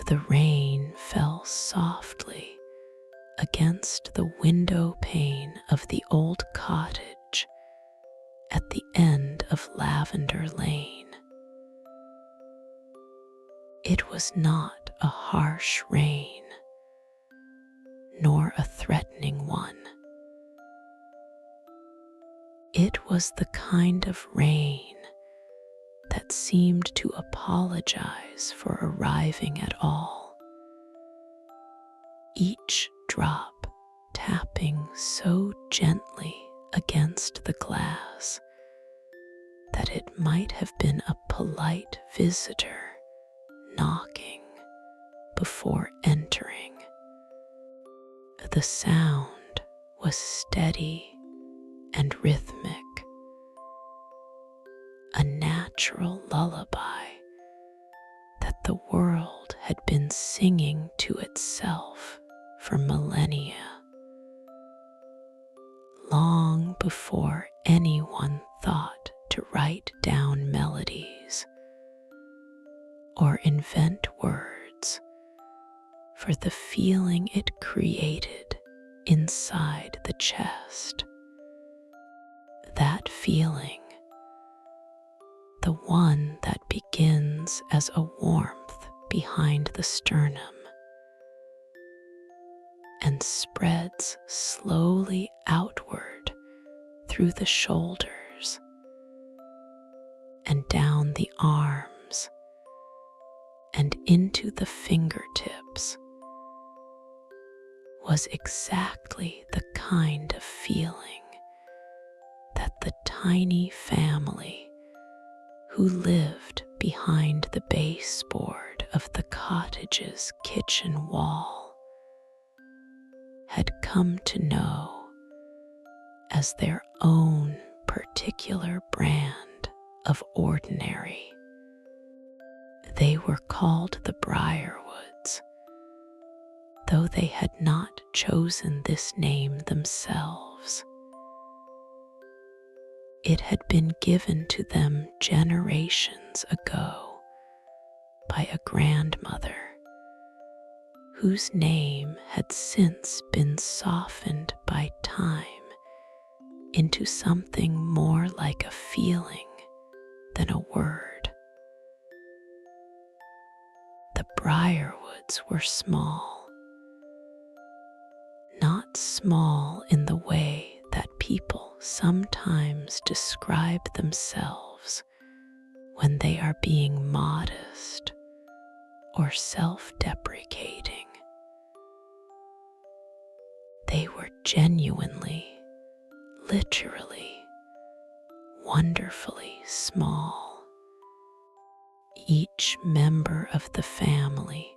The rain fell softly against the window pane of the old cottage at the end of Lavender Lane. It was not a harsh rain, nor a threatening one. It was the kind of rain that seemed to apologize for arriving at all, each drop tapping so gently against the glass that it might have been a polite visitor knocking before entering. The sound was steady and rhythmic, a natural lullaby that the world had been singing to itself for millennia, long before anyone thought to write down melodies or invent words for the feeling it created inside the chest. That feeling, the one that begins as a warmth behind the sternum and spreads slowly outward through the shoulders and down the arms and into the fingertips, was exactly the kind of feeling that the tiny family who lived behind the baseboard of the cottage's kitchen wall had come to know as their own particular brand of ordinary. They were called the Briarwoods, though they had not chosen this name themselves. It had been given to them generations ago by a grandmother whose name had since been softened by time into something more like a feeling than a word. The Briarwoods were small, not small in the way that people sometimes describe themselves when they are being modest or self-deprecating. They were genuinely, literally, wonderfully small. Each member of the family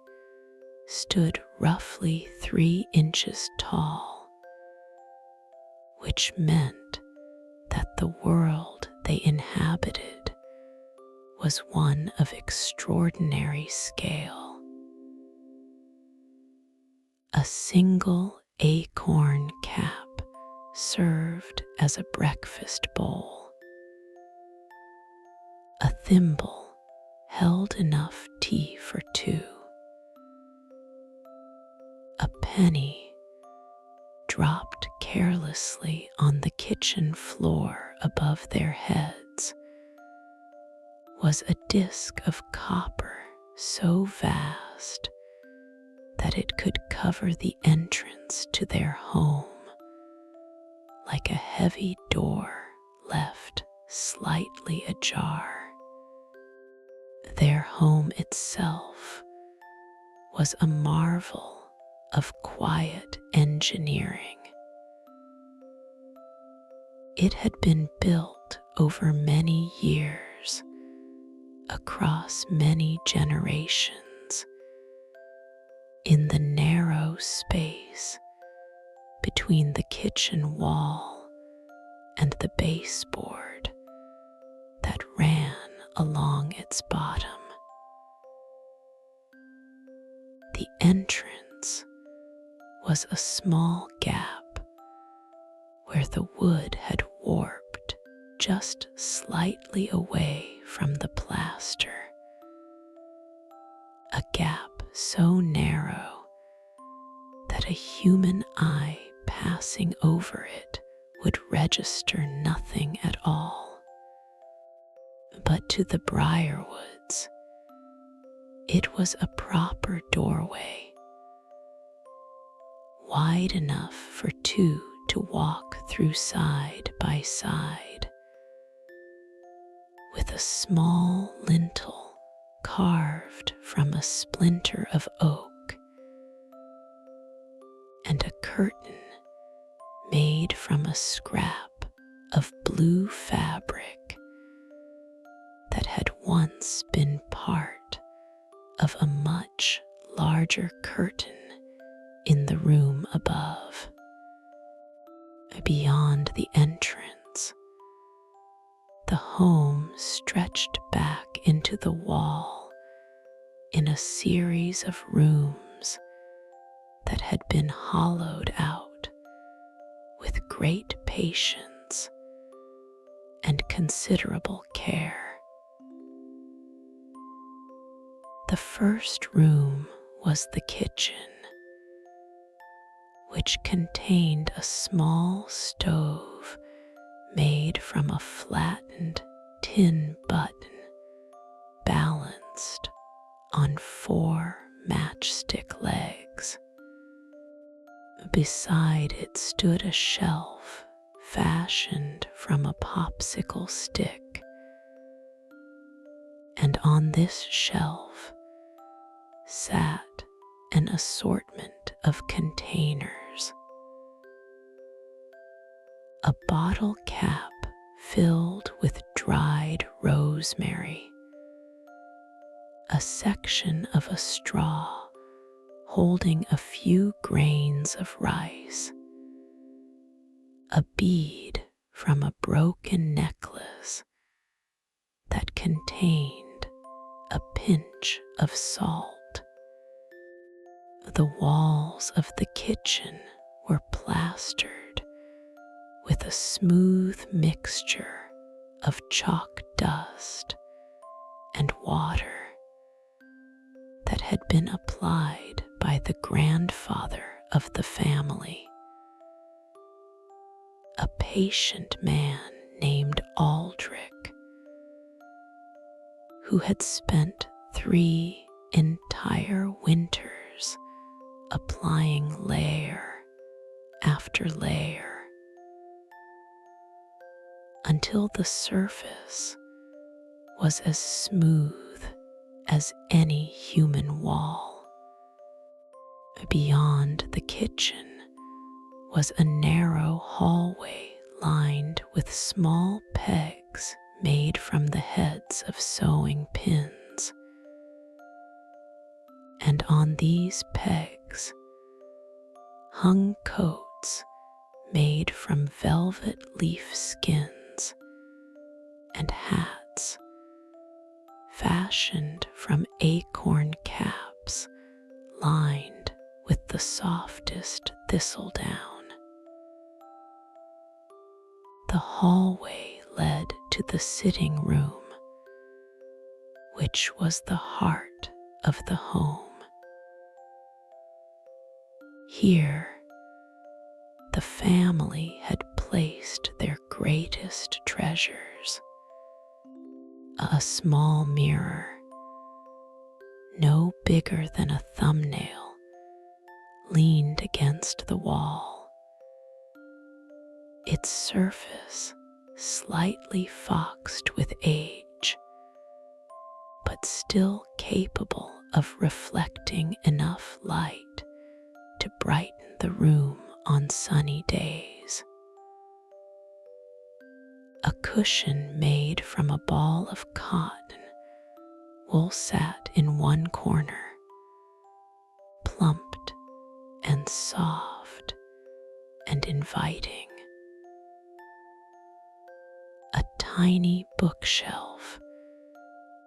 stood roughly 3 inches tall, which meant that the world they inhabited was one of extraordinary scale. A single acorn cap served as a breakfast bowl. A thimble held enough tea for 2. A penny dropped carelessly on the kitchen floor above their heads was a disk of copper so vast that it could cover the entrance to their home like a heavy door left slightly ajar. Their home itself was a marvel of quiet engineering. It had been built over many years, across many generations, in the narrow space between the kitchen wall and the baseboard that ran along its bottom. The entrance was a small gap where the wood had warped just slightly away from the plaster, a gap so narrow that a human eye passing over it would register nothing at all. But to the Briarwoods, it was a proper doorway, wide enough for two to walk through side by side, with a small lintel carved from a splinter of oak and a curtain made from a scrap of blue fabric that had once been part of a much larger curtain in the room above. Beyond the entrance, the home stretched back into the wall in a series of rooms that had been hollowed out with great patience and considerable care. The first room was the kitchen, which contained a small stove made from a flattened tin button balanced on 4 matchstick legs. Beside it stood a shelf fashioned from a popsicle stick, and on this shelf sat an assortment of containers. A bottle cap filled with dried rosemary, a section of a straw holding a few grains of rice, a bead from a broken necklace that contained a pinch of salt. The walls of the kitchen were plastered with a smooth mixture of chalk dust and water that had been applied by the grandfather of the family, a patient man named Aldrich, who had spent 3 entire winters applying layer after layer until the surface was as smooth as any human wall. Beyond the kitchen was a narrow hallway lined with small pegs made from the heads of sewing pins, and on these pegs hung coats made from velvet leaf skins and hats fashioned from acorn caps lined with the softest thistledown. The hallway led to the sitting room, which was the heart of the home. Here, the family had placed their greatest treasures. A small mirror, no bigger than a thumbnail, leaned against the wall, its surface slightly foxed with age, but still capable of reflecting enough light to brighten the room on sunny days. A cushion made from a ball of cotton wool sat in one corner, plumped and soft and inviting. A tiny bookshelf,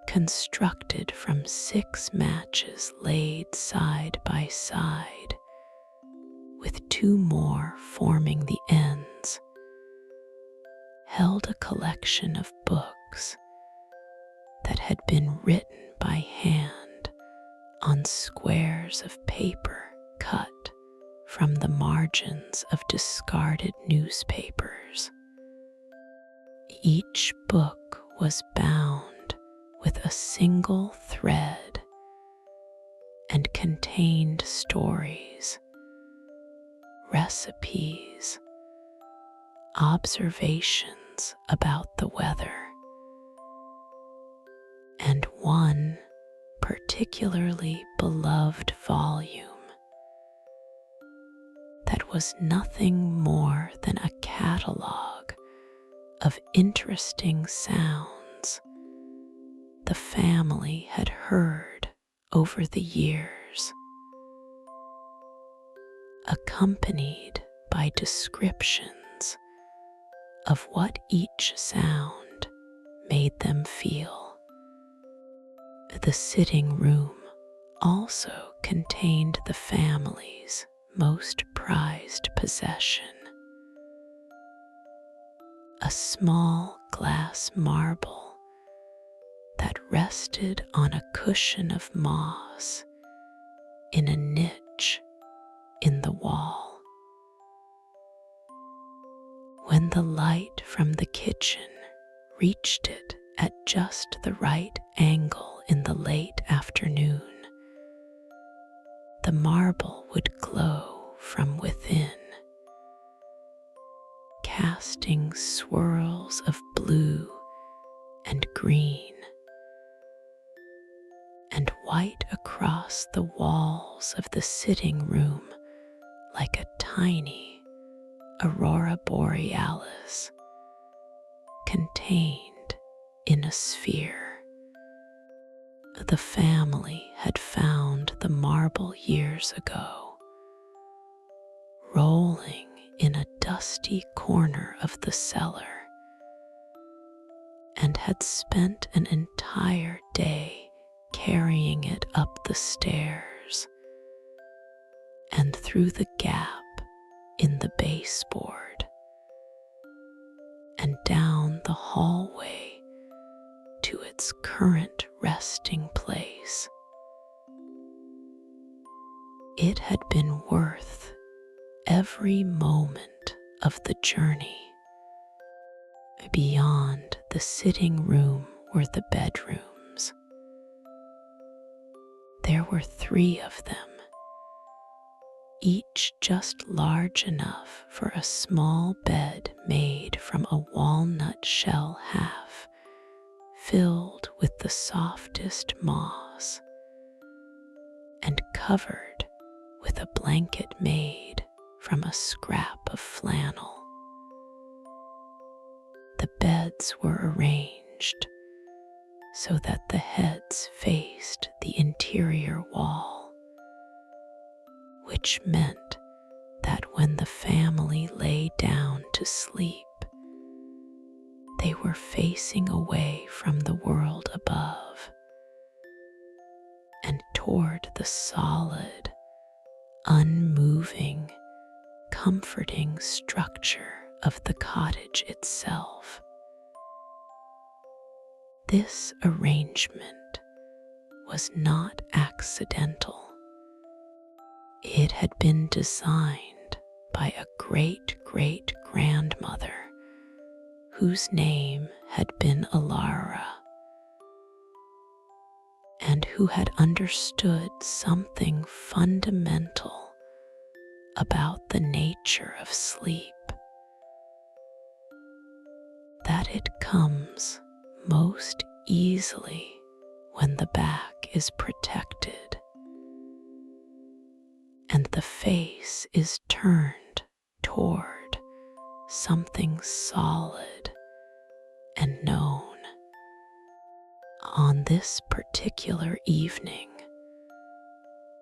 constructed from 6 matches laid side by side, with 2 more forming the ends, held a collection of books that had been written by hand on squares of paper cut from the margins of discarded newspapers. Each book was bound with a single thread and contained stories, recipes, observations about the weather, and one particularly beloved volume that was nothing more than a catalogue of interesting sounds the family had heard over the years, accompanied by descriptions of what each sound made them feel. The sitting room also contained the family's most prized possession, a small glass marble that rested on a cushion of moss in a niche in the wall. When the light from the kitchen reached it at just the right angle in the late afternoon, the marble would glow from within, casting swirls of blue and green and white across the walls of the sitting room like a tiny aurora borealis contained in a sphere. The family had found the marble years ago, rolling in a dusty corner of the cellar, and had spent an entire day carrying it up the stairs and through the gap in the baseboard and down the hallway to its current resting place. It had been worth every moment of the journey. Beyond the sitting room were the bedrooms. There were 3 of them, each just large enough for a small bed made from a walnut shell half filled with the softest moss and covered with a blanket made from a scrap of flannel. The beds were arranged so that the heads faced the interior wall, which meant that when the family lay down to sleep, they were facing away from the world above and toward the solid, unmoving, comforting structure of the cottage itself. This arrangement was not accidental. It had been designed by a great-great-grandmother whose name had been Alara, and who had understood something fundamental about the nature of sleep, that it comes most easily when the back is protected and the face is turned toward something solid and known. On this particular evening,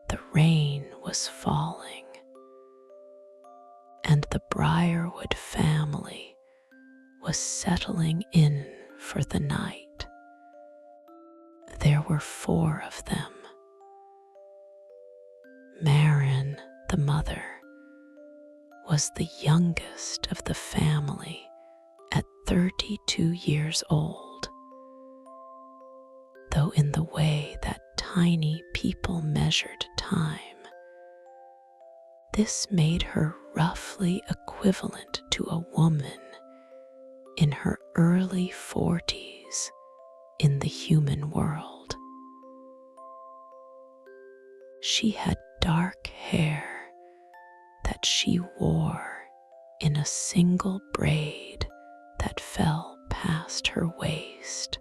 the rain was falling, and the Briarwood family was settling in for the night. There were 4 of them. Marin, the mother, was the youngest of the family at 32 years old, though in the way that tiny people measured time. This made her roughly equivalent to a woman in her early 40s in the human world. She had dark hair that she wore in a single braid that fell past her waist,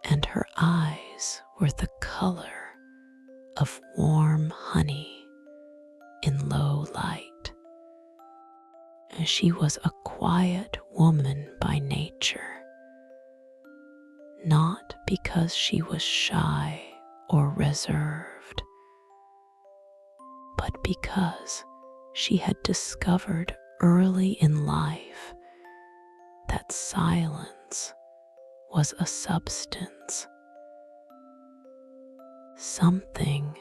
and her eyes were the color of warm honey in low light. She was a quiet woman by nature, not because she was shy or reserved, but because she had discovered early in life that silence was a substance, something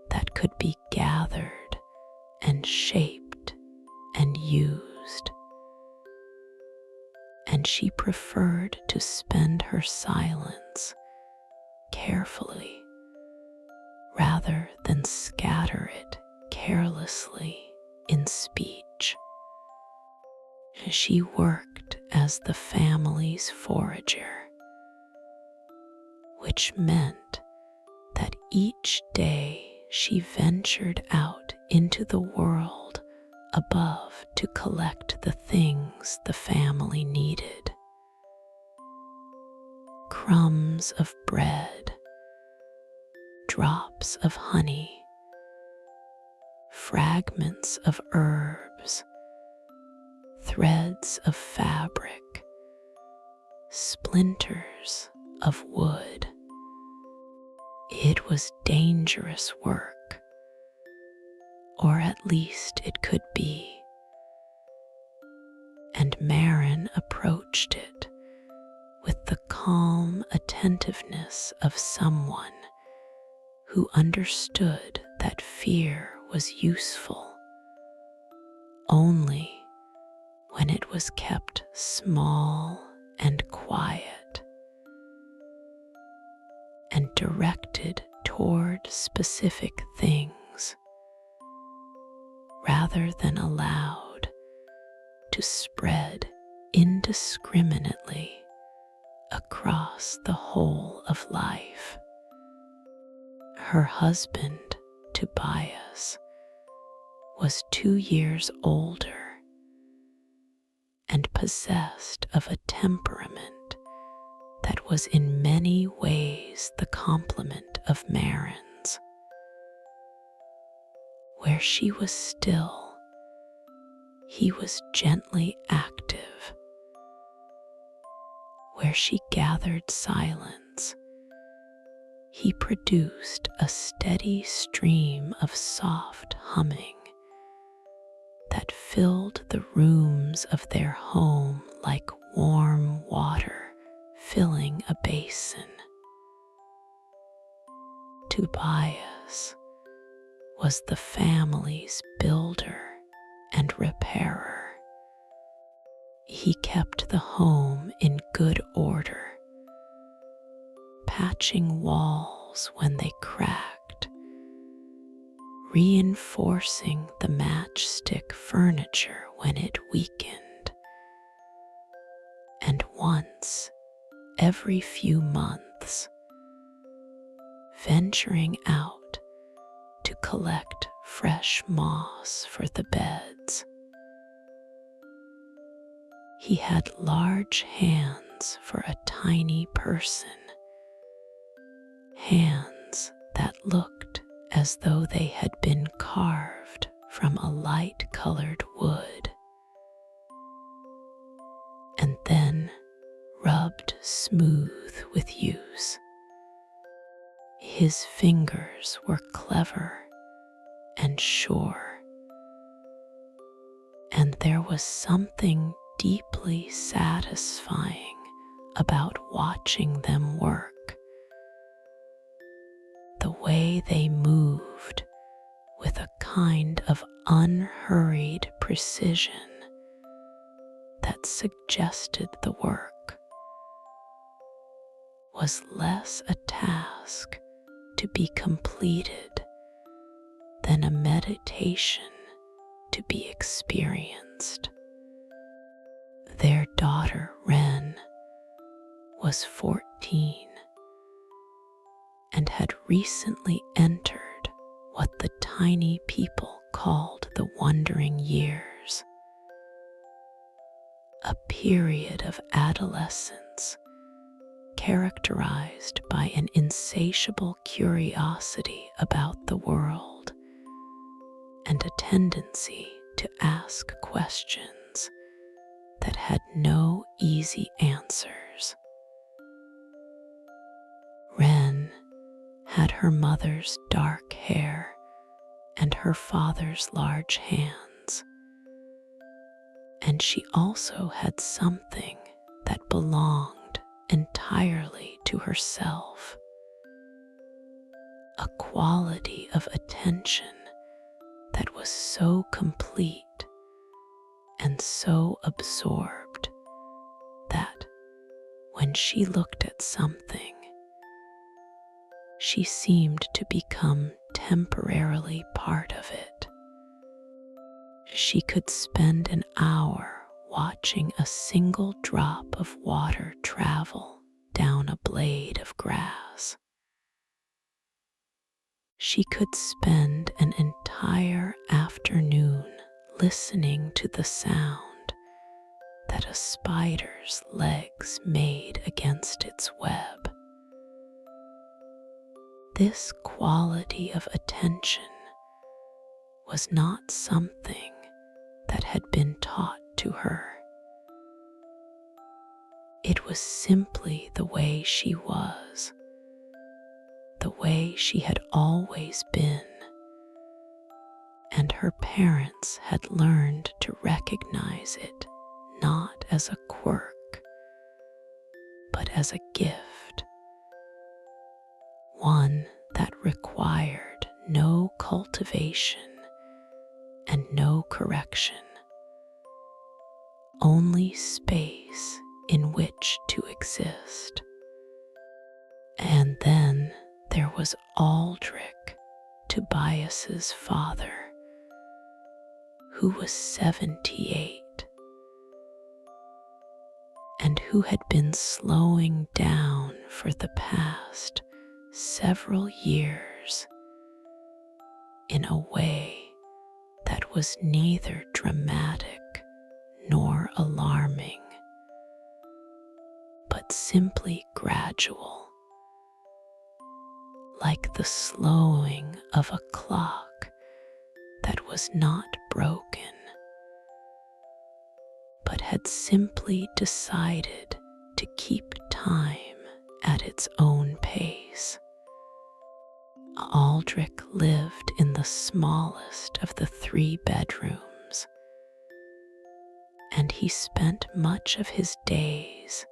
that could be gathered and shaped and used. And she preferred to spend her silence carefully rather than scatter it carelessly in speech. She worked as the family's forager, which meant that each day she ventured out into the world above to collect the things the family needed. Crumbs of bread, drops of honey, fragments of herbs, threads of fabric, splinters of wood. It was dangerous work, or at least it could be, and Marin approached it with the calm attentiveness of someone who understood that fear was useful only when it was kept small and quiet and directed toward specific things rather than allowed to spread indiscriminately across the whole of life. Her husband, Tobias, was 2 years older and possessed of a temperament that was in many ways the complement of Marin's. Where she was still, he was gently active. Where she gathered silence, he produced a steady stream of soft humming that filled the rooms of their home like warm water filling a basin. Tobias was the family's builder and repairer. He kept the home in good order, patching walls when they cracked, reinforcing the matchstick furniture when it weakened, and once every few months, venturing out to collect fresh moss for the beds. He had large hands for a tiny person, hands that looked as though they had been carved from a light-colored wood, and then rubbed smooth with use. His fingers were clever and sure, and there was something deeply satisfying about watching them work. The way they moved with a kind of unhurried precision that suggested the work was less a task to be completed than a meditation to be experienced. Their daughter Wren was 14 and had recently entered what the tiny people called the Wondering Years, a period of adolescence characterized by an insatiable curiosity about the world and a tendency to ask questions that had no easy answers. Wren had her mother's dark hair and her father's large hands, and she also had something that belonged entirely to herself, a quality of attention that was so complete and so absorbed that when she looked at something, she seemed to become temporarily part of it. She could spend an hour watching a single drop of water travel down a blade of grass. She could spend an entire afternoon listening to the sound that a spider's legs made against its web. This quality of attention was not something that had been taught to her. It was simply the way she was, the way she had always been, and her parents had learned to recognize it not as a quirk, but as a gift, one that required no cultivation and no correction, only space in which to exist. And then there was Aldrich, Tobias's father, who was 78 and who had been slowing down for the past several years in a way that was neither dramatic nor alarming, but simply gradual, like the slowing of a clock that was not broken, but had simply decided to keep time at its own pace. Aldrich lived in the smallest of the 3 bedrooms, and he spent much of his days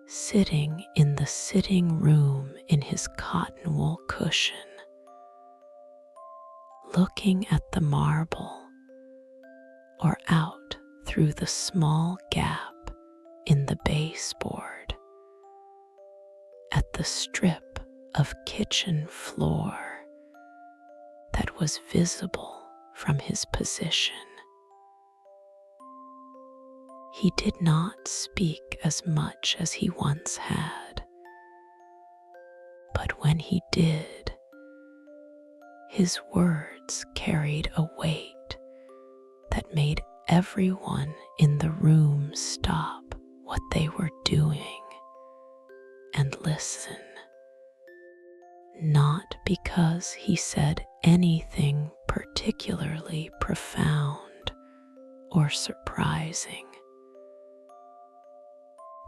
sitting in the sitting room in his cotton wool cushion, looking at the marble or out through the small gap in the baseboard at the strip of kitchen floor that was visible from his position. He did not speak as much as he once had, but when he did, his words carried a weight that made everyone in the room stop what they were doing and listen, not because he said anything particularly profound or surprising,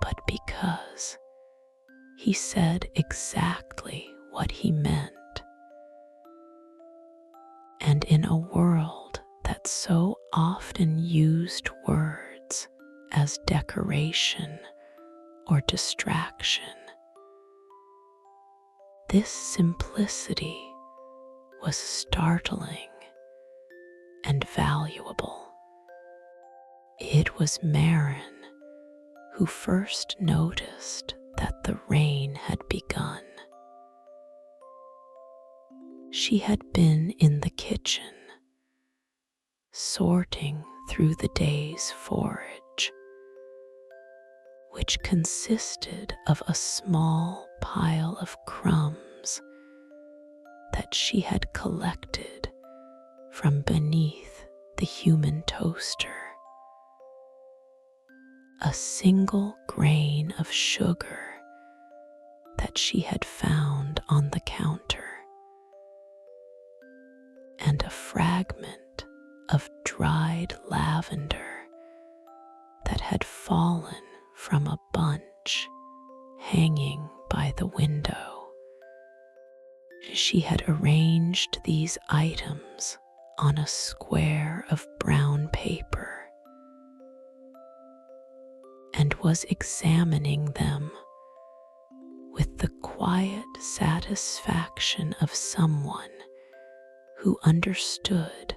but because he said exactly what he meant. And in a world that so often used words as decoration or distraction, this simplicity was startling and valuable. It was Marin who first noticed that the rain had begun. She had been in the kitchen, sorting through the day's forage, which consisted of a small pile of crumbs that she had collected from beneath the human toaster. A single grain of sugar that she had found on the counter, and a fragment of dried lavender that had fallen from a bunch hanging by the window. She had arranged these items on a square of brown paper and was examining them with the quiet satisfaction of someone who understood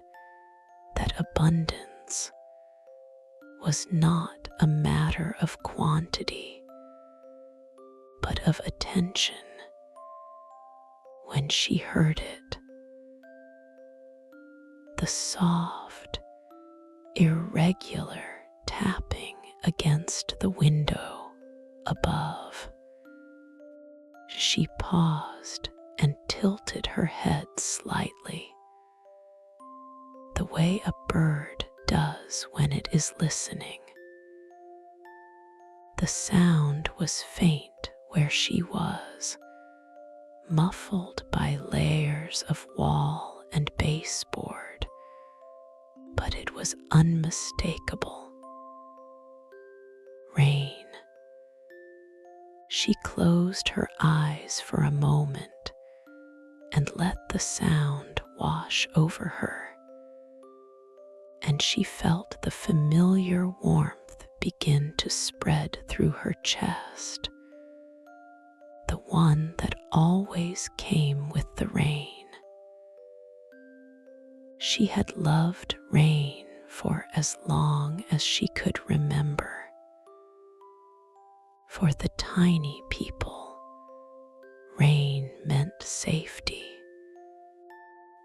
that abundance was not a matter of quantity, but of attention. When she heard it, the soft, irregular tapping against the window above, she paused and tilted her head slightly, the way a bird does when it is listening. The sound was faint where she was, muffled by layers of wall and baseboard, but it was unmistakable. Rain. She closed her eyes for a moment and let the sound wash over her, and she felt the familiar warmth begin to spread through her chest, the one that always came with the rain. She had loved rain for as long as she could remember. For the tiny people, rain meant safety.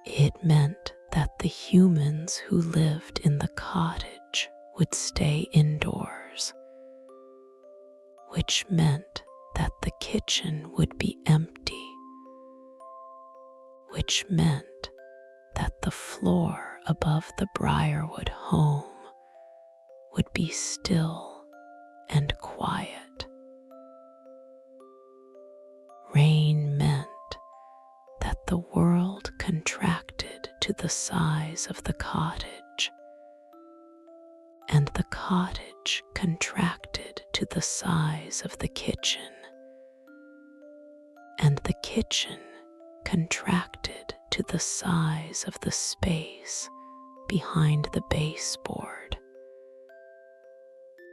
It meant that the humans who lived in the cottage would stay indoors, which meant that the kitchen would be empty, which meant that the floor above the Briarwood home would be still and quiet. Rain meant that the world contracted to the size of the cottage, and the cottage contracted to the size of the kitchen, and the kitchen contracted to the size of the space behind the baseboard.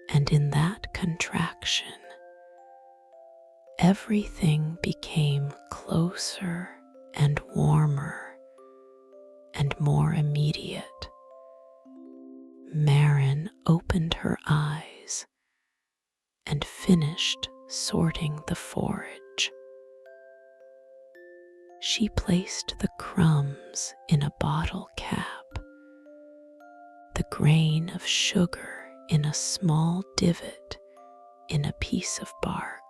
And in that contraction, everything became closer and warmer and more immediate. Marin opened her eyes and finished sorting the forage. She placed the crumbs in a bottle cap, the grain of sugar in a small divot in a piece of bark,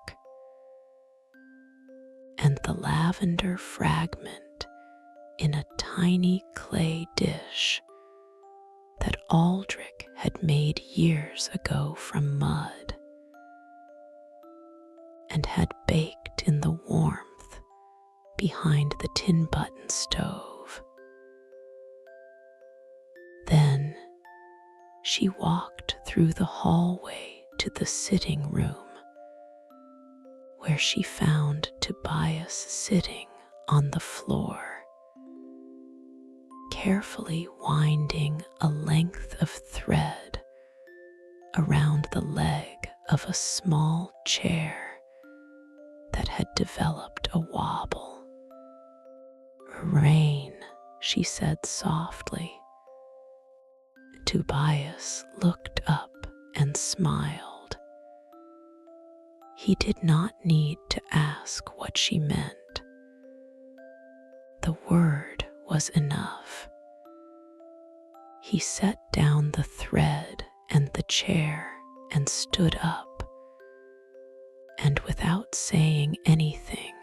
and the lavender fragment in a tiny clay dish that Aldrich had made years ago from mud and had baked in the warmth behind the tin button stove. Then she walked through the hallway to the sitting room, where she found Tobias sitting on the floor, carefully winding a length of thread around the leg of a small chair that had developed a wobble. "Rain," she said softly. Tobias looked up and smiled. He did not need to ask what she meant. The word was enough. He set down the thread and the chair and stood up, and without saying anything,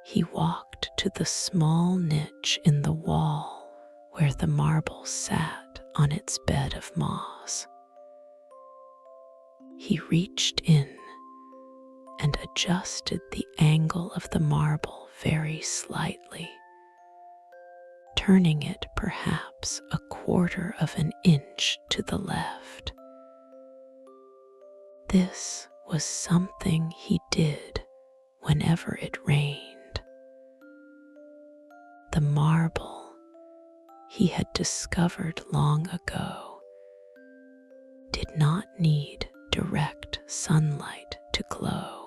he walked to the small niche in the wall where the marble sat on its bed of moss. He reached in and adjusted the angle of the marble very slightly, turning it perhaps a quarter of an inch to the left. This was something he did whenever it rained. The marble, he had discovered long ago, did not need direct sunlight to glow.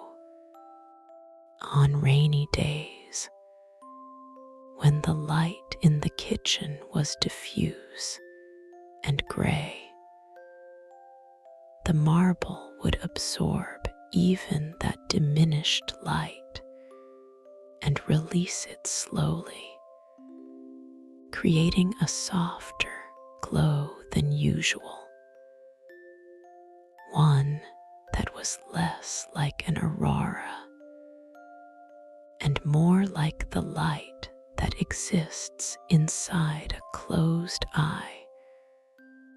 On rainy days, when the light in the kitchen was diffuse and gray, the marble would absorb even that diminished light and release it slowly, creating a softer glow than usual, one that was less like an aurora and more like the light that exists inside a closed eye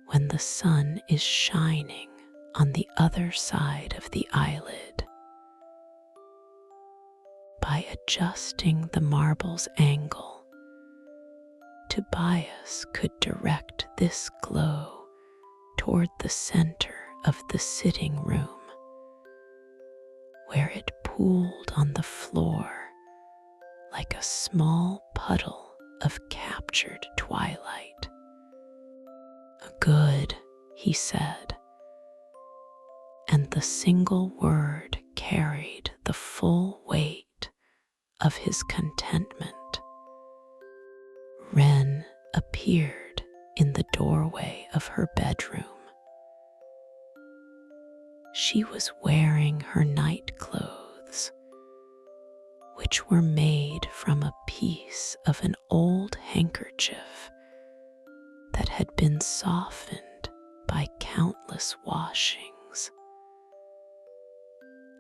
when the sun is shining on the other side of the eyelid. By adjusting the marble's angle, Tobias could direct this glow toward the center of the sitting room, where it pooled on the floor like a small puddle of captured twilight. "Good," he said, and the single word carried the full weight of his contentment. Wren appeared in the doorway of her bedroom. She was wearing her night clothes, which were made from a piece of an old handkerchief that had been softened by countless washings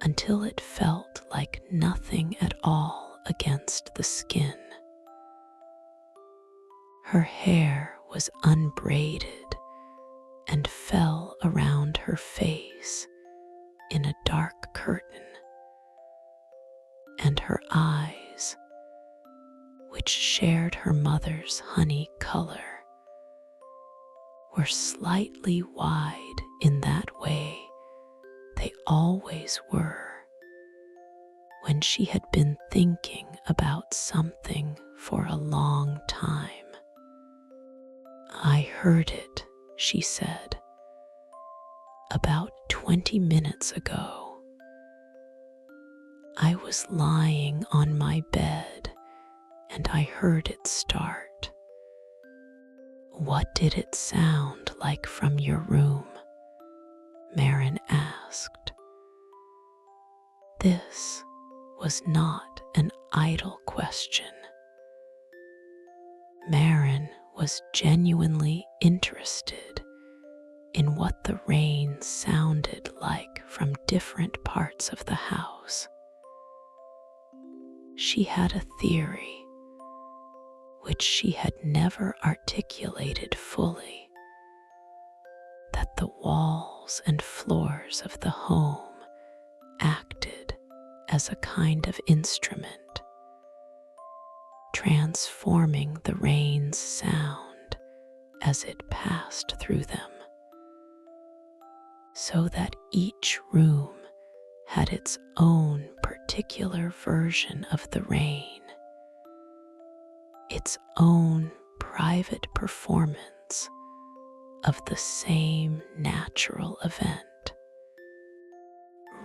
until it felt like nothing at all against the skin. Her hair was unbraided and fell around her face in a dark curtain, and her eyes, which shared her mother's honey color, were slightly wide in that way they always were when she had been thinking about something for a long time. "I heard it," she said, "about 20 minutes ago. I was lying on my bed and I heard it start." "What did it sound like from your room?" Marin asked. This was not an idle question. Marin was genuinely interested in what the rain sounded like from different parts of the house. She had a theory, which she had never articulated fully, that the walls and floors of the home acted as a kind of instrument, transforming the rain's sound as it passed through them, so that each room had its own particular version of the rain, its own private performance of the same natural event.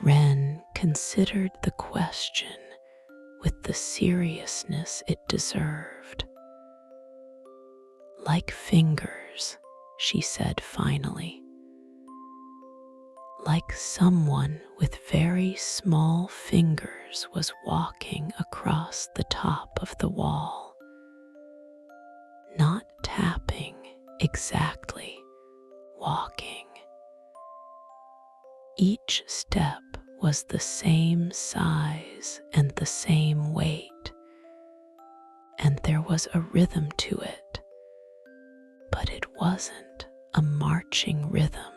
Wren considered the question with the seriousness it deserved. "Like fingers," she said finally. like someone with very small fingers was walking across the top of the wall, not tapping exactly, walking. Each step was the same size and the same weight, and there was a rhythm to it, but it wasn't a marching rhythm.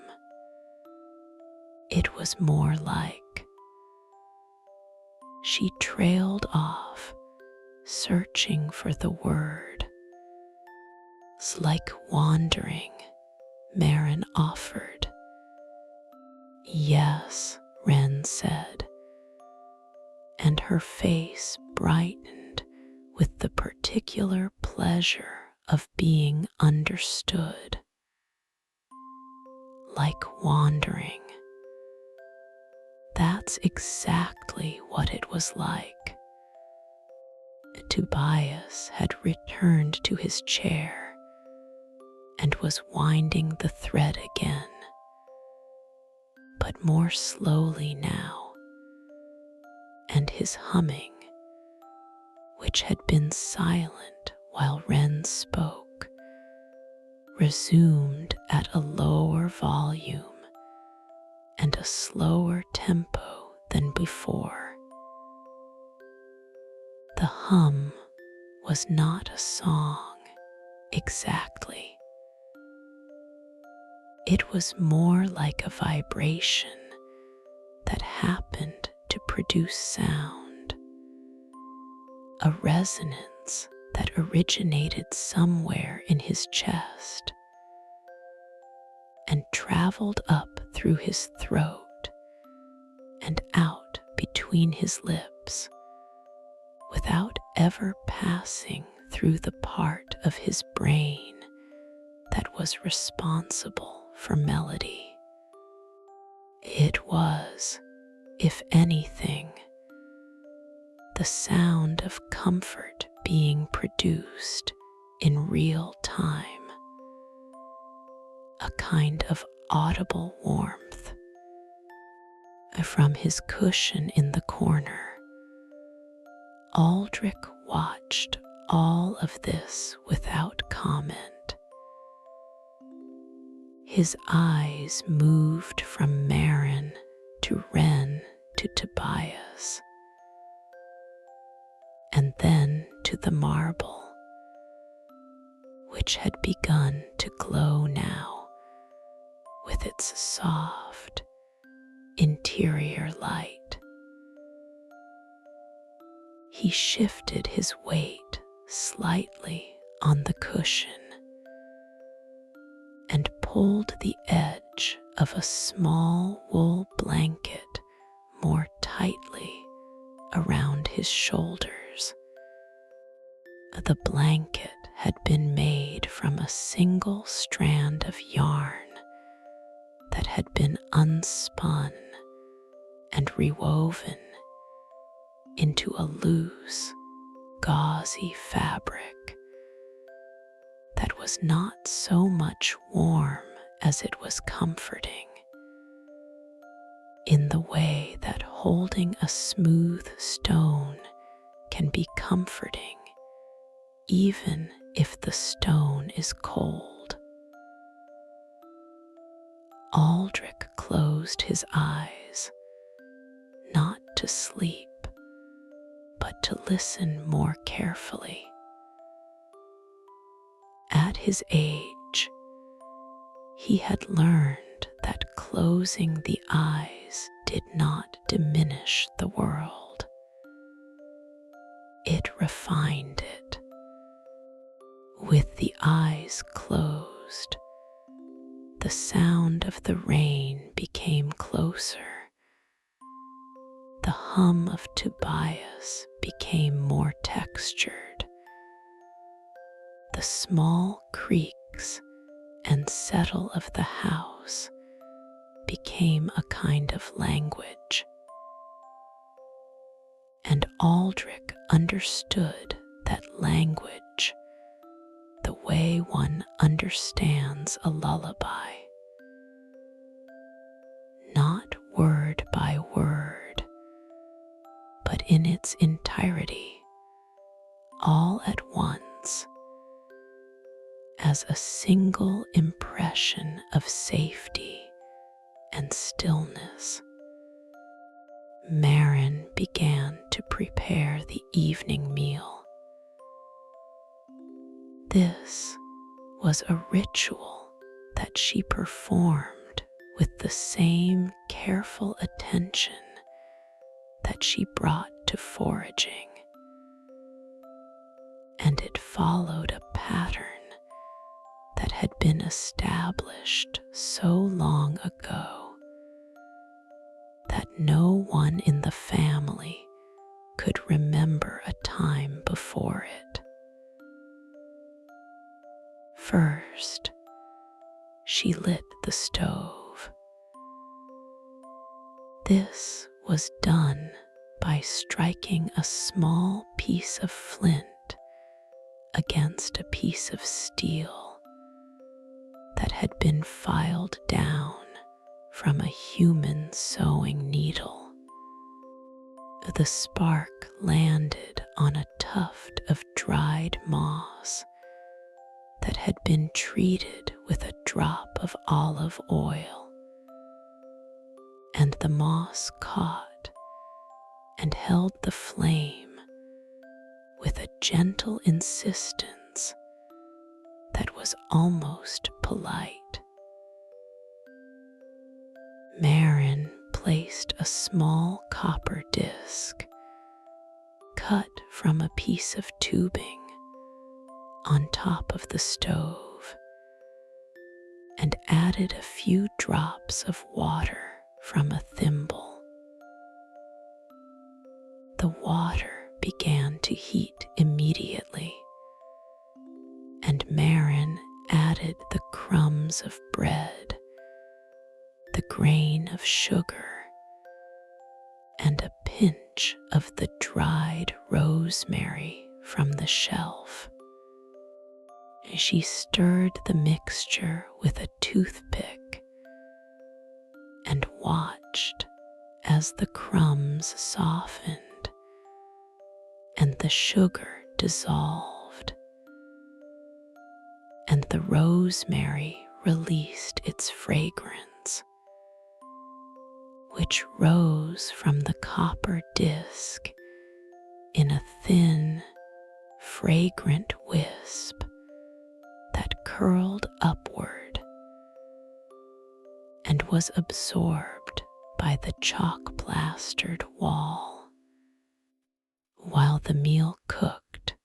It was more like she trailed off, searching for the word. "'S like wandering," Marin offered. "Yes," Wren said, and her face brightened with the particular pleasure of being understood. Like wandering. That's exactly what it was like. Tobias had returned to his chair and was winding the thread again, but more slowly now, and his humming, which had been silent while Wren spoke, resumed at a lower volume and a slower tempo than before. The hum was not a song exactly. It was more like a vibration that happened to produce sound, a resonance that originated somewhere in his chest and traveled up through his throat and out between his lips without ever passing through the part of his brain that was responsible for melody. It was, if anything, the sound of comfort being produced in real time, a kind of audible warmth. From his cushion in the corner, Aldrich watched all of this without comment. His eyes moved from Marin to Wren to Tobias, and then to the marble, which had begun to glow now with its soft interior light. He shifted his weight slightly on the cushion and pulled the edge of a small wool blanket more tightly around his shoulders. The blanket had been made from a single strand of yarn that had been unspun and rewoven into a loose, gauzy fabric that was not so much warm as it was comforting, in the way that holding a smooth stone can be comforting even if the stone is cold. Aldrich closed his eyes, not to sleep, but to listen more carefully. At his age, he had learned that closing the eyes did not diminish the world. It refined it. With the eyes closed, the sound of the rain became closer. The hum of Tobias became more textured. The small creaks and settle of the house became a kind of language. And Aldrich understood that language the way one understands a lullaby. Not word by word, but in its entirety, all at once, as a single impression of safety and stillness. Marin began to prepare the evening meal. This was a ritual that she performed with the same careful attention that she brought to foraging, and it followed a pattern that had been established so long ago that no one in the family could remember a time before it. First, she lit the stove. This was done by striking a small piece of flint against a piece of steel that had been filed down from a human sewing needle. The spark landed on a tuft of dried moss that had been treated with a drop of olive oil, and the moss caught and held the flame with a gentle insistence that was almost polite. Marin placed a small copper disc cut from a piece of tubing on top of the stove and added a few drops of water from a thimble. The water began to heat immediately, and Marin added the crumbs of bread, the grain of sugar, and a pinch of the dried rosemary from the shelf. She stirred the mixture with a toothpick and watched as the crumbs softened and the sugar dissolved, and the rosemary released its fragrance, which rose from the copper disc in a thin, fragrant wisp that curled upward and was absorbed by the chalk-plastered wall. While the meal cooked,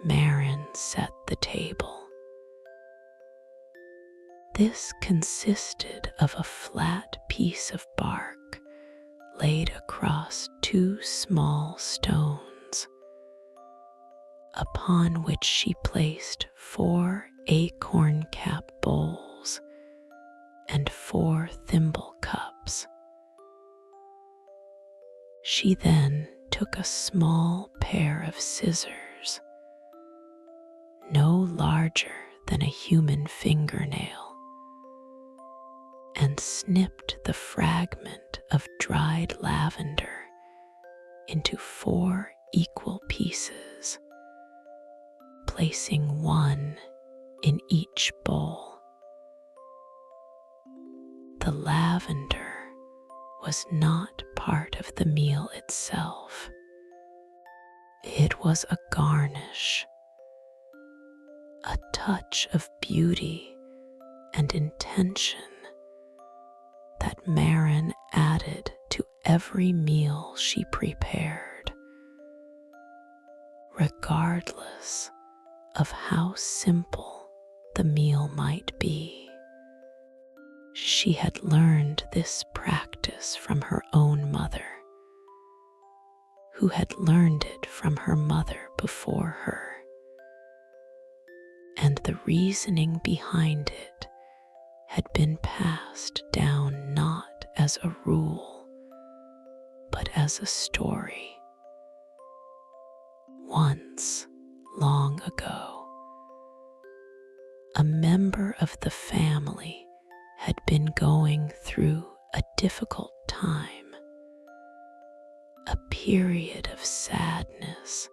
Marin set the table. This consisted of a flat piece of bark laid across two small stones, upon which she placed 4 acorn-cap bowls and 4 thimble cups. She then took a small pair of scissors, no larger than a human fingernail, and snipped the fragment of dried lavender into 4 equal pieces, placing 1 in each bowl. The lavender was not part of the meal itself. It was a garnish, a touch of beauty and intention that Marin added to every meal she prepared, regardless of how simple the meal might be. She had learned this practice from her own mother, who had learned it from her mother before her, and the reasoning behind it had been passed down not as a rule, but as a story. Once, long ago, a member of the family had been going through a difficult time, a period of sadness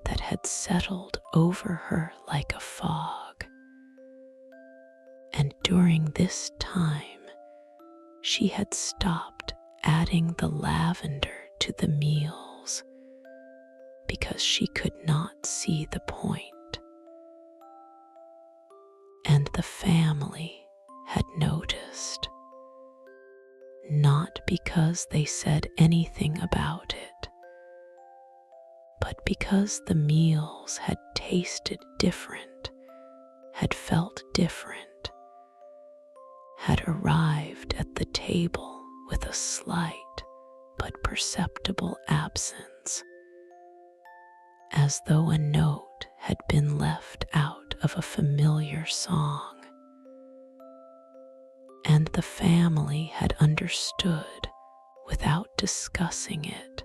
that had settled over her like a fog. And during this time, she had stopped adding the lavender to the meals because she could not see the point. And the family had noticed, not because they said anything about it, but because the meals had tasted different, had felt different, had arrived at the table with a slight but perceptible absence, as though a note had been left out of a familiar song. And the family had understood, without discussing it,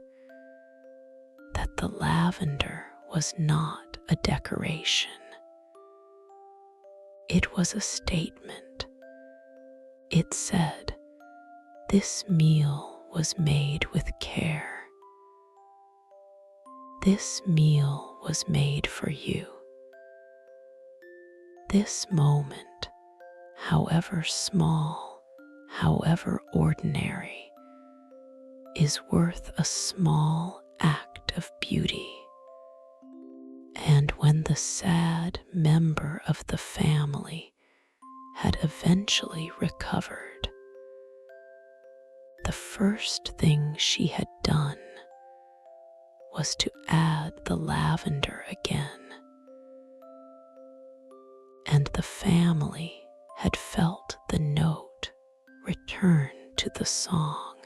that the lavender was not a decoration. It was a statement. It said, "This meal was made with care. This meal was made for you. This moment, however small, however ordinary, is worth a small act of beauty." And when the sad member of the family had eventually recovered, the first thing she had done was to add the lavender again. And the family had felt the note return to the song,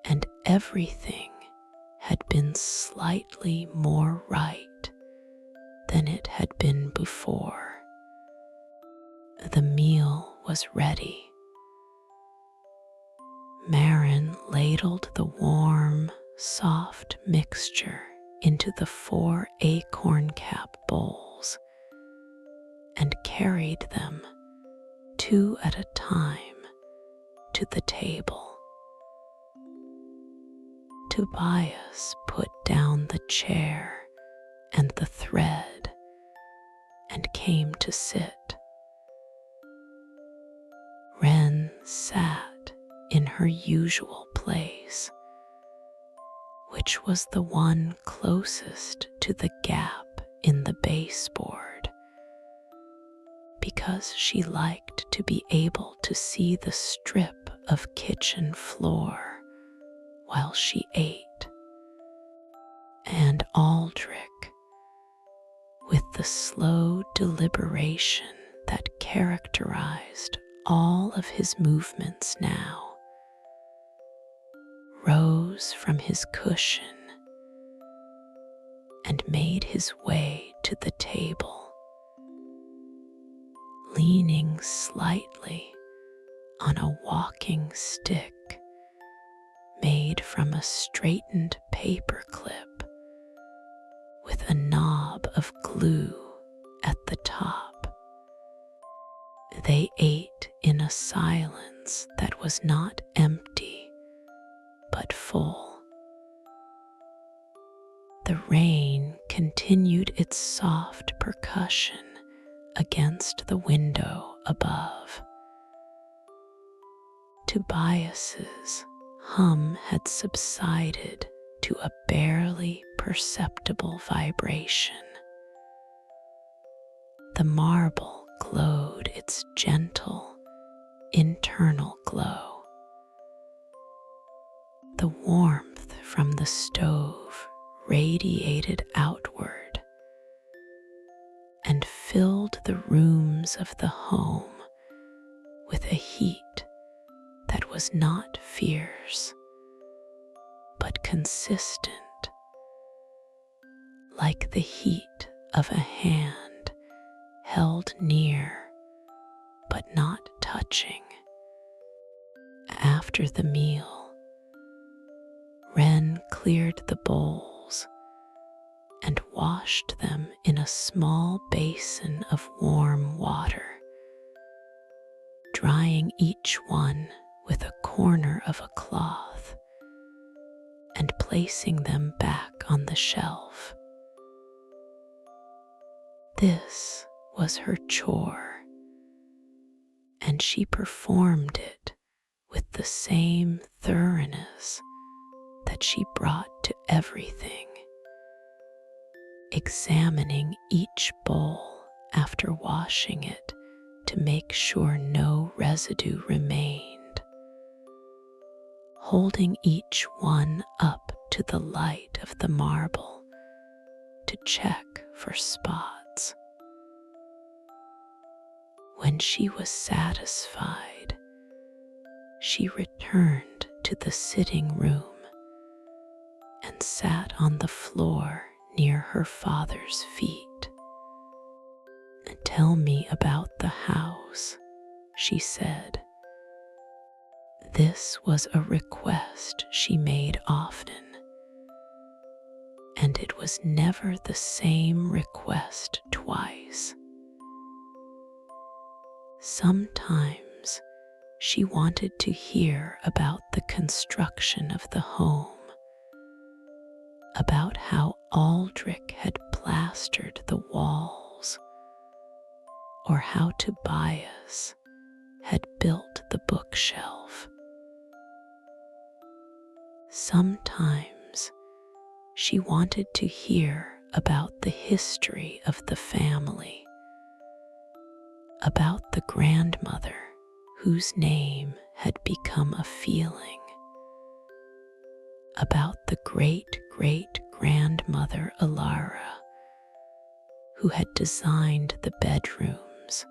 and everything had been slightly more right than it had been before. The meal was ready. Marin ladled the warm, soft mixture into the 4 acorn cap bowls and carried them, 2 at a time, to the table. Tobias put down the chair and the thread and came to sit. Wren sat in her usual place, which was the one closest to the gap in the baseboard, because she liked to be able to see the strip of kitchen floor while she ate. And Aldrich, with the slow deliberation that characterized all of his movements now, rose from his cushion and made his way to the table, leaning slightly on a walking stick made from a straightened paper clip with a knob of glue at the top. They ate in a silence that was not empty, but full. The rain continued its soft percussion against the window above. Tobias's hum had subsided to a barely perceptible vibration. The marble glowed its gentle, internal glow. The warmth from the stove radiated outward and filled the rooms of the home with a heat that was not fierce, but consistent, like the heat of a hand held near but not touching. After the meal, Wren cleared the bowls and washed them in a small basin of warm water, drying each one with a corner of a cloth and placing them back on the shelf. This was her chore, and she performed it with the same thoroughness that she brought to everything, examining each bowl after washing it to make sure no residue remained, holding each one up to the light of the marble to check for spots. When she was satisfied, she returned to the sitting room and sat on the floor near her father's feet. "Tell me about the house," she said. This was a request she made often, and it was never the same request twice. Sometimes she wanted to hear about the construction of the home, about how Aldrich had plastered the walls, or how Tobias had built the bookshelf. Sometimes she wanted to hear about the history of the family, about the grandmother whose name had become a feeling, about the great-great-grandmother Alara, who had designed the bedrooms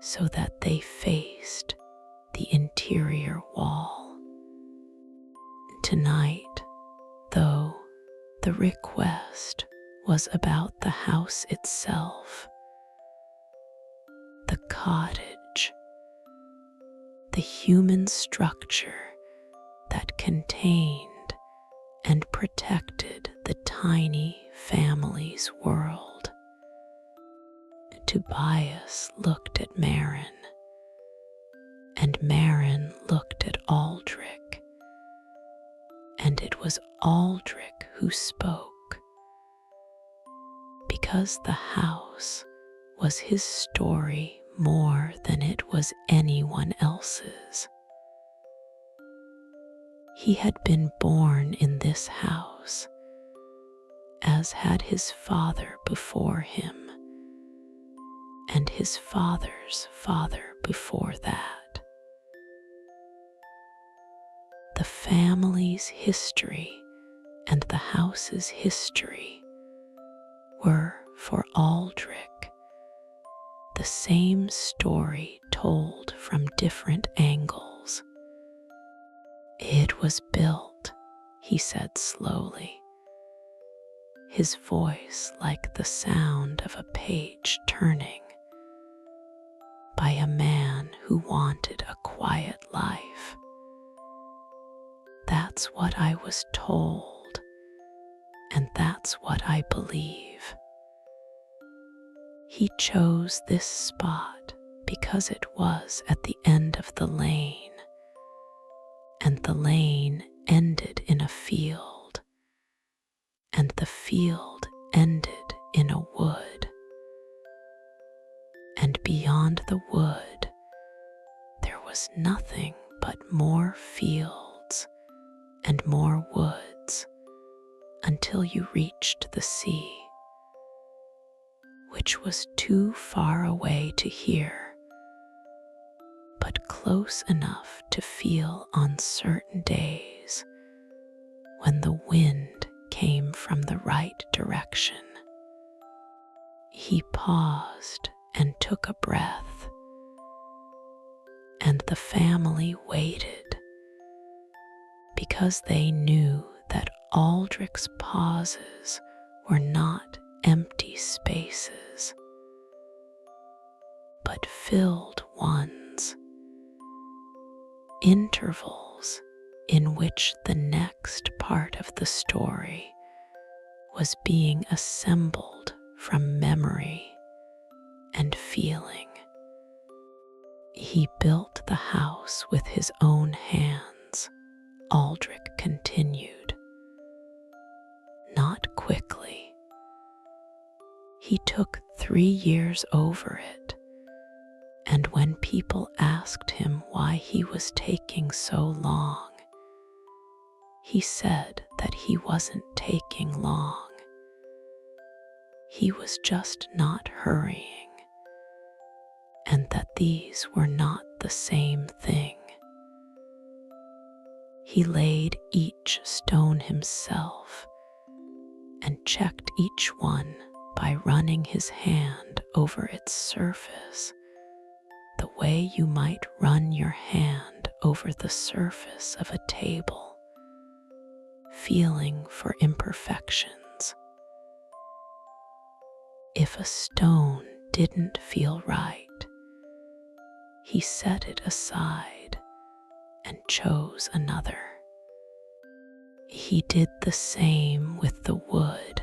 so that they faced the interior wall. Tonight, though, the request was about the house itself, the cottage, the human structure that contained and protected the tiny family's world. Tobias looked at Marin, and Marin looked at Aldrich, and it was Aldrich who spoke, because the house was his story more than it was anyone else's. He had been born in this house, as had his father before him, and his father's father before that. The family's history and the house's history were, for Aldrich, the same story told from different angles. "It was built," he said slowly, his voice like the sound of a page turning, "by a man who wanted a quiet life. That's what I was told, and that's what I believe. He chose this spot because it was at the end of the lane, and the lane ended in a field, and the field ended in a wood. And beyond the wood, there was nothing but more fields and more woods until you reached the sea, which was too far away to hear, but close enough to feel on certain days when the wind came from the right direction." He paused and took a breath, and the family waited, because they knew that Aldrich's pauses were not empty spaces, but filled ones, intervals in which the next part of the story was being assembled from memory and feeling. He built the house with his own hands, Aldrich continued. Not quickly. He took 3 years over it, and when people asked him why he was taking so long, he said that he wasn't taking long. He was just not hurrying, and that these were not the same thing. He laid each stone himself and checked each one by running his hand over its surface, the way you might run your hand over the surface of a table, feeling for imperfections. If a stone didn't feel right, he set it aside and chose another. He did the same with the wood.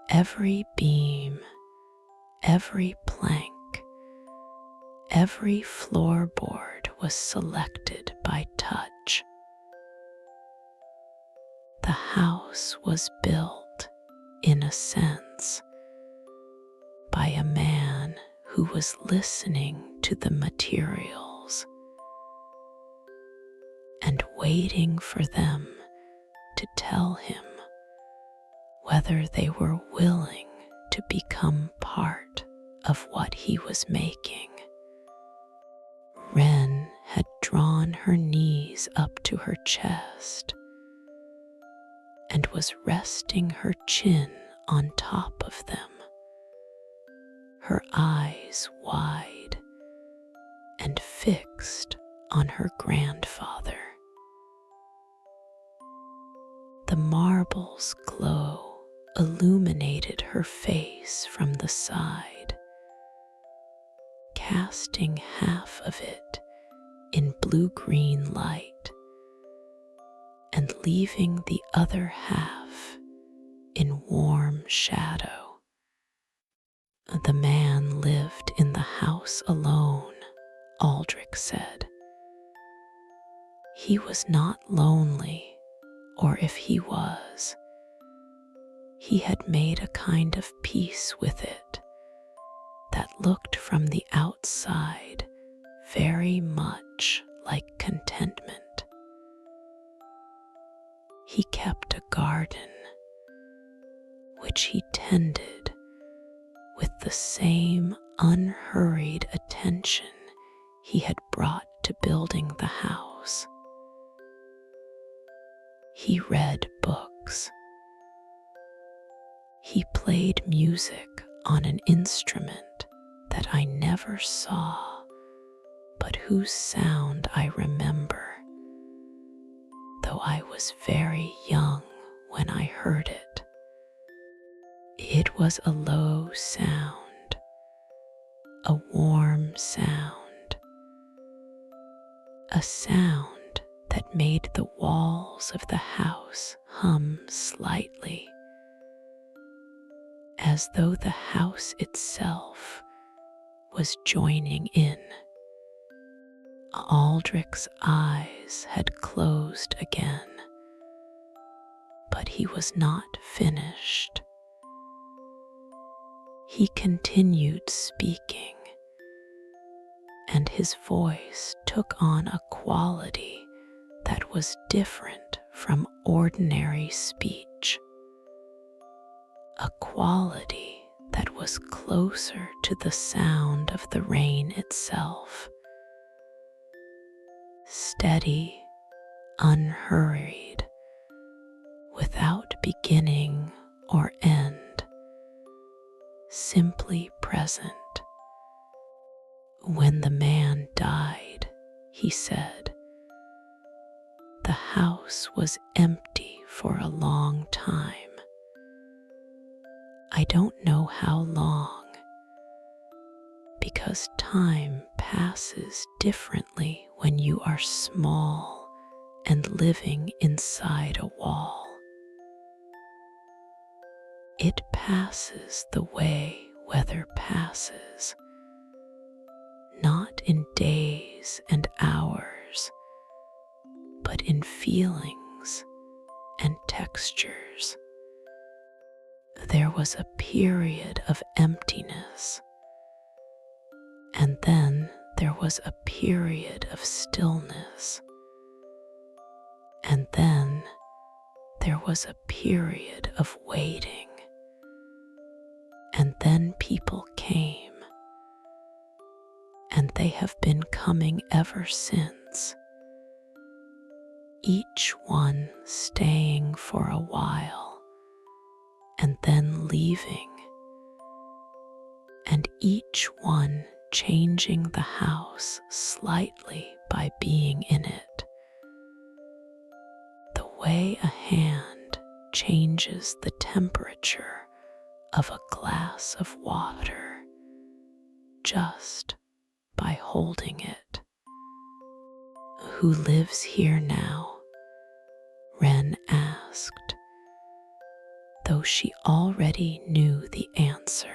Every beam, every plank, every floorboard was selected by touch. The house was built, in a sense, by a man who was listening to the materials and waiting for them to tell him whether they were willing to become part of what he was making. Wren had drawn her knees up to her chest and was resting her chin on top of them, her eyes wide and fixed on her grandfather. The marble's glow illuminated her face from the side, casting half of it in blue-green light and leaving the other half in warm shadow. The man lived in the house alone, Aldrich said. He was not lonely, or if he was, he had made a kind of peace with it that looked from the outside very much like contentment. He kept a garden, which he tended with the same unhurried attention he had brought to building the house. He read books. He played music on an instrument that I never saw, but whose sound I remember, though I was very young when I heard it. It was a low sound, a warm sound, a sound that made the walls of the house hum slightly, as though the house itself was joining in. Aldrich's eyes had closed again, but he was not finished. He continued speaking, and his voice took on a quality that was different from ordinary speech, a quality that was closer to the sound of the rain itself, steady, unhurried, without beginning or end, simply present. When the man died, he said, the house was empty for a long time. I don't know how long, because time passes differently when you are small and living inside a wall. It passes the way weather passes, in days and hours, but in feelings and textures. There was a period of emptiness, and then there was a period of stillness, and then there was a period of waiting, and then people came, and they have been coming ever since, each one staying for a while and then leaving, and each one changing the house slightly by being in it, the way a hand changes the temperature of a glass of water just by holding it. Who lives here now? Wren asked, though she already knew the answer.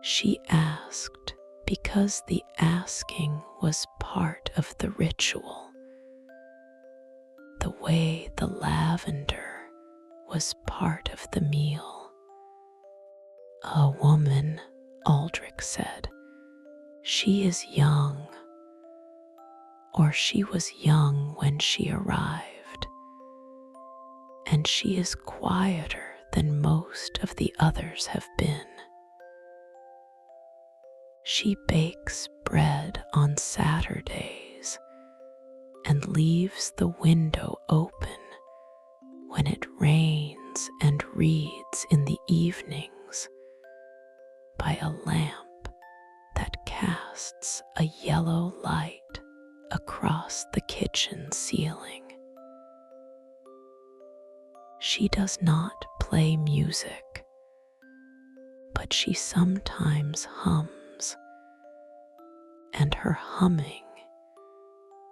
She asked because the asking was part of the ritual, the way the lavender was part of the meal. A woman, Aldrich said. She is young, or she was young when she arrived, and she is quieter than most of the others have been. She bakes bread on Saturdays and leaves the window open when it rains and reads in the evenings by a lamp that casts a yellow light across the kitchen ceiling. She does not play music, but she sometimes hums, and her humming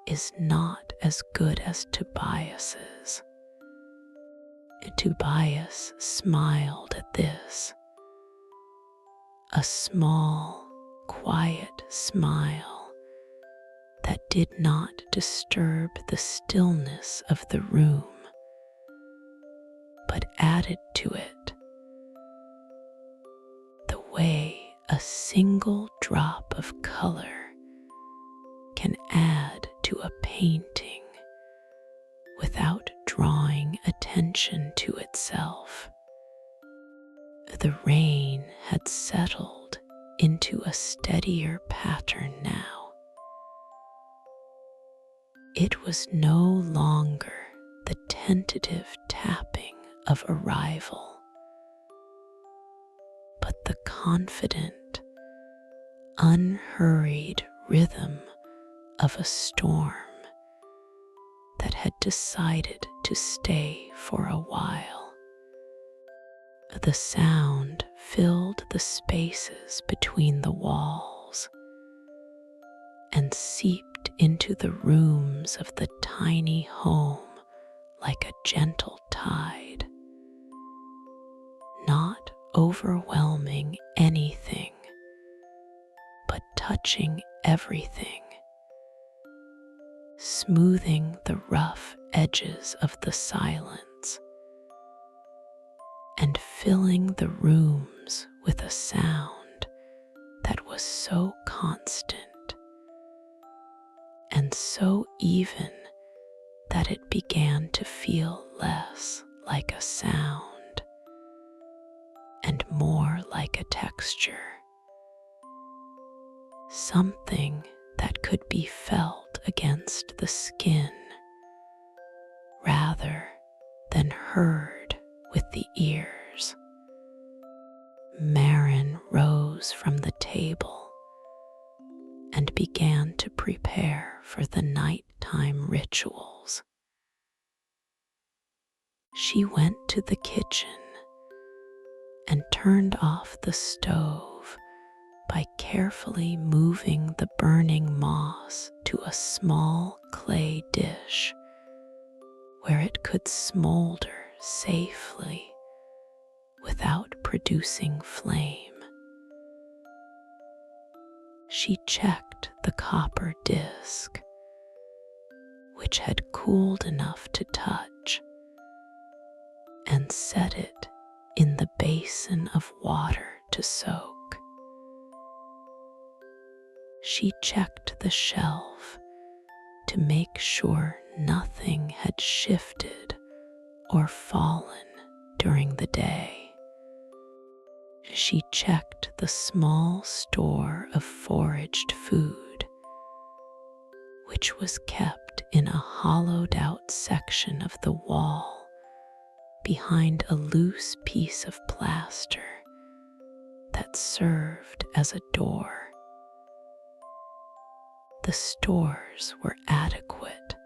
is not as good as Tobias's. Tobias smiled at this, a small, quiet smile that did not disturb the stillness of the room, but added to it, the way a single drop of color can add to a painting without drawing attention to itself. The rain had settled into a steadier pattern now. It was no longer the tentative tapping of arrival, but the confident, unhurried rhythm of a storm that had decided to stay for a while. The sound filled the spaces between the walls and seeped into the rooms of the tiny home like a gentle tide, not overwhelming anything, but touching everything, smoothing the rough edges of the silence, and filling the rooms with a sound that was so constant and so even that it began to feel less like a sound and more like a texture, something that could be felt against the skin rather than heard with the ears. Marin rose from the table and began to prepare for the nighttime rituals. She went to the kitchen and turned off the stove by carefully moving the burning moss to a small clay dish where it could smolder safely without producing flame. She checked the copper disc, which had cooled enough to touch, and set it in the basin of water to soak. She checked the shelf to make sure nothing had shifted or fallen during the day. She checked the small store of foraged food, which was kept in a hollowed-out section of the wall behind a loose piece of plaster that served as a door. The stores were adequate.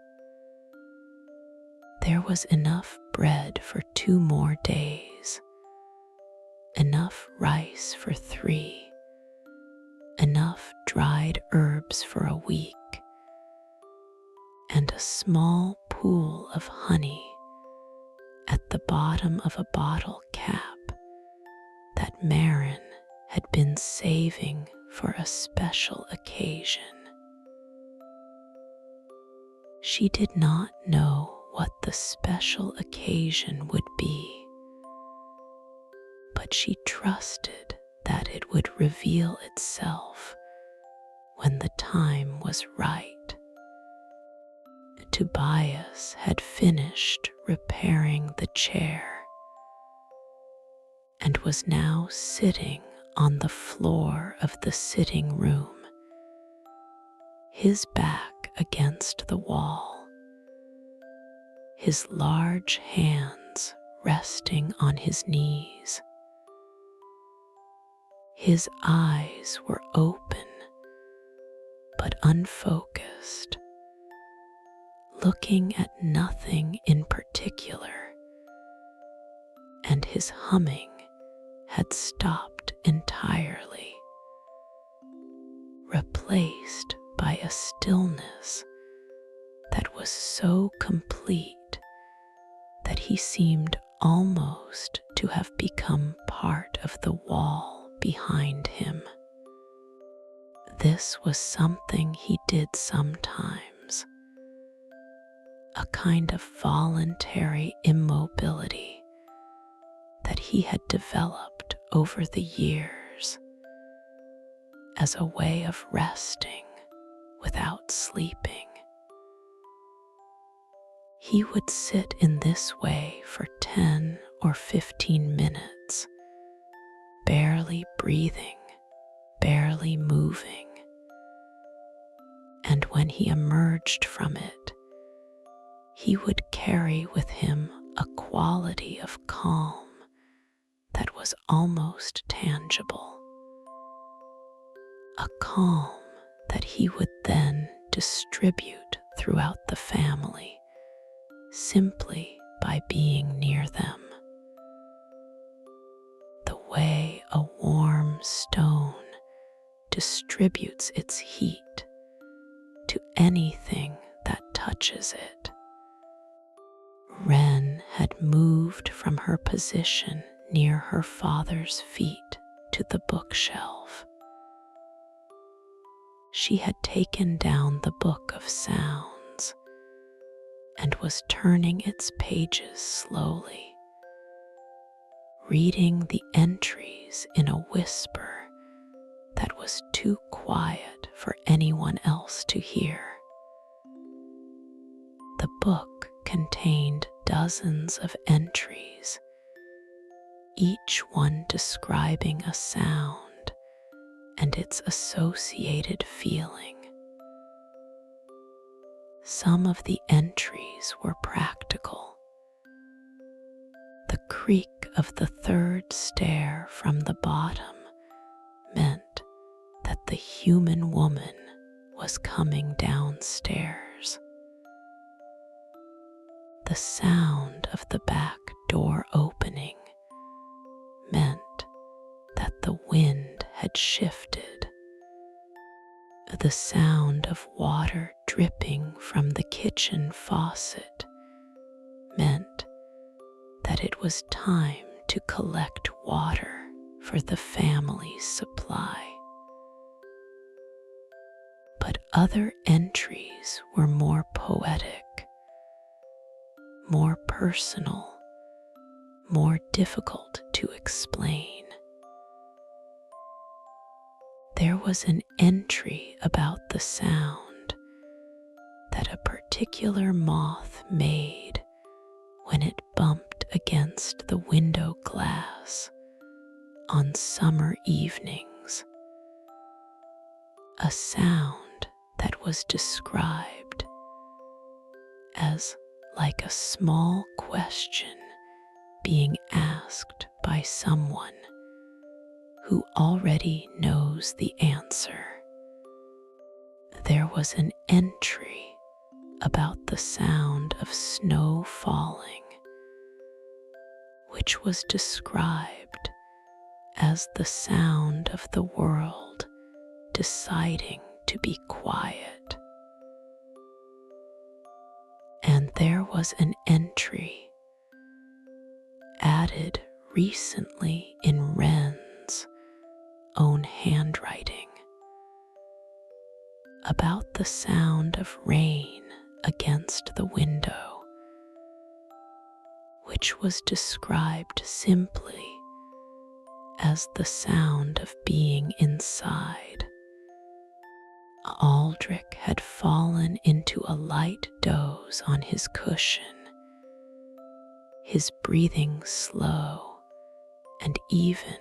There was enough bread for 2 more days, enough rice for 3, enough dried herbs for a week, and a small pool of honey at the bottom of a bottle cap that Marin had been saving for a special occasion. She did not know what the special occasion would be, but she trusted that it would reveal itself when the time was right. Tobias had finished repairing the chair and was now sitting on the floor of the sitting room, his back against the wall, his large hands resting on his knees. His eyes were open but unfocused, looking at nothing in particular, and his humming had stopped entirely, replaced by a stillness that was so complete that he seemed almost to have become part of the wall behind him. This was something he did sometimes, a kind of voluntary immobility that he had developed over the years as a way of resting without sleeping. He would sit in this way for 10 or 15 minutes, barely breathing, barely moving. And when he emerged from it, he would carry with him a quality of calm that was almost tangible, a calm that he would then distribute throughout the family simply by being near them. The way a warm stone distributes its heat to anything that touches it. Wren had moved from her position near her father's feet to the bookshelf. She had taken down the book of sounds and was turning its pages slowly, reading the entries in a whisper that was too quiet for anyone else to hear. The book contained dozens of entries, each one describing a sound and its associated feeling. Some of the entries were practical. The creak of the 3rd stair from the bottom meant that the human woman was coming downstairs. The sound of the back door opening meant that the wind had shifted. The sound of water dripping from the kitchen faucet meant that it was time to collect water for the family's supply. Other entries were more poetic, more personal, more difficult to explain. There was an entry about the sound that a particular moth made when it bumped against the window glass on summer evenings, a sound that was described as like a small question being asked by someone who already knows the answer. There was an entry about the sound of snow falling, which was described as the sound of the world deciding to be quiet. And there was an entry added recently in Wren's own handwriting about the sound of rain against the window, which was described simply as the sound of being inside. Aldrich had fallen into a light doze on his cushion, his breathing slow and even,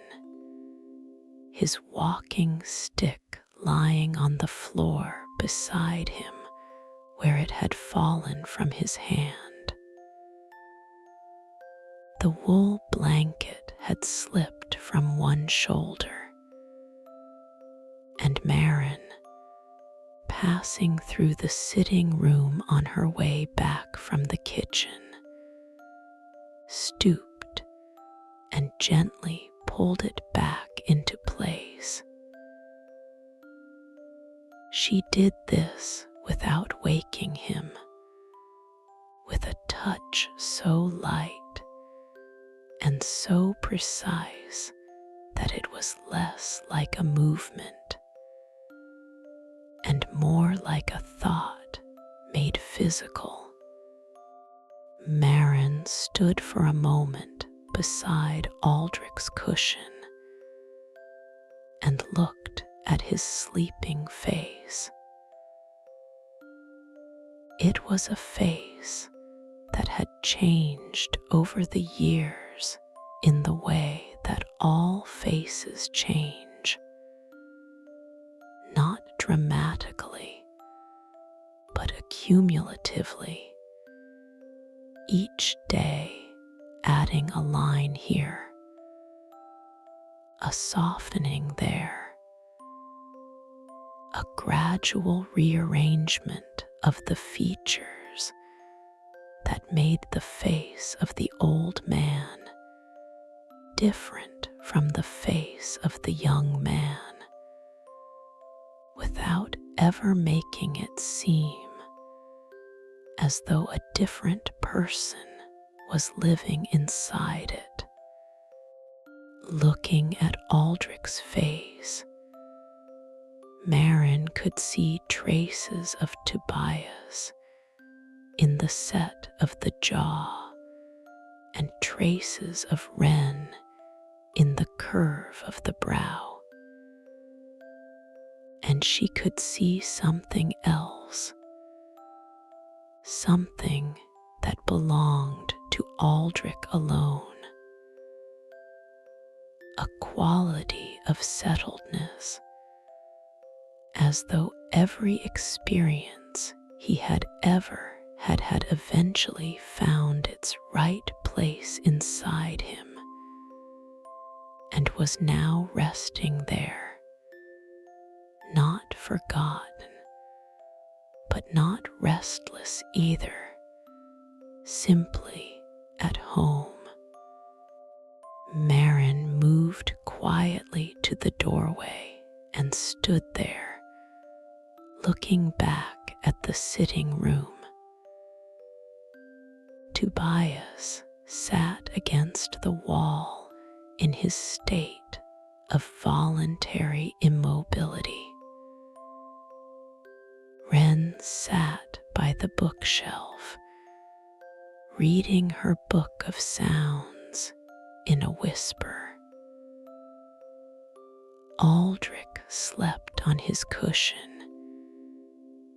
his walking stick lying on the floor beside him where it had fallen from his hand. The wool blanket had slipped from one shoulder, and Marin, passing through the sitting room on her way back from the kitchen, stooped and gently pulled it back into place. She did this without waking him, with a touch so light and so precise that it was less like a movement and more like a thought made physical. Marin stood for a moment beside Aldrich's cushion and looked at his sleeping face. It was a face that had changed over the years in the way that all faces change, not dramatically, but accumulatively, each day adding a line here, a softening there, a gradual rearrangement of the features that made the face of the old man different from the face of the young man, without ever making it seem as though a different person was living inside it. Looking at Aldrich's face, Marin could see traces of Tobias in the set of the jaw and traces of Wren in the curve of the brow. And she could see something else, something that belonged to Aldrich alone, a quality of settledness, as though every experience he had ever had eventually found its right place inside him and was now resting there, not forgotten, but not restless either, simply at home. Marin moved quietly to the doorway and stood there, looking back at the sitting room. Tobias sat against the wall in his state of voluntary immobility. Marin sat by the bookshelf, reading her book of sounds in a whisper. Aldrich slept on his cushion,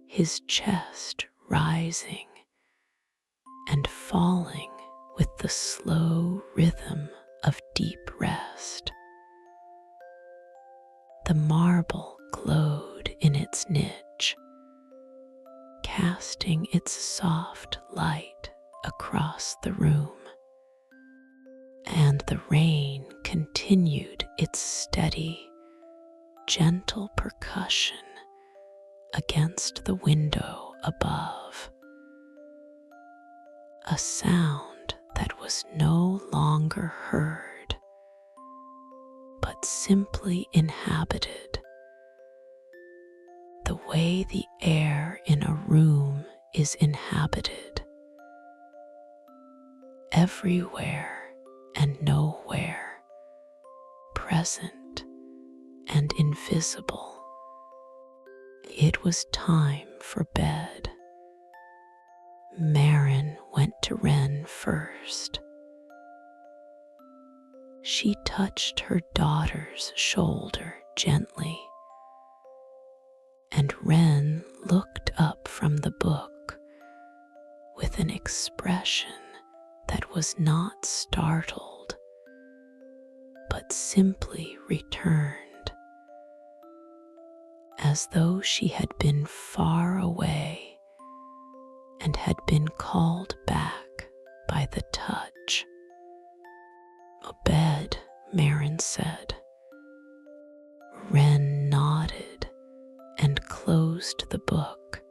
his chest rising and falling with the slow rhythm of deep rest. The marble glowed in its niche, casting its soft light across the room, and the rain continued its steady, gentle percussion against the window above. A sound that was no longer heard, but simply inhabited, the way the air in a room is inhabited, everywhere and nowhere, present and invisible. It was time for bed. Marin went to Wren first. She touched her daughter's shoulder gently, and Wren looked up from the book with an expression that was not startled, but simply returned, as though she had been far away and had been called back by the touch. "A bed," Marin said. Wren nodded and closed the book,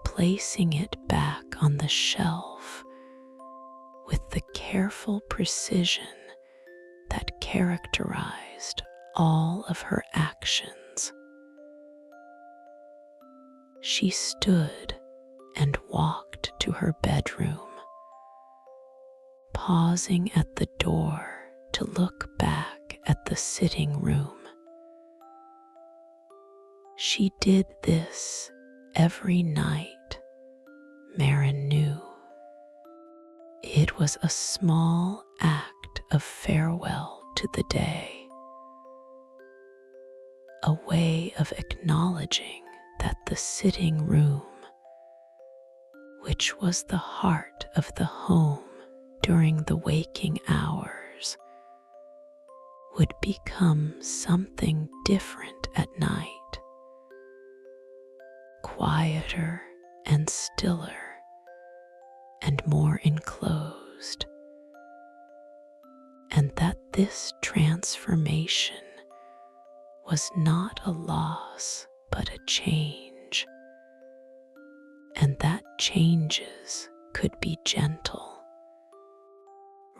placing it back on the shelf with the careful precision that characterized all of her actions. She stood and walked to her bedroom, pausing at the door to look back at the sitting room. She did this every night, Marin knew. It was a small act of farewell to the day, a way of acknowledging that the sitting room, which was the heart of the home during the waking hours, would become something different at night, quieter and stiller and more enclosed, and that this transformation was not a loss but a change, and that changes could be gentle.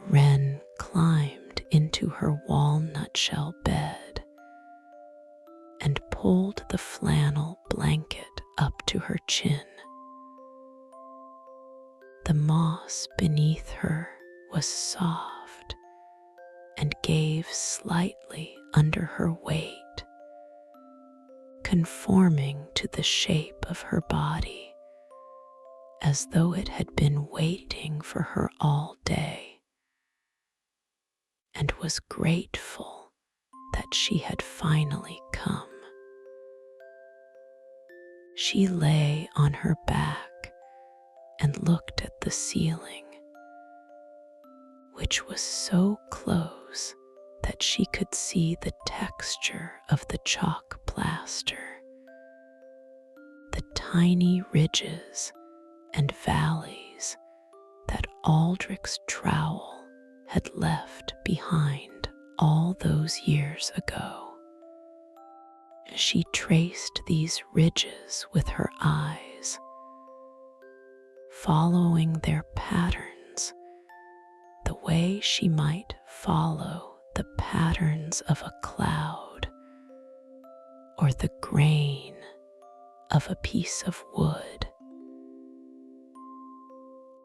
Wren climbed into her walnut shell bed and pulled the flannel blanket up to her chin. The moss beneath her was soft and gave slightly under her weight, conforming to the shape of her body, as though it had been waiting for her all day, and was grateful that she had finally come. She lay on her back and looked at the ceiling, which was so close that she could see the texture of the chalk plaster, the tiny ridges and valleys that Aldrich's trowel had left behind all those years ago. She traced these ridges with her eyes, following their patterns the way she might follow the patterns of a cloud or the grain of a piece of wood.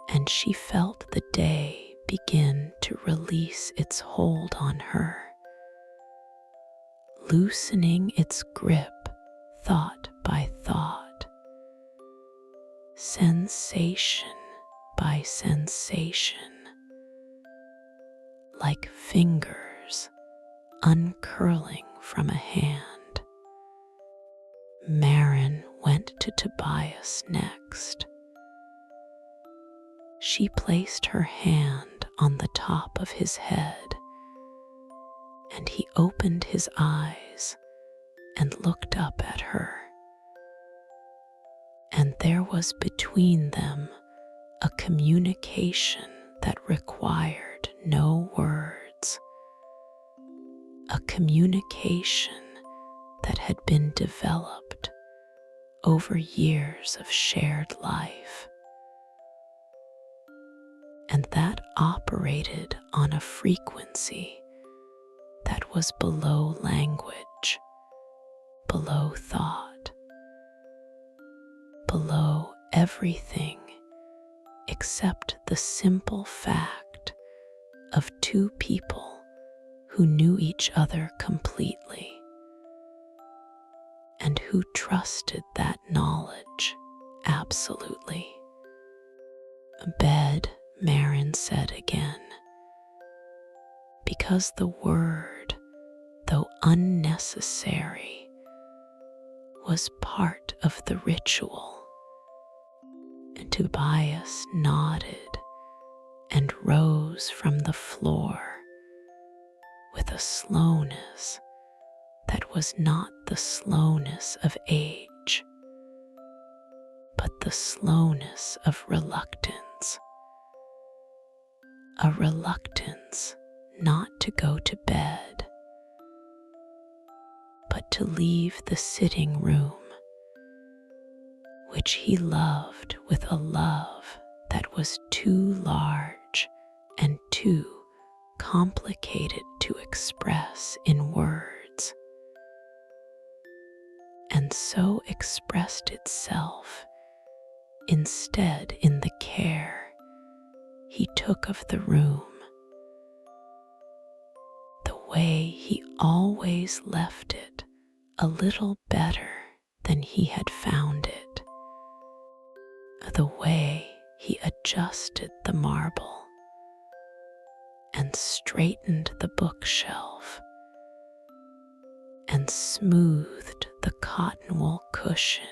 And she felt the day begin to release its hold on her, loosening its grip thought by thought, sensation by sensation, like fingers uncurling from a hand. Marin went to Tobias next. She placed her hand on the top of his head, and he opened his eyes and looked up at her. And there was between them a communication that required no words, a communication that had been developed over years of shared life, and that operated on a frequency that was below language, below thought, below everything except the simple fact of two people who knew each other completely and who trusted that knowledge absolutely. Bed, Marin said again, because the word, though unnecessary, was part of the ritual. And Tobias nodded and rose from the floor with a slowness that was not the slowness of age, but the slowness of reluctance, a reluctance not to go to bed, but to leave the sitting room, which he loved with a love that was too large and too complicated to express in words, and so expressed itself instead in the care he took of the room, the way he always left it a little better than he had found it, the way he adjusted the marble and straightened the bookshelf and smoothed the cotton wool cushion,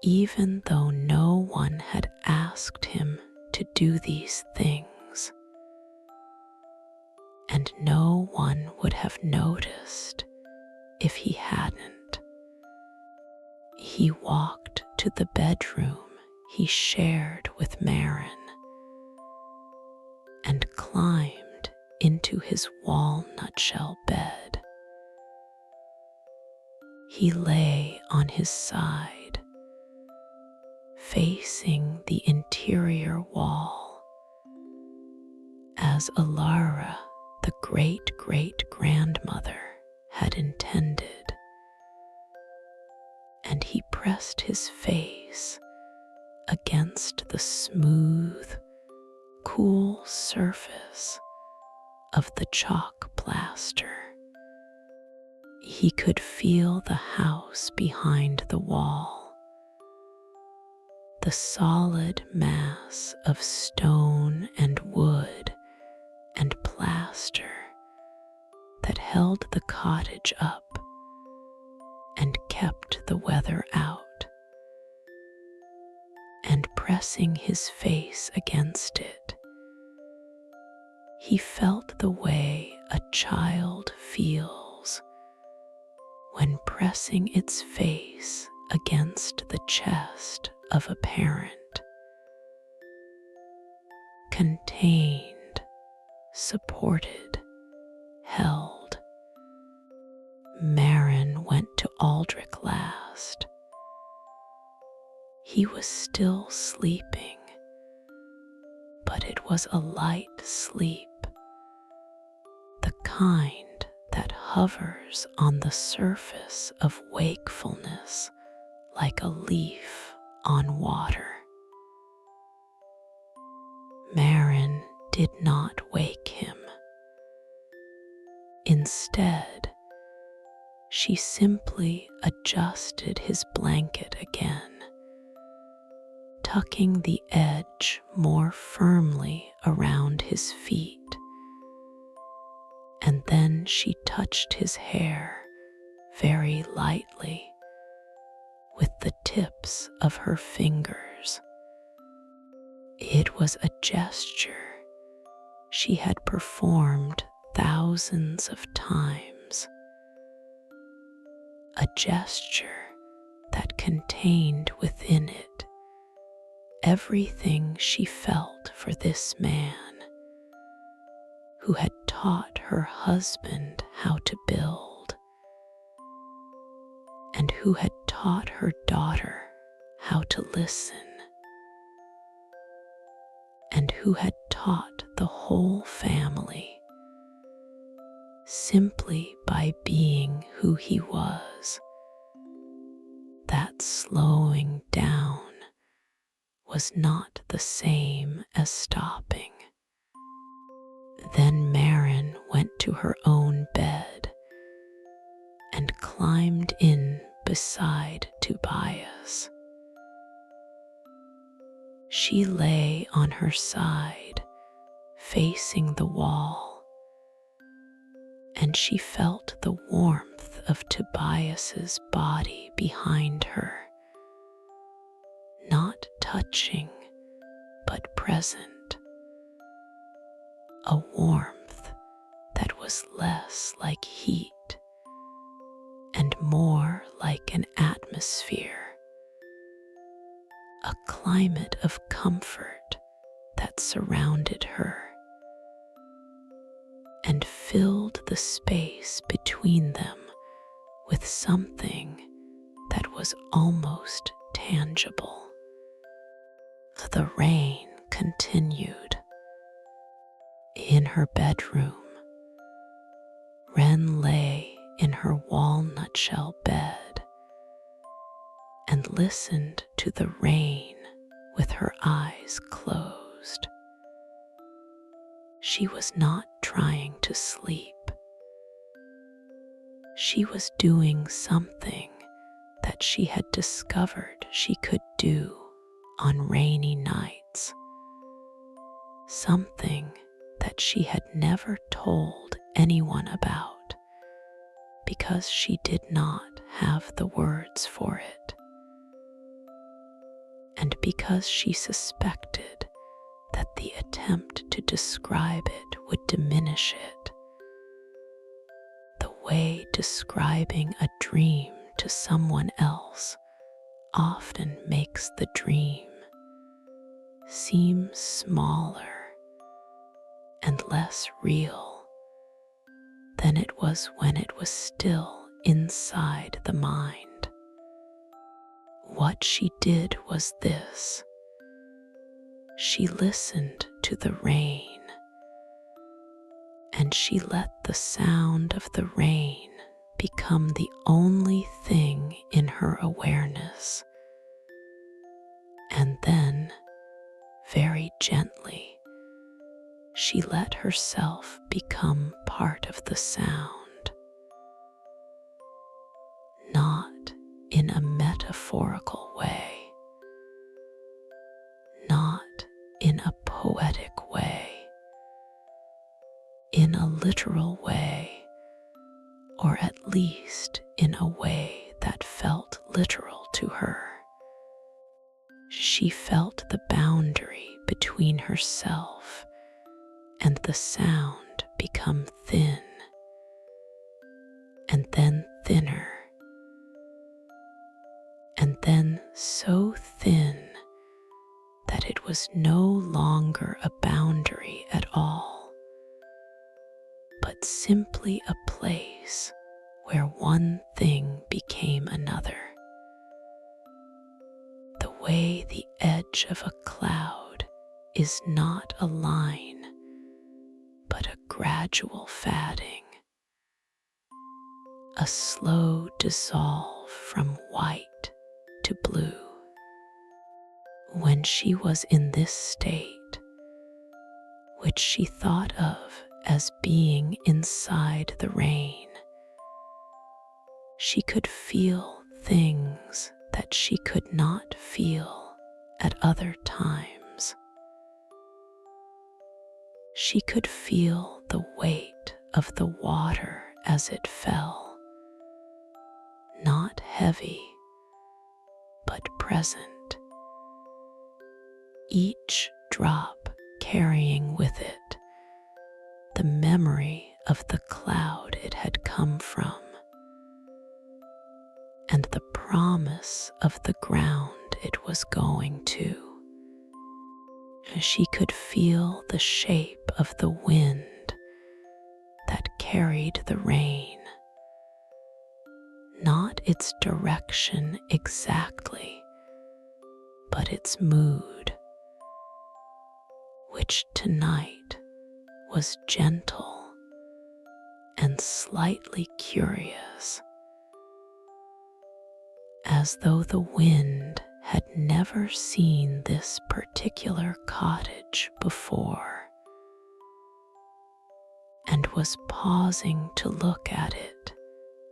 even though no one had asked him to do these things, and no one would have noticed if he hadn't. He walked to the bedroom he shared with Marin and climbed into his walnut shell bed. He lay on his side, facing the interior wall, as Alara, the great-great-grandmother, had intended, and he pressed his face against the smooth, cool surface of the chalk plaster. He could feel the house behind the wall, the solid mass of stone and wood and plaster that held the cottage up and kept the weather out. And pressing his face against it, he felt the way a child feels when pressing its face against the chest of a parent. Contained, supported, held. Marin went to Aldrich last. He was still sleeping, but it was a light sleep, the kind that hovers on the surface of wakefulness like a leaf on water. Marin did not wake him. Instead, she simply adjusted his blanket again tucking the edge more firmly around his feet. And then she touched his hair very lightly with the tips of her fingers. It was a gesture she had performed thousands of times, a gesture that contained within it everything she felt for this man who had taught her husband how to build, and who had taught her daughter how to listen, and who had taught the whole family simply by being who he was, that slowing down was not the same as stopping. Then Marin went to her own bed and climbed in beside Tobias. She lay on her side, facing the wall, and she felt the warmth of Tobias's body behind her, not touching but present, a warmth that was less like heat and more like an atmosphere, a climate of comfort that surrounded her and filled the space between them with something that was almost tangible. The rain continued. In her bedroom, Wren lay in her walnut shell bed and listened to the rain with her eyes closed. She was not trying to sleep. She was doing something that she had discovered she could do on rainy nights, something that she had never told anyone about because she did not have the words for it, and because she suspected that the attempt to describe it would diminish it. The way describing a dream to someone else often makes the dream seem smaller and less real than it was when it was still inside the mind. What she did was this: she listened to the rain, and she let the sound of the rain become the only thing in her awareness. And then, very gently, she let herself become part of the sound, not in a metaphorical way, not in a poetic way, in a literal way, or at least in a way that felt literal to her. She felt the boundary between herself and the sound become thin, and then thinner, and then so thin that it was no longer a boundary at all, but simply a place where one thing became another. The way the edge of a cloud is not a line, but a gradual fading, a slow dissolve from white to blue. When she was in this state, which she thought of as being inside the rain, she could feel things that she could not feel at other times. She could feel the weight of the water as it fell, not heavy, but present, each drop carrying with it the memory of the cloud it had come from, and the promise of the ground it was going to. She could feel the shape of the wind that carried the rain, not its direction exactly, but its mood, which tonight was gentle and slightly curious, as though the wind had never seen this particular cottage before and was pausing to look at it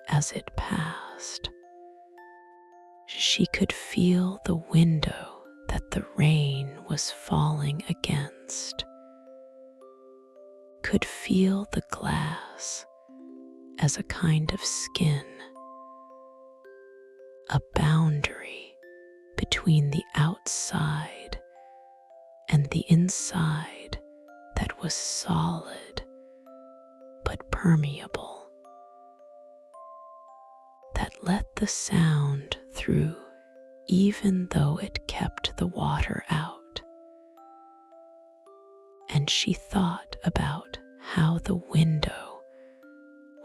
as it passed. She could feel the window that the rain was falling against, could feel the glass as a kind of skin, a boundary between the outside and the inside that was solid but permeable, that let the sound through even though it kept the water out. And she thought about how the window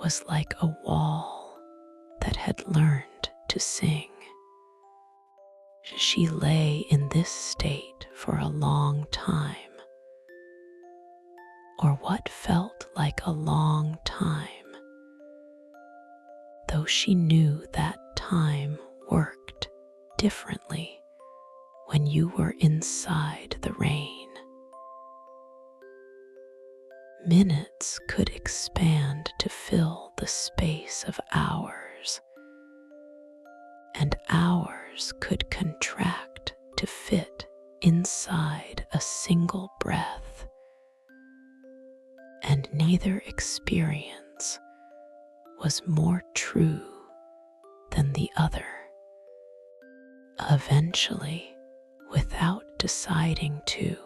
was like a wall that had learned to sing. She lay in this state for a long time, or what felt like a long time, though she knew that time worked differently when you were inside the rain. Minutes could expand to fill the space of hours, and hours could contract to fit inside a single breath, and neither experience was more true than the other. Eventually, without deciding to,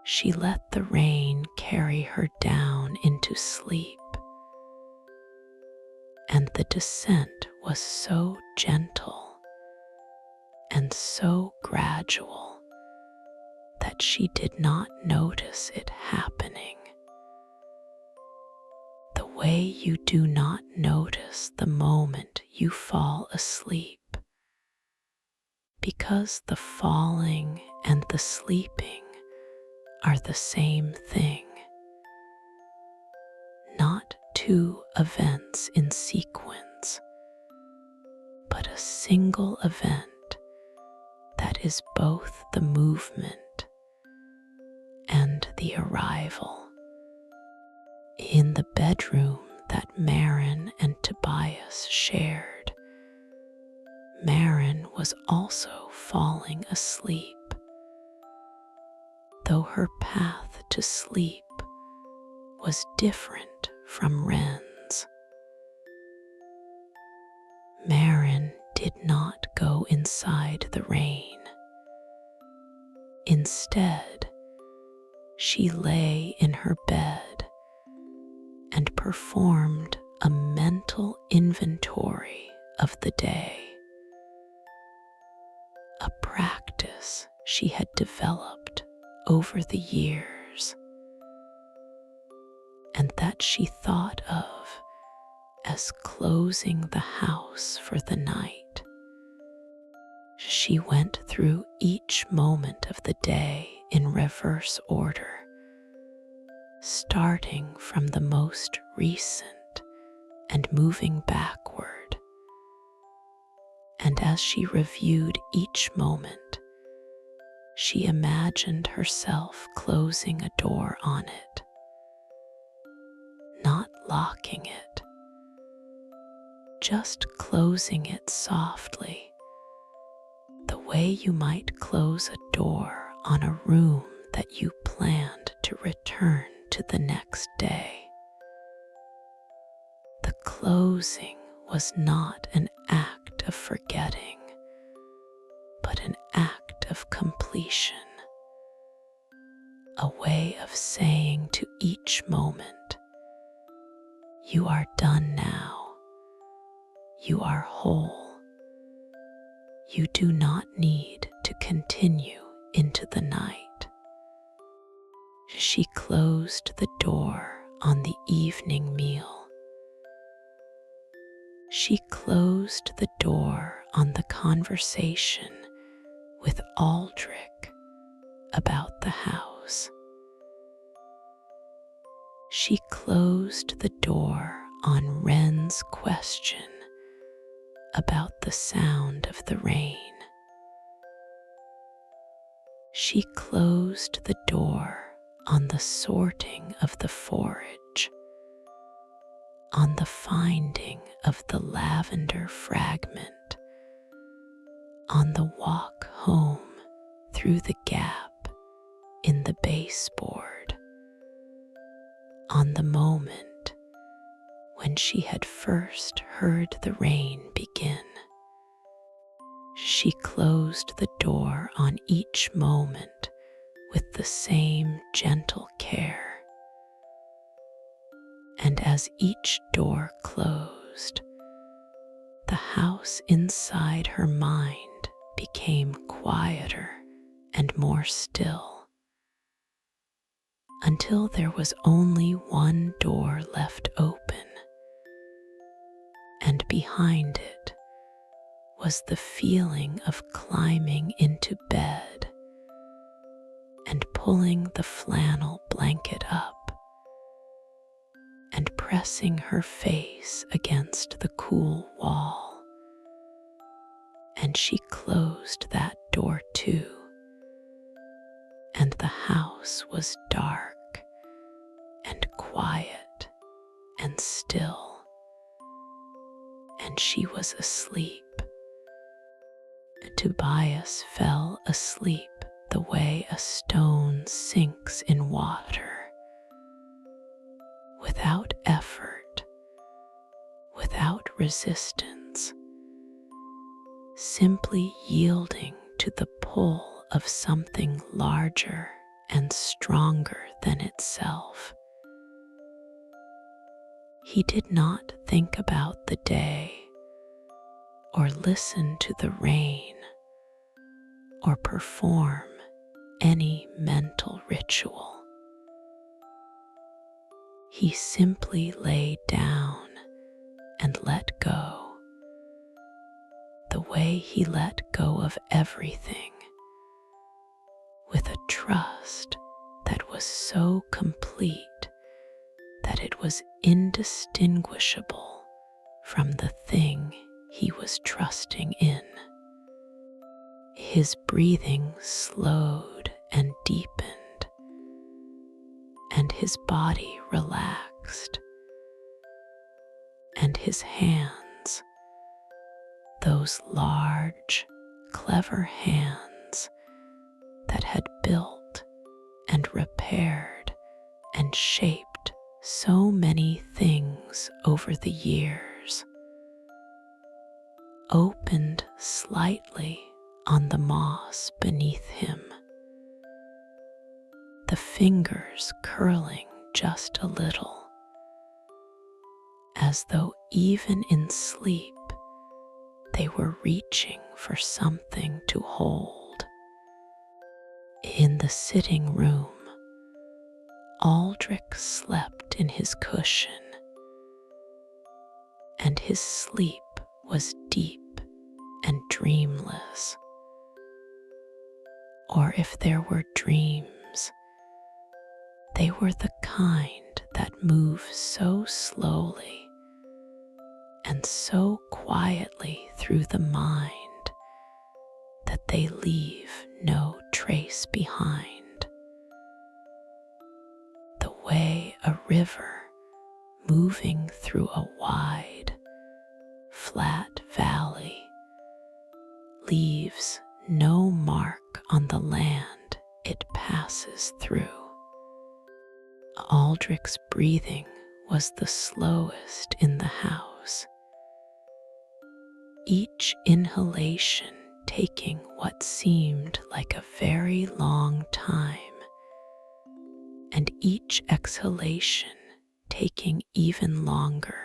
she let the rain carry her down into sleep, and the descent was so gentle and so gradual that she did not notice it happening, the way you do not notice the moment you fall asleep, because the falling and the sleeping are the same thing, not two events in sequence, but a single event that is both the movement and the arrival. In the bedroom that Marin and Tobias shared, Marin was also falling asleep, though her path to sleep was different from Wren's. Marin did not go inside the rain. Instead, she lay in her bed and performed a mental inventory of the day, a practice she had developed over the years, and that she thought of as closing the house for the night. She went through each moment of the day in reverse order, starting from the most recent and moving backward. And as she reviewed each moment, she imagined herself closing a door on it, not locking it, just closing it softly, the way you might close a door on a room that you planned to return to the next day. The closing was not an act of forgetting, but an act of completion, a way of saying to each moment, "You are done now. You are whole. You do not need to continue into the night." She closed the door on the evening meal. She closed the door on the conversation with Aldrich about the house. She closed the door on Wren's question about the sound of the rain. She closed the door on the sorting of the forage, on the finding of the lavender fragment, on the walk home through the gap in the baseboard, on the moment when she had first heard the rain begin. She closed the door on each moment with the same gentle care. And as each door closed, the house inside her mind became quieter and more still, until there was only one door left open, and behind it was the feeling of climbing into bed and pulling the flannel blanket up and pressing her face against the cool wall. And she closed that door too, and the house was dark and quiet and still, and she was asleep. Tobias fell asleep the way a stone sinks in water, without effort, without resistance, simply yielding to the pull of something larger and stronger than itself. He did not think about the day, or listen to the rain, or perform any mental ritual. He simply lay down and let go, the way he let go of everything, with a trust that was so complete that it was indistinguishable from the thing he was trusting in. His breathing slowed and deepened, and his body relaxed, and his hands, those large, clever hands that had built and repaired and shaped so many things over the years, opened slightly on the moss beneath him, the fingers curling just a little, as though even in sleep they were reaching for something to hold. In the sitting room, Aldrich slept in his cushion, and his sleep was deep and dreamless. Or if there were dreams, they were the kind that move so slowly and so quietly through the mind that they leave no trace behind. The way a river moving through a wide, flat valley leaves no mark on the land it passes through. Aldrich's breathing was the slowest in the house, each inhalation taking what seemed like a very long time, and each exhalation taking even longer.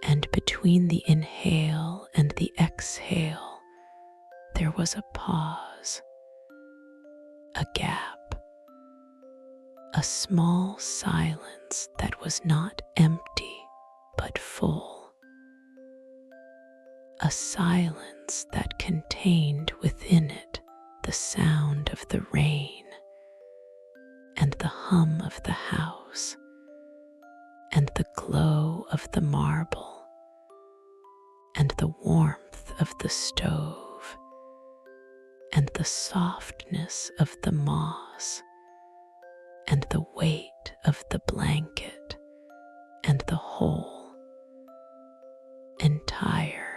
And between the inhale and the exhale, there was a pause, a gap, a small silence that was not empty but full, a silence that contained within it the sound of the rain and the hum of the house and the glow of the marble and the warmth of the stove and the softness of the moss and the weight of the blanket and the whole, entire,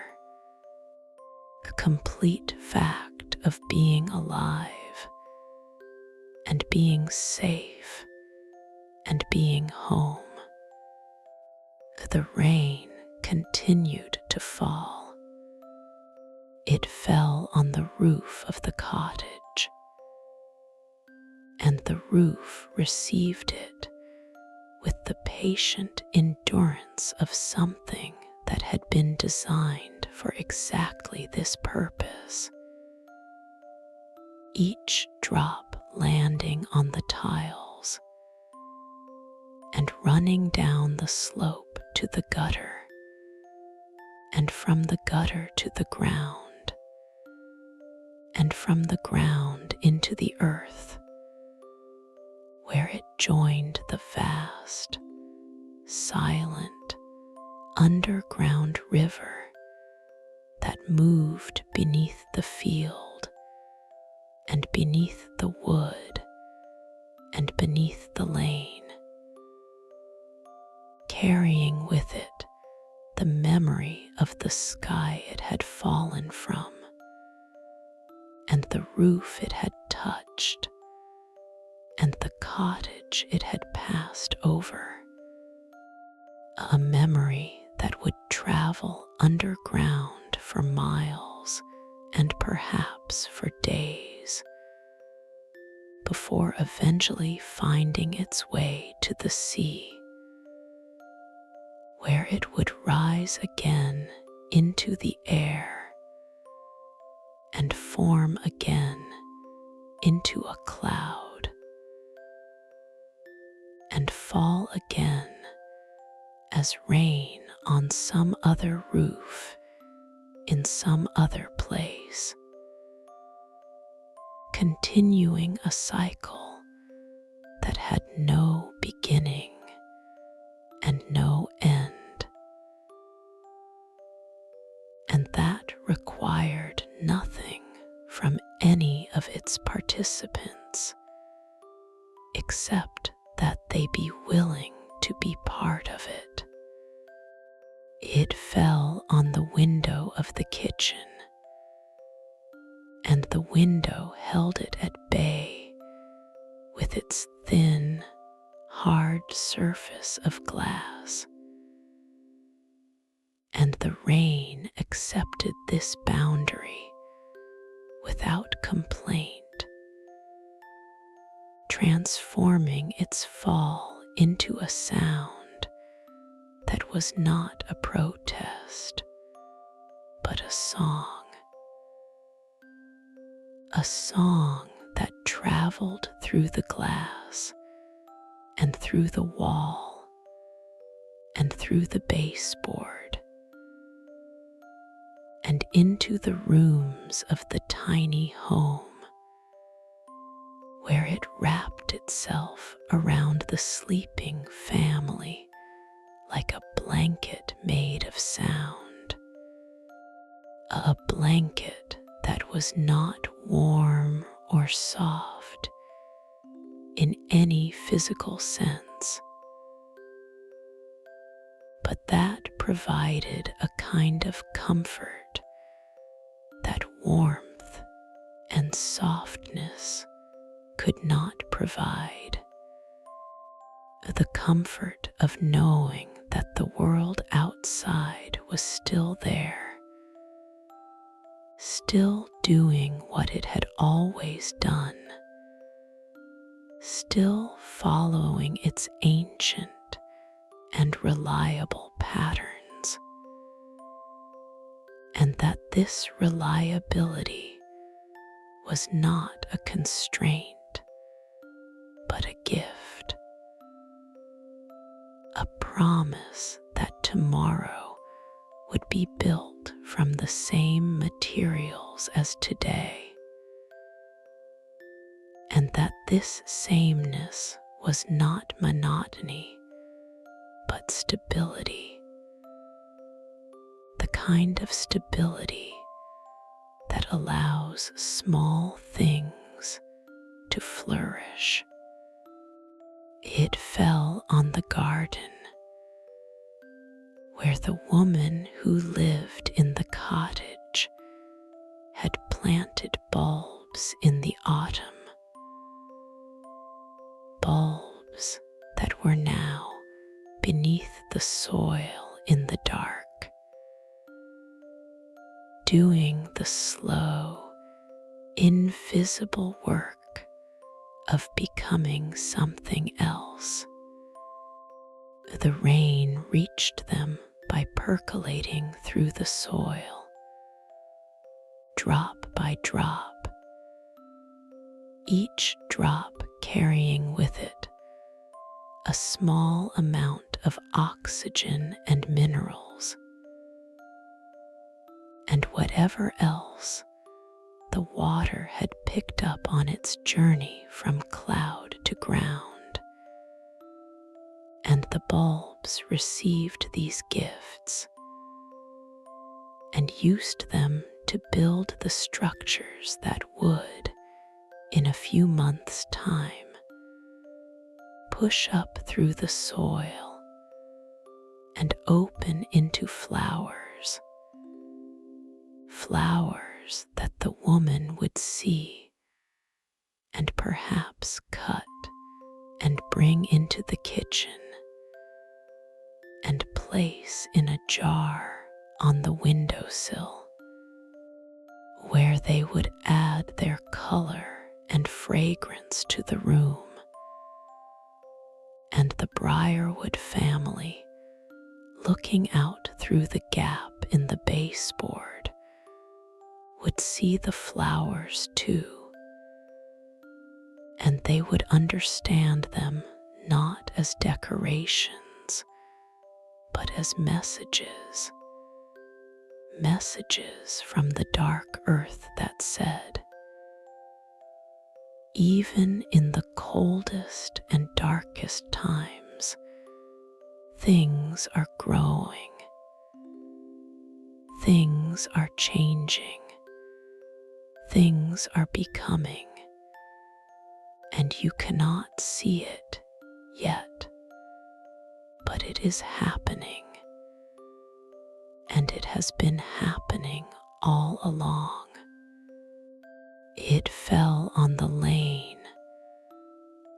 complete fact of being alive and being safe and being home. The rain continued to fall. It fell on the roof of the cottage, and the roof received it with the patient endurance of something that had been designed for exactly this purpose. Each drop landing on the tiles and running down the slope to the gutter, and from the gutter to the ground, and from the ground into the earth, where it joined the vast, silent, underground river that moved beneath the field and beneath the wood and beneath the lane, carrying with it the memory of the sky it had fallen from and the roof it had touched and the cottage it had passed over, a memory that would travel underground for miles and perhaps for days, before eventually finding its way to the sea, where it would rise again into the air and form again into a cloud and fall again as rain on some other roof in some other place, continuing a cycle that had no beginning and no end, and that required nothing from any of its participants except that they be willing to be part of it. It fell on the window of the kitchen, and the window held it at bay with its thin, hard surface of glass, and the rain accepted this boundary without complaint, transforming its fall into a sound that was not a protest, but a song that traveled through the glass and through the wall and through the baseboard and into the rooms of the tiny home, where it wrapped itself around the sleeping family like a blanket made of sound, a blanket that was not warm or soft in any physical sense, but that provided a kind of comfort that warmth and softness could not provide. The comfort of knowing that the world outside was still there, still doing what it had always done, still following its ancient and reliable patterns, and that this reliability was not a constraint, but a gift, a promise that tomorrow would be built from the same materials as today, and that this sameness was not monotony, but stability, the kind of stability that allows small things to flourish. It fell on the garden where the woman who lived in the cottage had planted bulbs in the autumn, bulbs that were now beneath the soil in the dark, doing the slow, invisible work of becoming something else. The rain reached them by percolating through the soil, drop by drop, each drop carrying with it a small amount of oxygen and minerals, and whatever else the water had picked up on its journey from cloud to ground. And the bulbs received these gifts and used them to build the structures that would, in a few months' time, push up through the soil and open into flowers, flowers that the woman would see and perhaps cut and bring into the kitchen and place in a jar on the windowsill, where they would add their color and fragrance to the room. And the Briarwood family, looking out through the gap in the baseboard, would see the flowers too, and they would understand them not as decorations, but as messages, messages from the dark earth that said, even in the coldest and darkest times, things are growing, things are changing, things are becoming, and you cannot see it yet, but it is happening, and it has been happening all along. It fell on the lane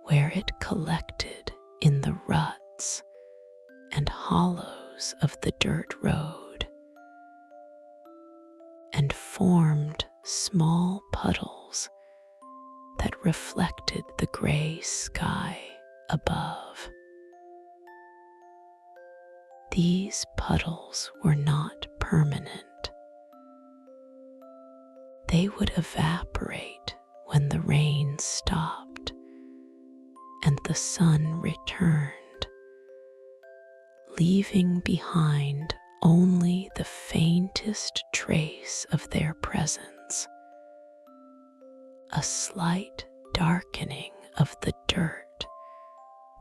where it collected in the ruts and hollows of the dirt road and formed small puddles that reflected the gray sky above. These puddles were not permanent. They would evaporate when the rain stopped and the sun returned, leaving behind only the faintest trace of their presence, a slight darkening of the dirt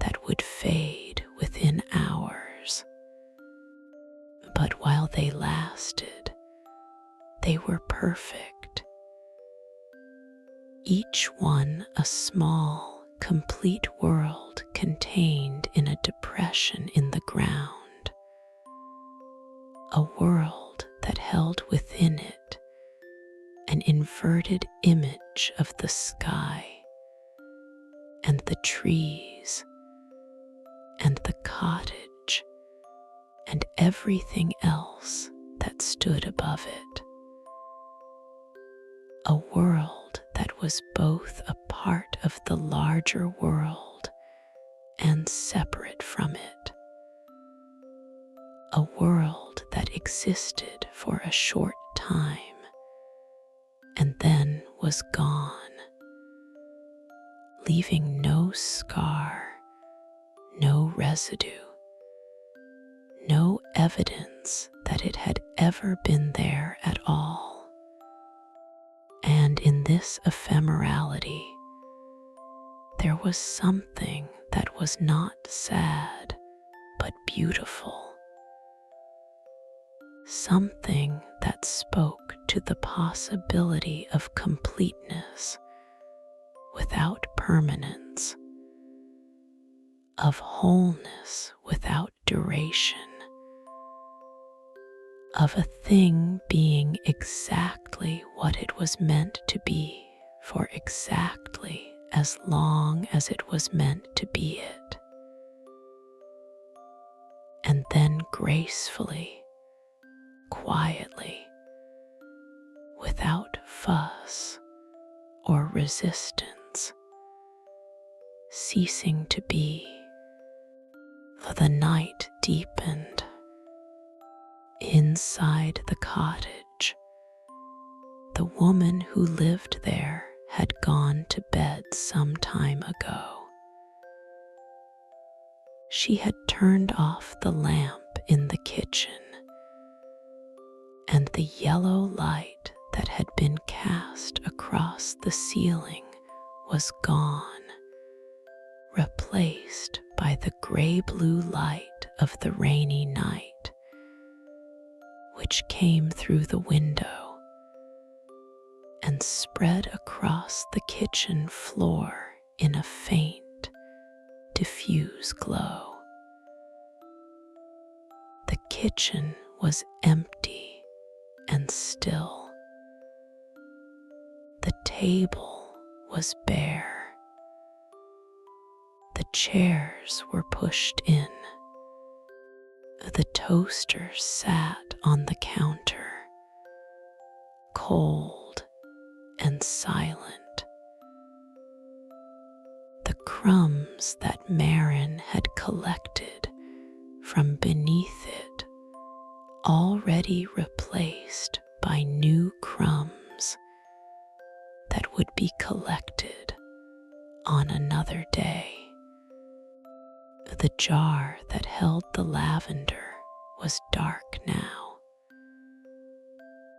that would fade within hours. But while they lasted, they were perfect, each one a small, complete world contained in a depression in the ground, a world that held within it an an inverted image of the sky and the trees and the cottage and everything else that stood above it. A world that was both a part of the larger world and separate from it. A world that existed for a short time and then was gone, leaving no scar, no residue, no evidence that it had ever been there at all. And in this ephemerality, there was something that was not sad, but beautiful. Something that spoke to the possibility of completeness without permanence, of wholeness without duration, of a thing being exactly what it was meant to be for exactly as long as it was meant to be it. And then gracefully, quietly, without fuss or resistance, ceasing to be, for the night deepened. Inside the cottage, the woman who lived there had gone to bed some time ago. She had turned off the lamp in the kitchen, and the yellow light that had been cast across the ceiling was gone, replaced by the gray-blue light of the rainy night, which came through the window and spread across the kitchen floor in a faint, diffuse glow. The kitchen was empty and still. The table was bare. The chairs were pushed in. The toaster sat on the counter, cold and silent. The crumbs that Marin had collected from beneath it already replaced by new crumbs that would be collected on another day. The jar that held the lavender was dark now.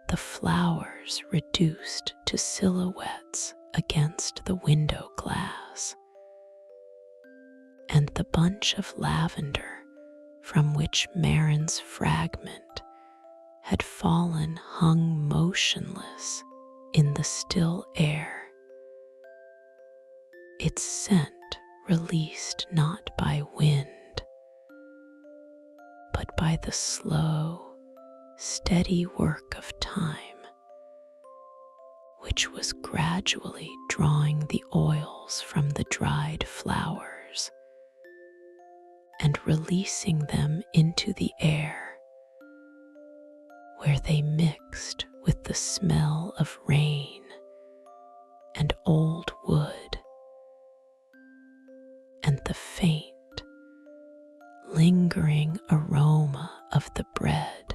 The flowers reduced to silhouettes against the window glass, and the bunch of lavender from which Marin's fragment had fallen hung motionless in the still air, its scent released not by wind, but by the slow, steady work of time, which was gradually drawing the oils from the dried flowers and releasing them into the air, where they mixed with the smell of rain and old wood and the faint, lingering aroma of the bread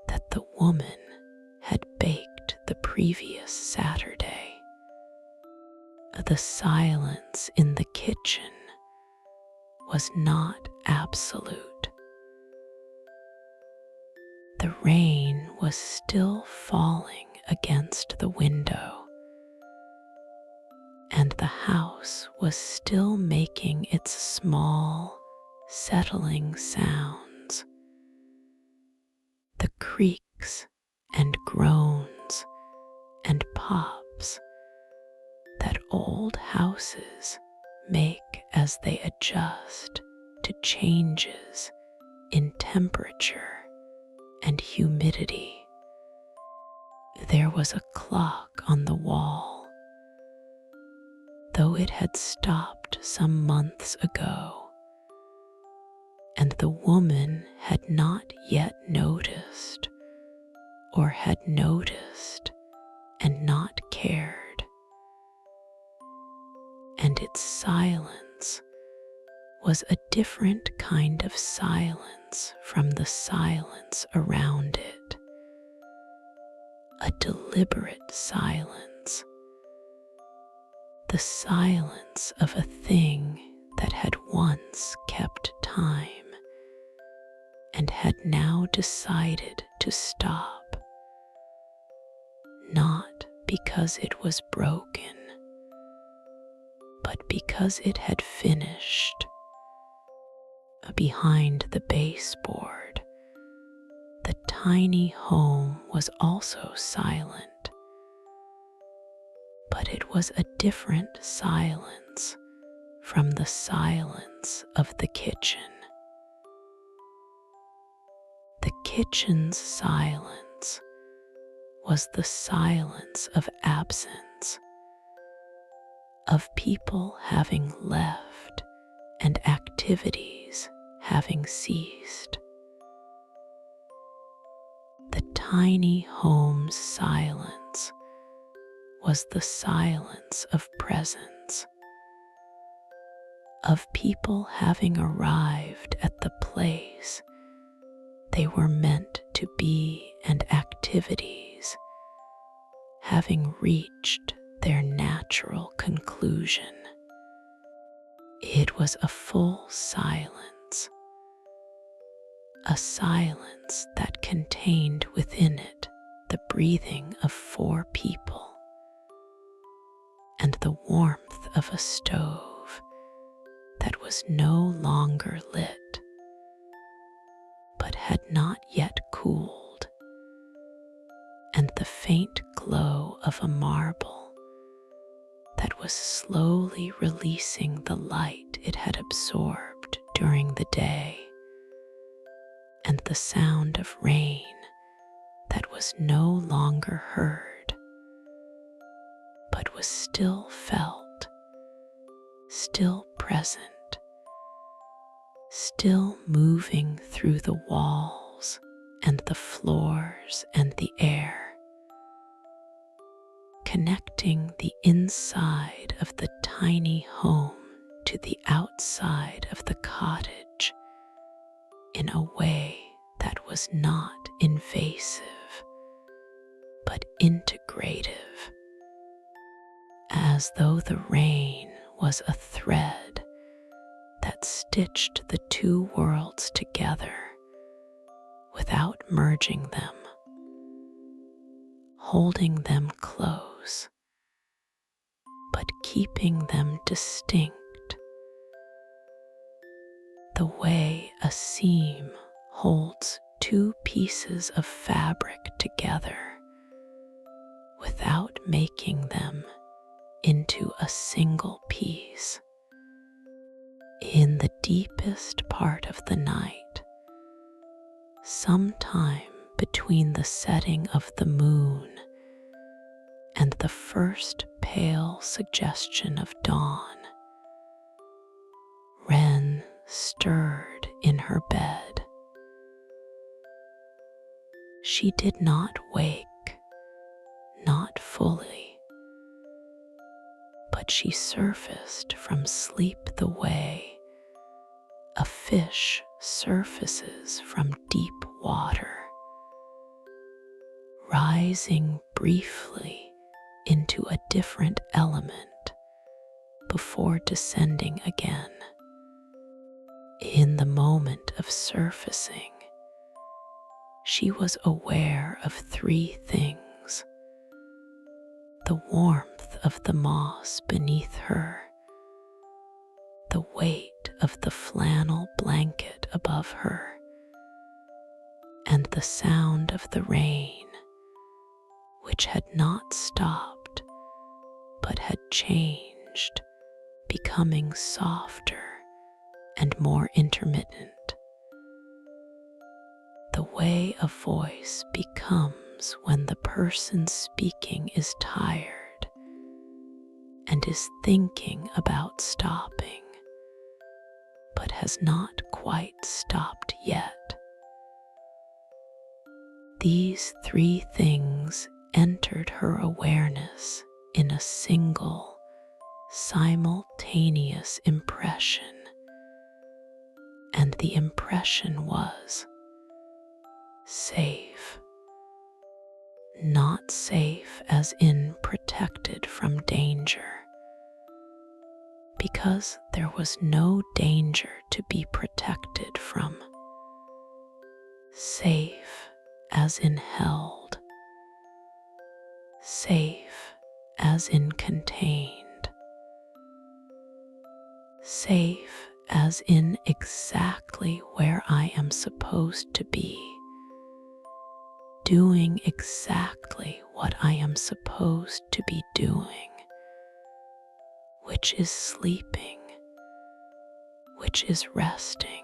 that the woman had baked the previous Saturday. The silence in the kitchen was not absolute. The rain was still falling against the window, and the house was still making its small, settling sounds. The creaks and groans and pops that old houses make as they adjust to changes in temperature and humidity. There was a clock on the wall, though it had stopped some months ago, and the woman had not yet noticed, or had noticed and not cared, and its silence was a different kind of silence from the silence around it, a deliberate silence, the silence of a thing that had once kept time and had now decided to stop, not because it was broken, but because it had finished. Behind the baseboard, the tiny home was also silent, but it was a different silence from the silence of the kitchen. The kitchen's silence was the silence of absence, of people having left and activities having ceased. The tiny home's silence was the silence of presence, of people having arrived at the place they were meant to be and activities having reached their natural conclusion. It was a full silence, a silence that contained within it the breathing of 4 people and the warmth of a stove that was no longer lit, but had not yet cooled, and the faint glow of a marble that was slowly releasing the light it had absorbed during the day, and the sound of rain that was no longer heard, but was still felt, still present, still moving through the walls and the floors and the air, connecting the inside of the tiny home to the outside of the cottage in a way that was not invasive, but integrative, as though the rain was a thread that stitched the 2 worlds together without merging them, holding them close, but keeping them distinct, the way a seam holds 2 pieces of fabric together without making them into a single piece. In the deepest part of the night, sometime between the setting of the moon and the first pale suggestion of dawn, Wren stirred in her bed. She did not wake, not fully, but she surfaced from sleep the way a fish surfaces from deep water, rising briefly into a different element before descending again. In the moment of surfacing, she was aware of 3 things: the warmth of the moss beneath her, the weight of the flannel blanket above her, and the sound of the rain, which had not stopped, but had changed, becoming softer and more intermittent, the way a voice becomes times when the person speaking is tired and is thinking about stopping, but has not quite stopped yet. These three things entered her awareness in a single, simultaneous impression, and the impression was safe. Not safe as in protected from danger, because there was no danger to be protected from. Safe as in held, safe as in contained, safe as in exactly where I am supposed to be, doing exactly what I am supposed to be doing, which is sleeping, which is resting,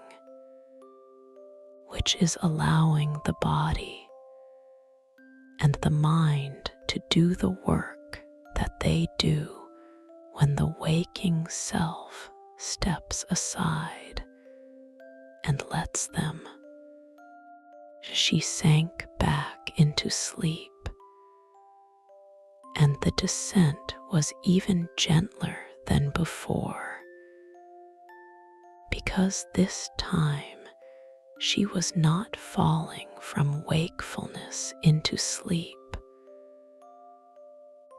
which is allowing the body and the mind to do the work that they do when the waking self steps aside and lets them. She sank back into sleep, and the descent was even gentler than before, because this time she was not falling from wakefulness into sleep,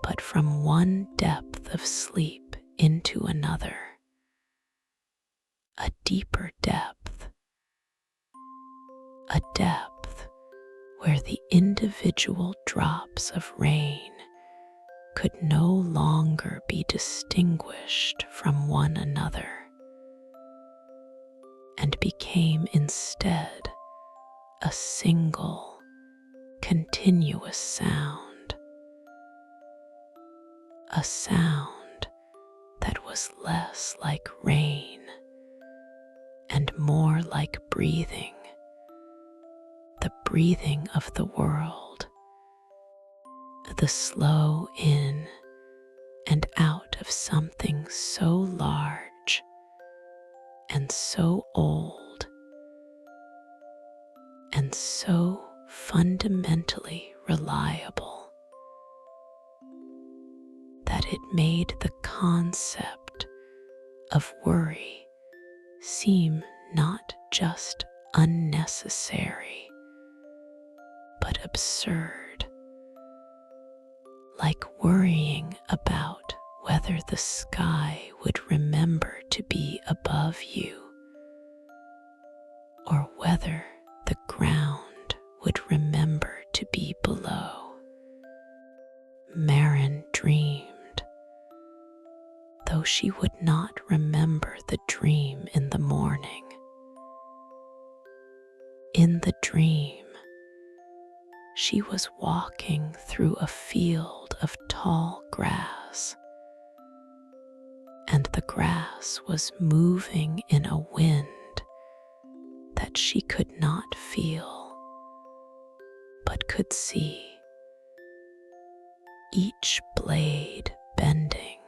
but from one depth of sleep into another, a deeper depth, a depth where the individual drops of rain could no longer be distinguished from one another, and became instead a single, continuous sound, a sound that was less like rain and more like breathing, the breathing of the world, the slow in and out of something so large and so old and so fundamentally reliable that it made the concept of worry seem not just unnecessary, but absurd, like worrying about whether the sky would remember to be above you, or whether the ground would remember to be below. Marin dreamed, though she would not remember the dream in the morning. In the dream, she was walking through a field of tall grass, and the grass was moving in a wind that she could not feel, but could see, each blade bending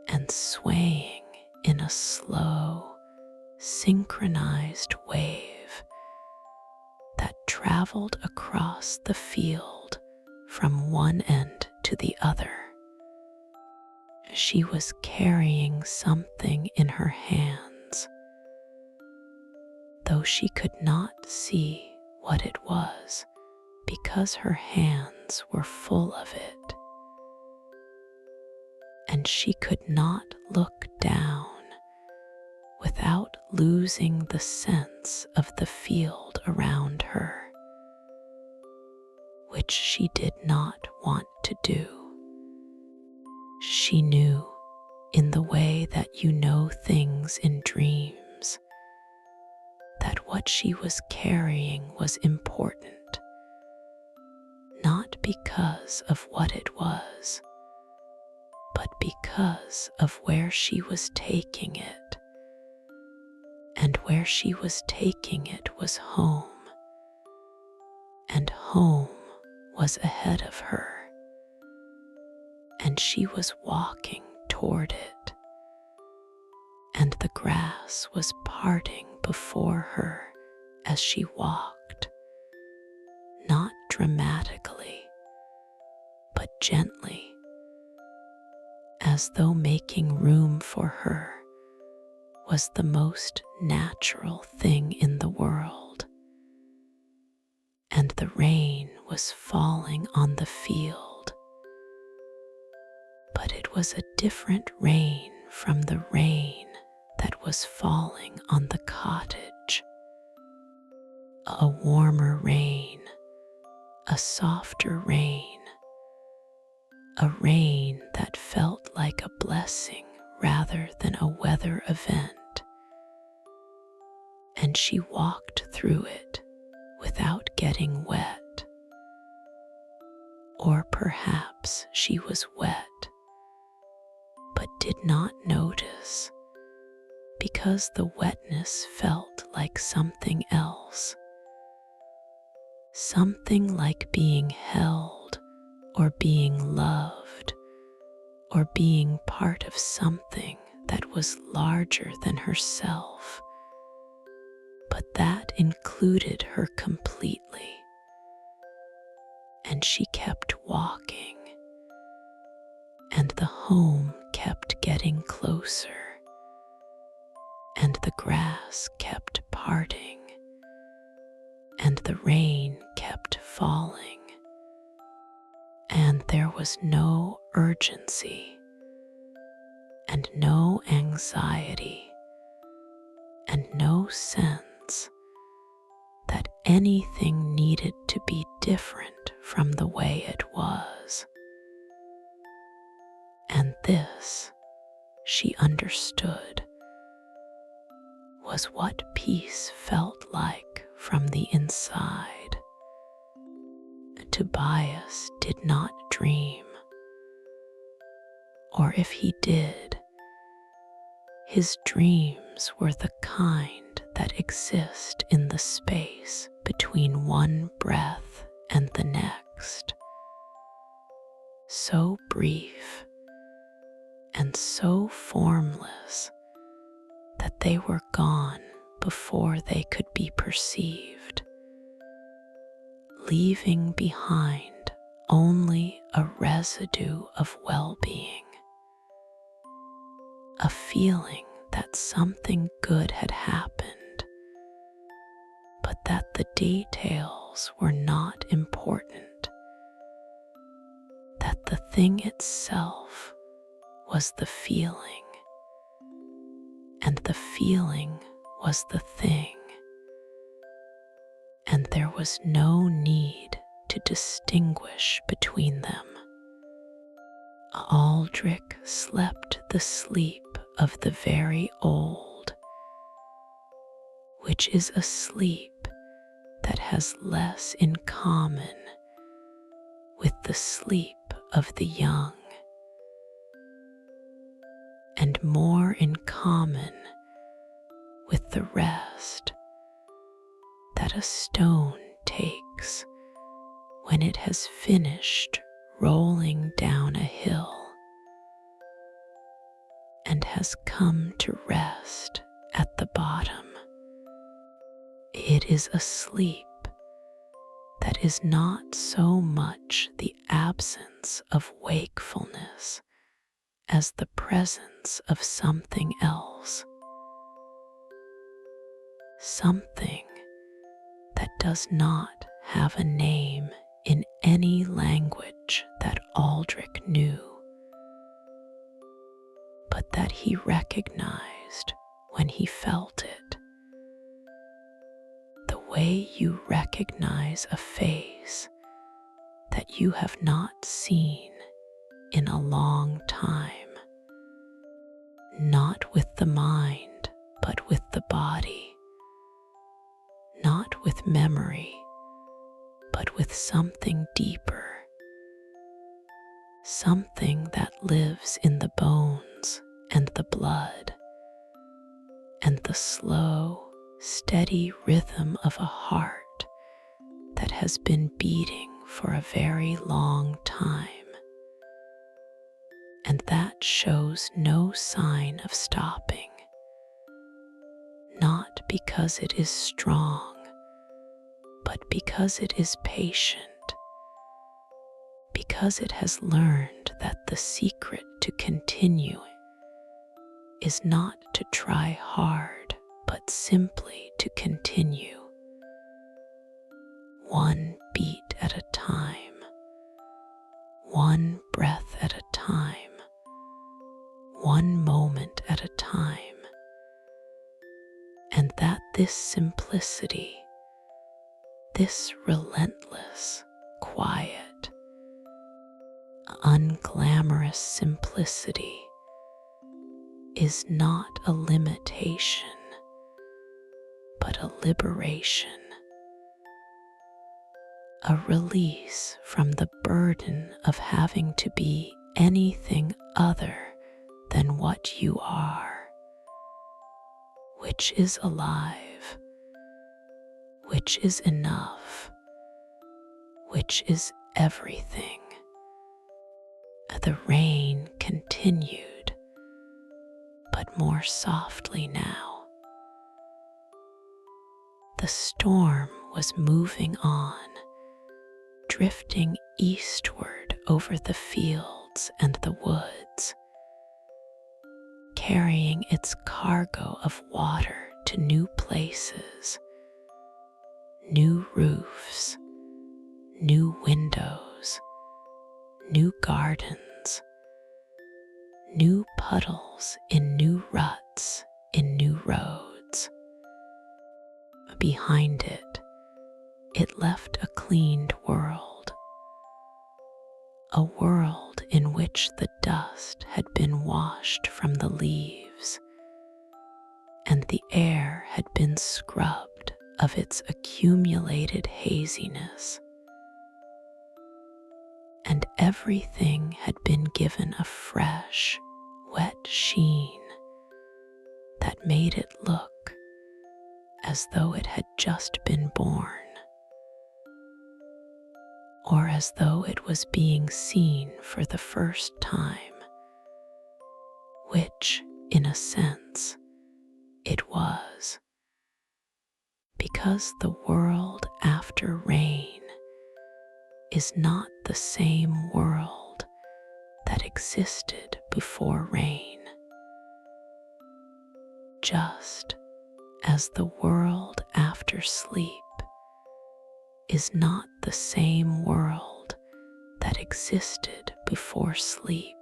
and swaying in a slow, synchronized wave that traveled across the field from one end to the other. She was carrying something in her hands, though she could not see what it was because her hands were full of it, and she could not look down without losing the sense of the field around her, which she did not want to do. She knew, in the way that you know things in dreams, that what she was carrying was important, not because of what it was, but because of where she was taking it. And where she was taking it was home, and home was ahead of her, and she was walking toward it, and the grass was parting before her as she walked, not dramatically, but gently, as though making room for her was the most natural thing in the world. And the rain was falling on the field, but it was a different rain from the rain that was falling on the cottage. A warmer rain, a softer rain, a rain that felt like a blessing rather than a weather event. And she walked through it without getting wet. Or perhaps she was wet, but did not notice, because the wetness felt like something else. Something like being held, or being loved, or being part of something that was larger than herself, but that included her completely. And she kept walking, and the home kept getting closer, and the grass kept parting, and the rain kept falling, and there was no urgency, and no anxiety, and no sense that anything needed to be different from the way it was. And this, she understood, was what peace felt like from the inside. Tobias did not dream, or if he did, his dreams were the kind that exist in the space between one breath and the next, so brief and so formless that they were gone before they could be perceived, leaving behind only a residue of well-being, a feeling that something good had happened, but that the details were not important, that the thing itself was the feeling, and the feeling was the thing, and there was no need to distinguish between them. Aldrich slept the sleep of the very old, which is a sleep that has less in common with the sleep of the young, and more in common with the rest that a stone takes when it has finished rolling down a hill and has come to rest at the bottom. It is a sleep that is not so much the absence of wakefulness as the presence of something else, something that does not have a name in any language that Aldrich knew, but that he recognized when he felt it, the way you recognize a face that you have not seen in a long time, not with the mind, but with the body, not with memory, but with something deeper, something that lives in the bones and the blood, and the slow, steady rhythm of a heart that has been beating for a very long time, and that shows no sign of stopping, not because it is strong, but because it is patient, because it has learned that the secret to continuing is not to try hard, but simply to continue, one beat at a time, one breath at a time, one moment at a time, and that this simplicity, this relentless, quiet, unglamorous simplicity is not a limitation, but a liberation, a release from the burden of having to be anything other than what you are, which is alive, which is enough, which is everything. The rain continued, but more softly now. The storm was moving on, drifting eastward over the fields and the woods, carrying its cargo of water to new places, new roofs, new windows, new gardens, new puddles in new ruts, in new roads. Behind it, it left a cleaned world, a world in which the dust had been washed from the leaves, and the air had been scrubbed of its accumulated haziness, and everything had been given a fresh, wet sheen that made it look as though it had just been born, or as though it was being seen for the first time, which, in a sense, it was, because the world after rain is not the same world that existed before rain, just as the world after sleep is not the same world that existed before sleep.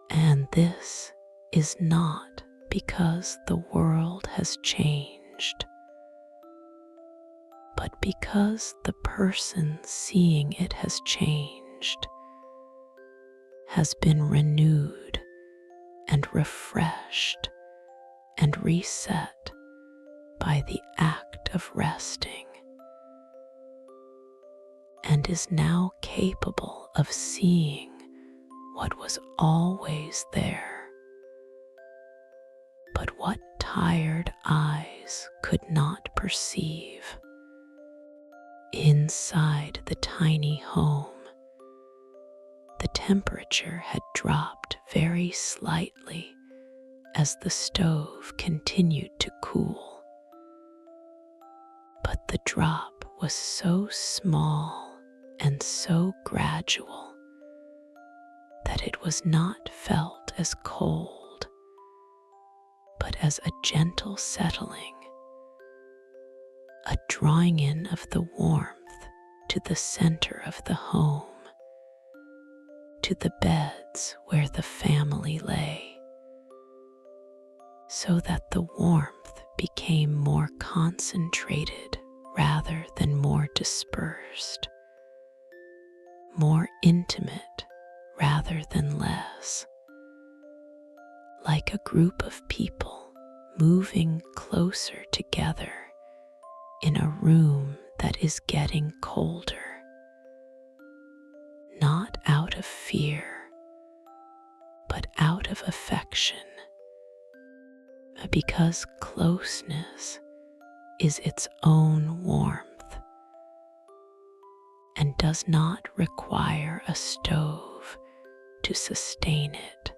And this is not because the world has changed, but because the person seeing it has changed, has been renewed and refreshed and reset by the act of resting, and is now capable of seeing what was always there, but what tired eyes could not perceive. Inside the tiny home, the temperature had dropped very slightly as the stove continued to cool, but the drop was so small and so gradual that it was not felt as cold, but as a gentle settling, a drawing in of the warmth to the center of the home, to the beds where the family lay, so that the warmth became more concentrated rather than more dispersed, more intimate rather than less, like a group of people moving closer together in a room that is getting colder, not out of fear, but out of affection, because closeness is its own warmth, does not require a stove to sustain it.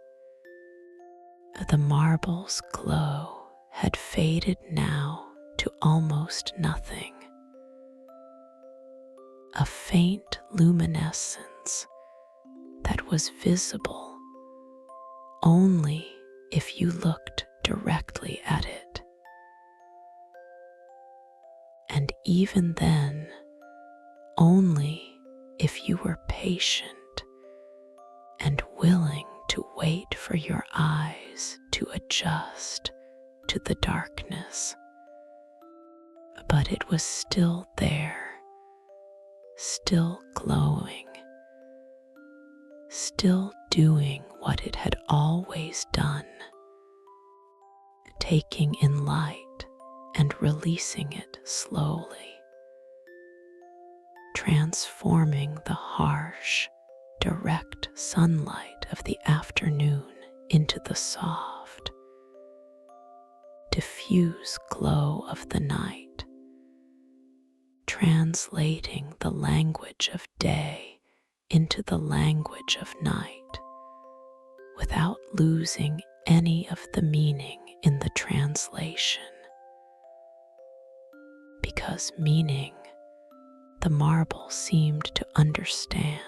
The marble's glow had faded now to almost nothing. A faint luminescence that was visible only if you looked directly at it. And even then, only if you were patient and willing to wait for your eyes to adjust to the darkness. But it was still there, still glowing, still doing what it had always done, taking in light and releasing it slowly, transforming the harsh, direct sunlight of the afternoon into the soft, diffuse glow of the night, translating the language of day into the language of night, without losing any of the meaning in the translation. Because meaning, the marble seemed to understand,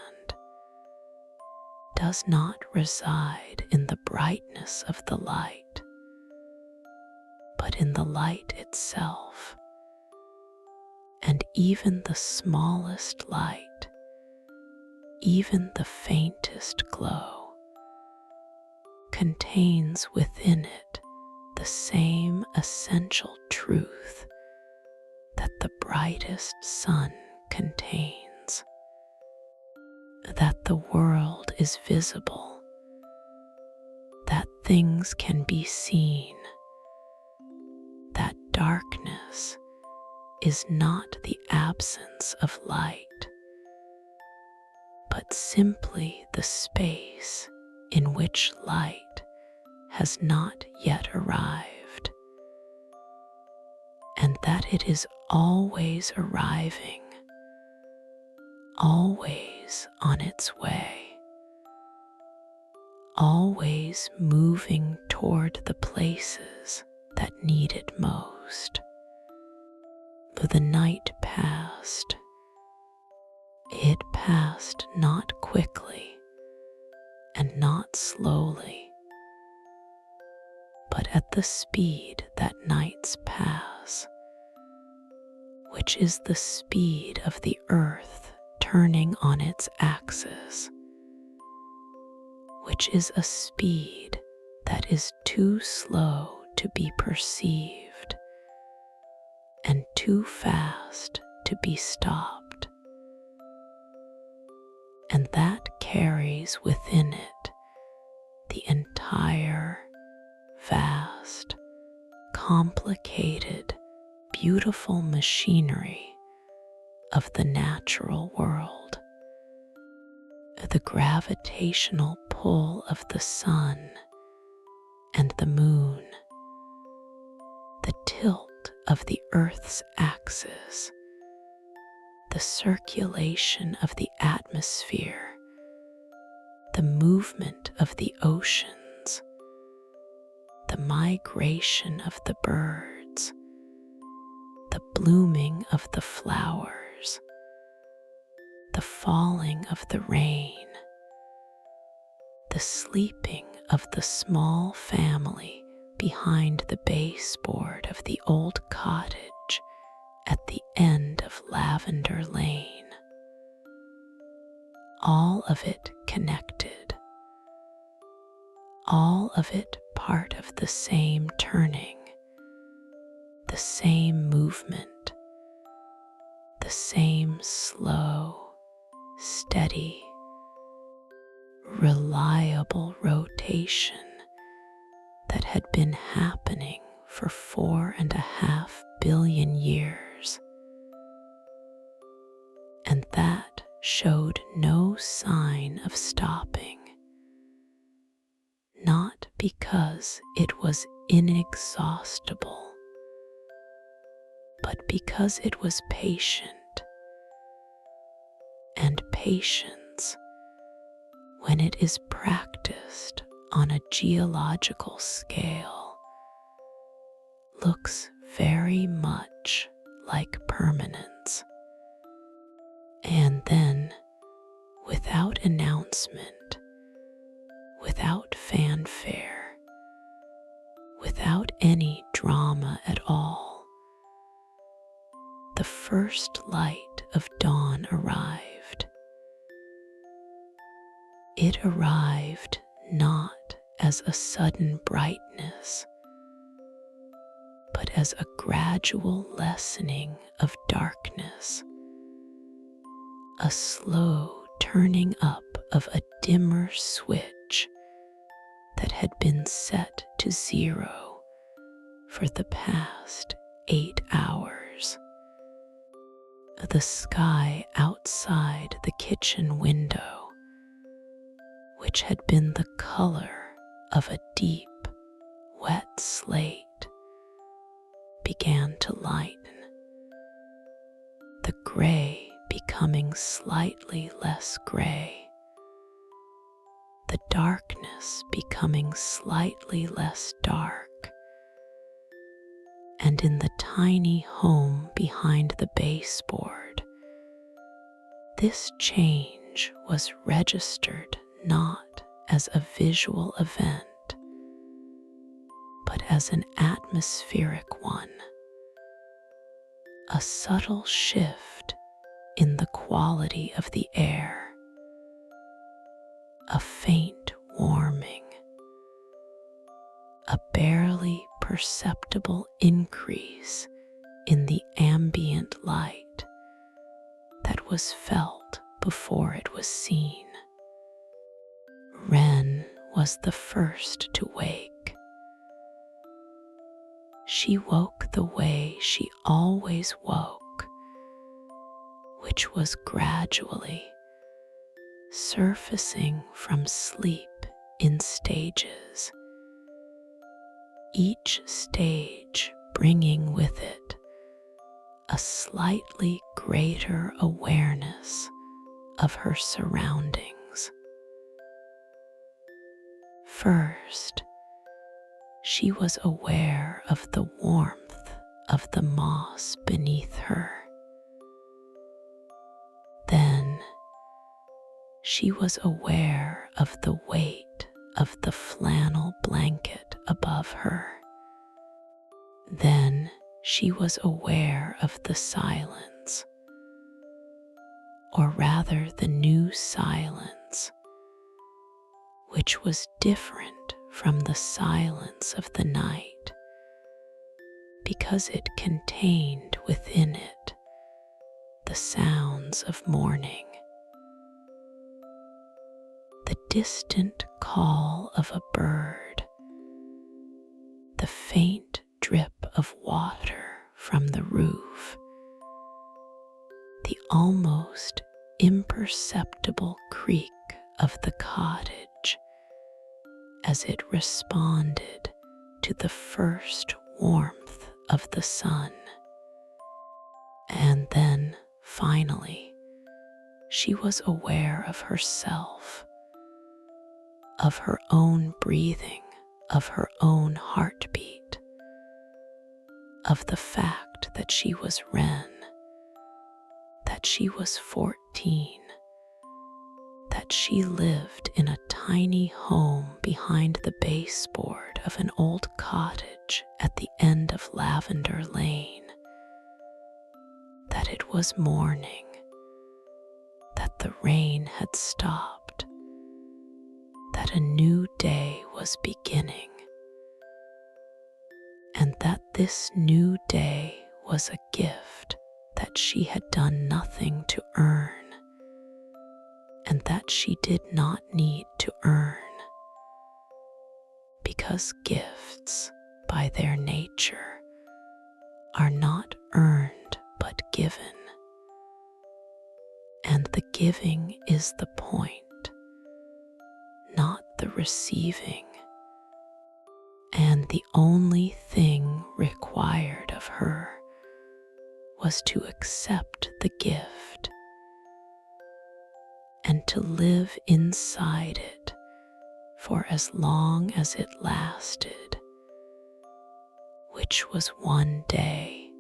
does not reside in the brightness of the light, but in the light itself. And even the smallest light, even the faintest glow, contains within it the same essential truth that the brightest sun contains, that the world is visible, that things can be seen, that darkness is not the absence of light, but simply the space in which light has not yet arrived, and that it is always arriving, always on its way, always moving toward the places that need it most. The night passed. It passed not quickly and not slowly, but at the speed that nights pass, which is the speed of the earth turning on its axis, which is a speed that is too slow to be perceived and too fast to be stopped, and that carries within it the entire, vast, complicated, beautiful machinery of the natural world. The gravitational pull of the sun and the moon, the tilt of the Earth's axis, the circulation of the atmosphere, the movement of the oceans, the migration of the birds, the blooming of the flowers, the falling of the rain, the sleeping of the small family behind the baseboard of the old cottage at the end of Lavender Lane. All of it connected, all of it part of the same turning, the same movement, the same slow, steady, reliable rotation that had been happening for 4.5 billion years, and that showed no sign of stopping, not because it was inexhaustible, but because it was patient, and patience, when it is practiced on a geological scale, looks very much like permanence. And then, without announcement, without fanfare, without any drama at all, the first light of dawn arrived. It arrived not as a sudden brightness, but as a gradual lessening of darkness, a slow turning up of a dimmer switch that had been set to 0 for the past 8 hours. The sky outside the kitchen window, which had been the color of a deep, wet slate, began to lighten, the gray becoming slightly less gray, the darkness becoming slightly less dark, and in the tiny home behind the baseboard, this change was registered not as a visual event, but as an atmospheric one, a subtle shift in the quality of the air, a faint warming, a barely perceptible increase in the ambient light that was felt before it was seen. Wren was the first to wake. She woke the way she always woke, which was gradually surfacing from sleep in stages, each stage bringing with it a slightly greater awareness of her surroundings. First, she was aware of the warmth of the moss beneath her. Then, she was aware of the weight of the flannel blanket above her. Then she was aware of the silence, or rather the new silence, which was different from the silence of the night, because it contained within it the sounds of morning, the distant call of a bird, the faint drip of water from the roof, the almost imperceptible creak of the cottage as it responded to the first warmth of the sun. And then, finally, she was aware of herself, of her own breathing, of her own heartbeat, of the fact that she was Wren, that she was 14, that she lived in a tiny home behind the baseboard of an old cottage at the end of Lavender Lane, that it was morning, that the rain had stopped, that a new day was beginning, and that this new day was a gift that she had done nothing to earn, and that she did not need to earn, because gifts, by their nature, are not earned but given, and the giving is the point, not the receiving, and the only thing required of her was to accept the gift, and to live inside it for as long as it lasted, which was one day,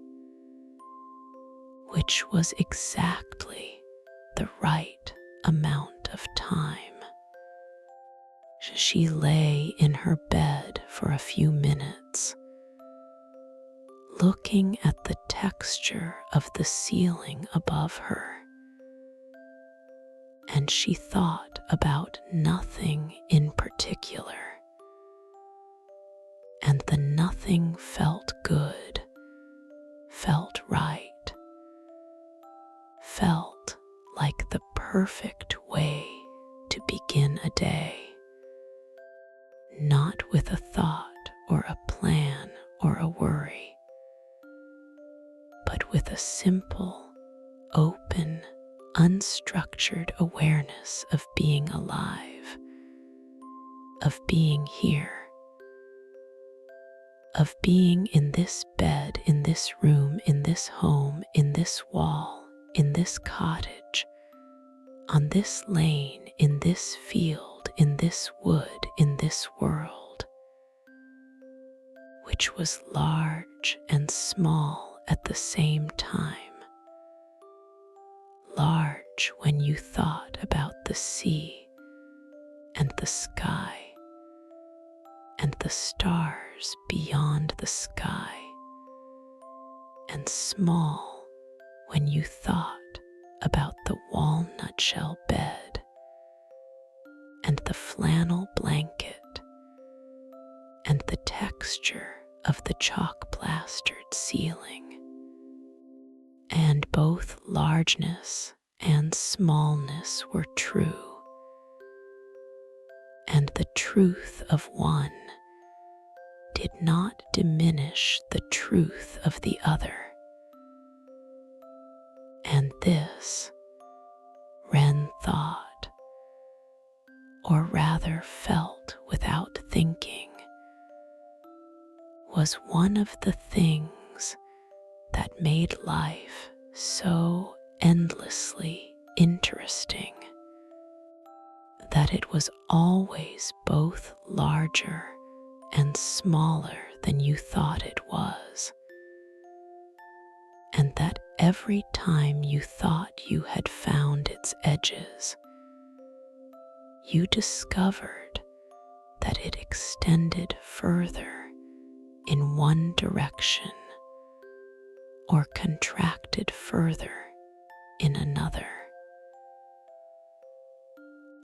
which was exactly the right amount of time. She lay in her bed for a few minutes, looking at the texture of the ceiling above her, and she thought about nothing in particular, and the nothing felt good, felt right, felt like the perfect way to begin a day, not with a thought or a plan or a worry, but with a simple, open, unstructured awareness of being alive, of being here, of being in this bed, in this room, in this home, in this wall, in this cottage, on this lane, in this field, in this wood, in this world, which was large and small at the same time. Large when you thought about the sea and the sky and the stars beyond the sky, and small when you thought about the walnut shell bed and the flannel blanket and the texture of the chalk plastered ceiling. And both largeness and smallness were true, and the truth of one did not diminish the truth of the other. And this, Wren thought, or rather felt without thinking, was one of the things that made life so endlessly interesting, that it was always both larger and smaller than you thought it was, and that every time you thought you had found its edges, you discovered that it extended further in one direction or contracted further in another,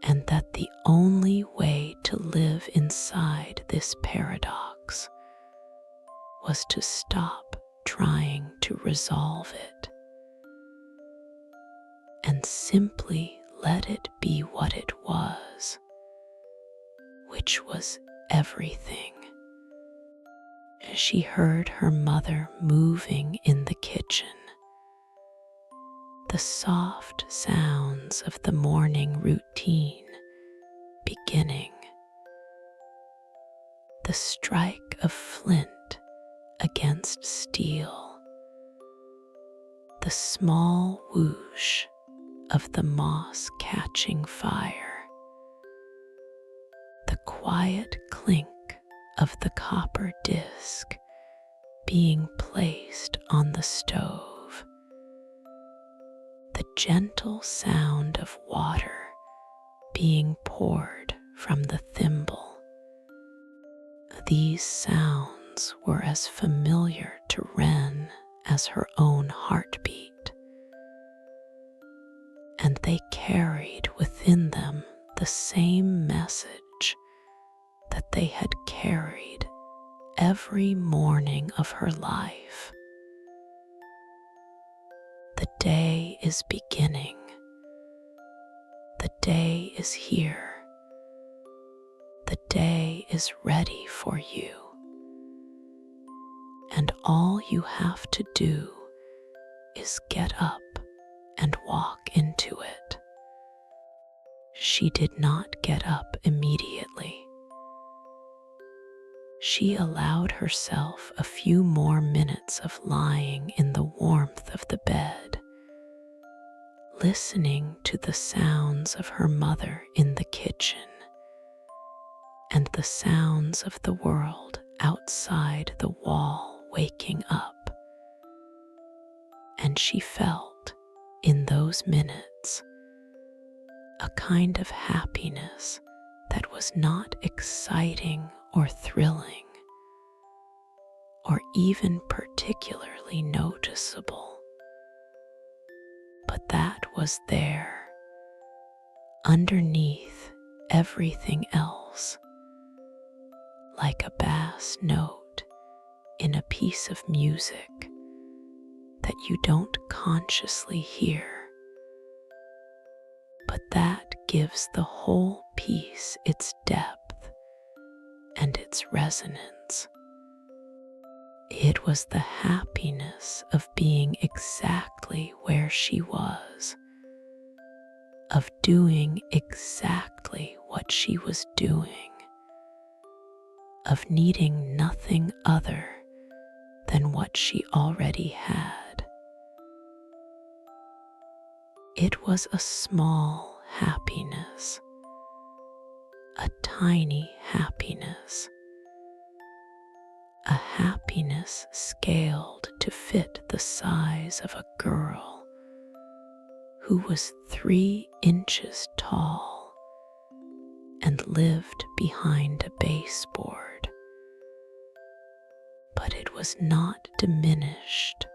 and that the only way to live inside this paradox was to stop trying to resolve it and simply let it be what it was, which was everything. She heard her mother moving in the kitchen, the soft sounds of the morning routine beginning, the strike of flint against steel, the small whoosh of the moss catching fire, the quiet clink of the copper disc being placed on the stove, the gentle sound of water being poured from the thimble. These sounds were as familiar to Wren as her own heartbeat, and they carried within them the same message that they had carried every morning of her life. The day is beginning. The day is here. The day is ready for you. And all you have to do is get up and walk into it. She did not get up immediately. She allowed herself a few more minutes of lying in the warmth of the bed, listening to the sounds of her mother in the kitchen and the sounds of the world outside the wall waking up. And she felt, in those minutes, a kind of happiness that was not exciting or thrilling, or even particularly noticeable, but that was there, underneath everything else, like a bass note in a piece of music that you don't consciously hear, but that gives the whole piece its depth and its resonance. It was the happiness of being exactly where she was, of doing exactly what she was doing, of needing nothing other than what she already had. It was a small happiness, a tiny happiness, a happiness scaled to fit the size of a girl who was 3 inches tall and lived behind a baseboard. But it was not diminished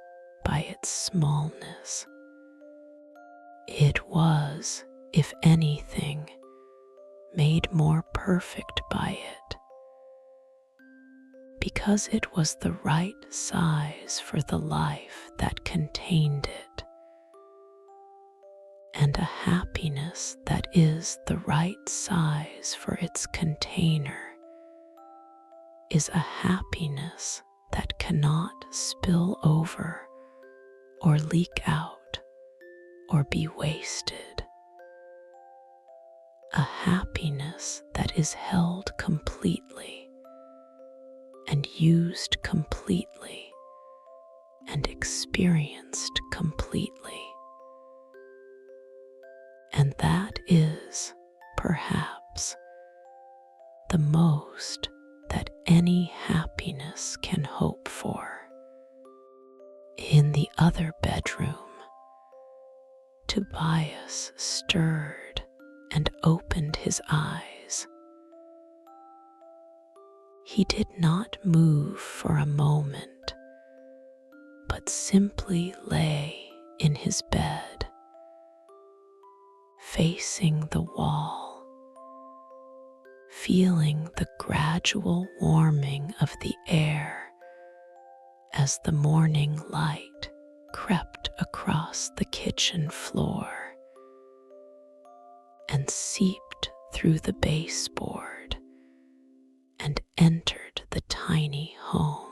by its smallness. It was, if anything, made more perfect by it, because it was the right size for the life that contained it. And a happiness that is the right size for its container is a happiness that cannot spill over or leak out or be wasted. A happiness that is held completely and used completely and experienced completely. And that is, perhaps, the most that any happiness can hope for. In the other bedroom, Tobias stirred and opened his eyes. He did not move for a moment, but simply lay in his bed, facing the wall, feeling the gradual warming of the air as the morning light crept across the kitchen floor and seeped through the baseboard and entered the tiny home.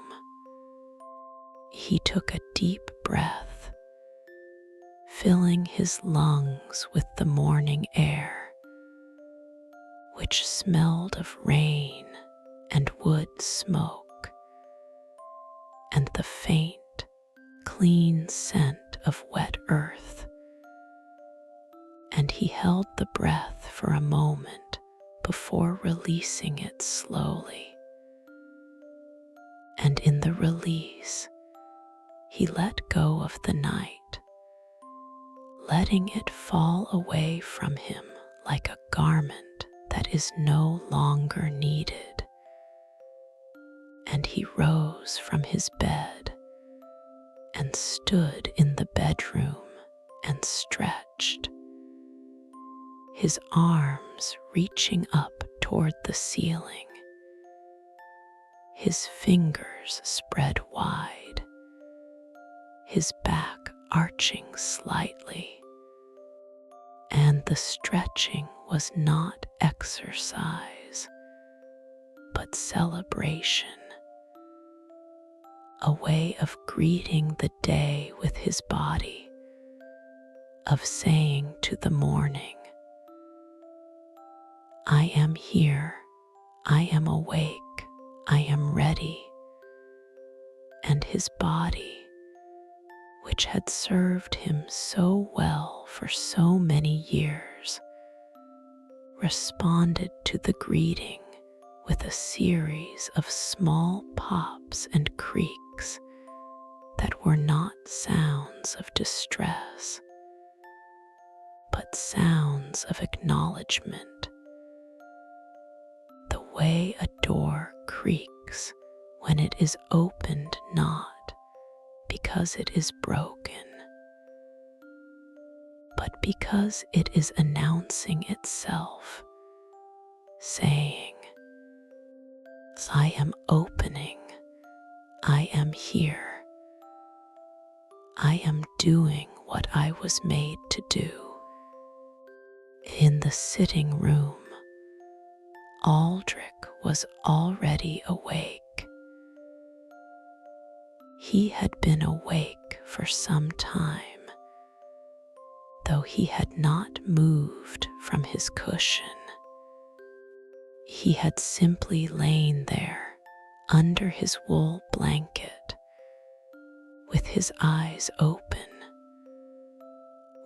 He took a deep breath, filling his lungs with the morning air, which smelled of rain and wood smoke, and the faint, clean scent of wet earth. And he held the breath for a moment before releasing it slowly. And in the release, he let go of the night, letting it fall away from him like a garment that is no longer needed. And he rose from his bed and stood in the bedroom and stretched, his arms reaching up toward the ceiling, his fingers spread wide, his back arching slightly. And the stretching was not exercise, but celebration, a way of greeting the day with his body, of saying to the morning, I am here, I am awake, I am ready. And his body, which had served him so well for so many years, responded to the greeting with a series of small pops and creaks that were not sounds of distress, but sounds of acknowledgement, the way a door creaks when it is opened not because it is broken, but because it is announcing itself, saying, I am opening, I am here, I am doing what I was made to do. In the sitting room, Aldrich was already awake. He had been awake for some time, though he had not moved from his cushion. He had simply lain there under his wool blanket, with his eyes open,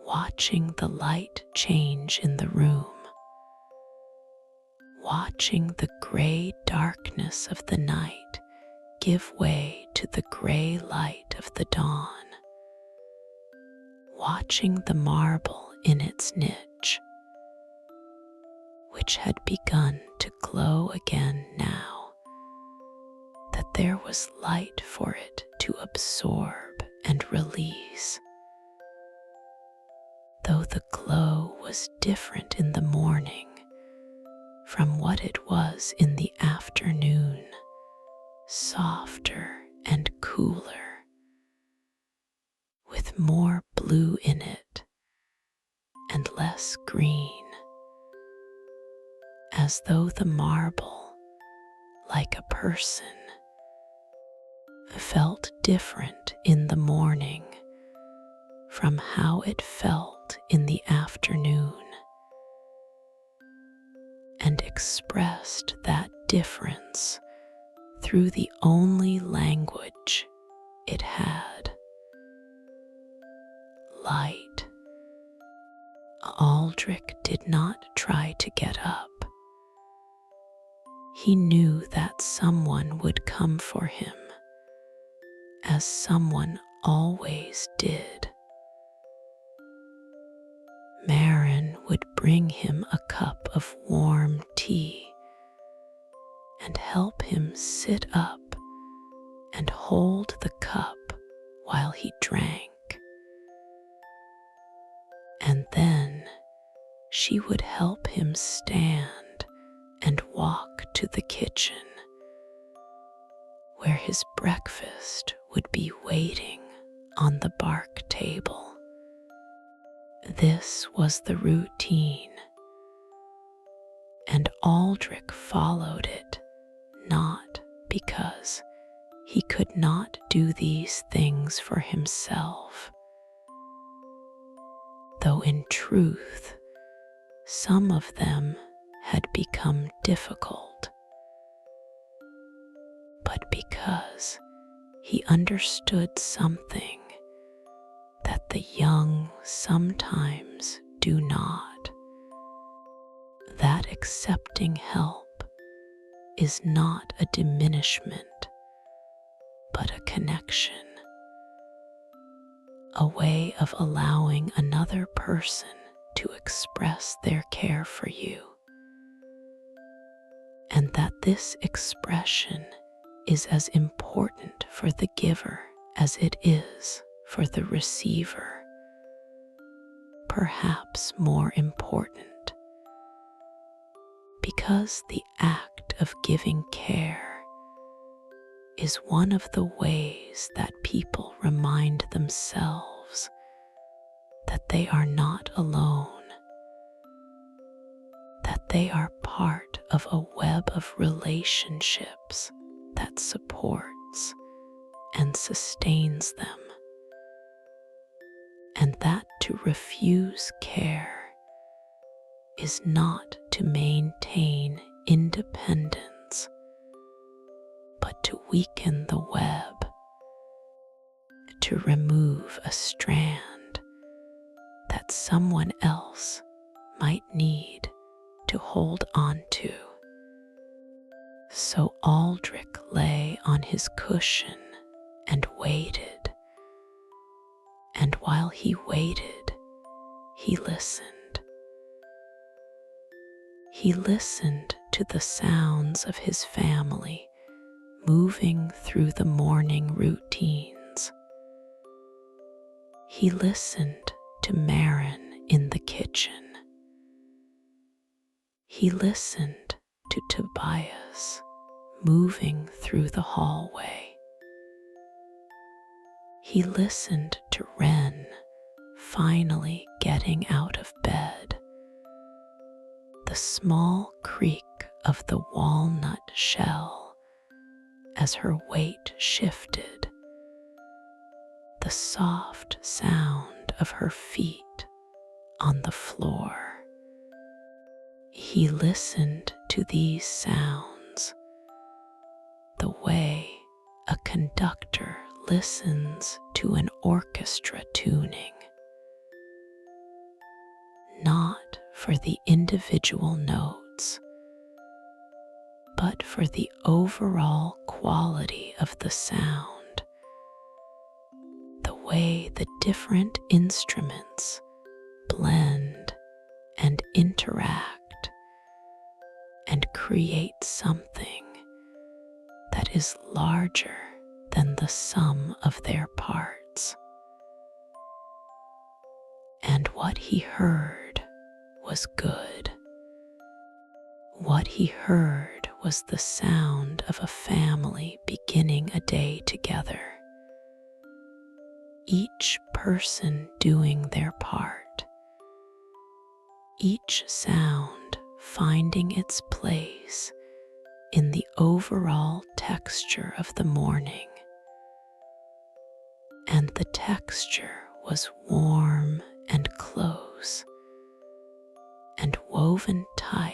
watching the light change in the room, watching the gray darkness of the night give way to the gray light of the dawn, watching the marble in its niche, which had begun to glow again now that there was light for it to absorb and release. Though the glow was different in the morning from what it was in the afternoon, softer and cooler, with more blue in it and less green, as though the marble, like a person, felt different in the morning from how it felt in the afternoon, and expressed that difference through the only language it had: light. Aldrich did not try to get up. He knew that someone would come for him, as someone always did. Marin would bring him a cup of warm tea and help him sit up and hold the cup while he drank. And then she would help him stand and walk to the kitchen, where his breakfast would be waiting on the bark table. This was the routine, and Aldrich followed it, not because he could not do these things for himself, though in truth some of them had become difficult, but because he understood something that the young sometimes do not, that accepting help is not a diminishment, but a connection, a way of allowing another person to express their care for you, and that this expression is as important for the giver as it is for the receiver, perhaps more important, because the act of giving care is one of the ways that people remind themselves that they are not alone, that they are part of a web of relationships that supports and sustains them, and that to refuse care is not to maintain independence, but to weaken the web, to remove a strand that someone else might need to hold on to. So Aldrich lay on his cushion and waited, and while he waited, he listened. He listened to the sounds of his family moving through the morning routines. He listened to Marin in the kitchen. He listened to Tobias moving through the hallway. He listened to Wren finally getting out of bed, the small creak of the walnut shell as her weight shifted, the soft sound of her feet on the floor. He listened to these sounds the way a conductor listens to an orchestra tuning, not for the individual notes, but for the overall quality of the sound, the way the different instruments blend and interact and create something that is larger than the sum of their parts. And what he heard was good. What he heard was the sound of a family beginning a day together, each person doing their part, each sound finding its place in the overall texture of the morning. And the texture was warm and close and woven tight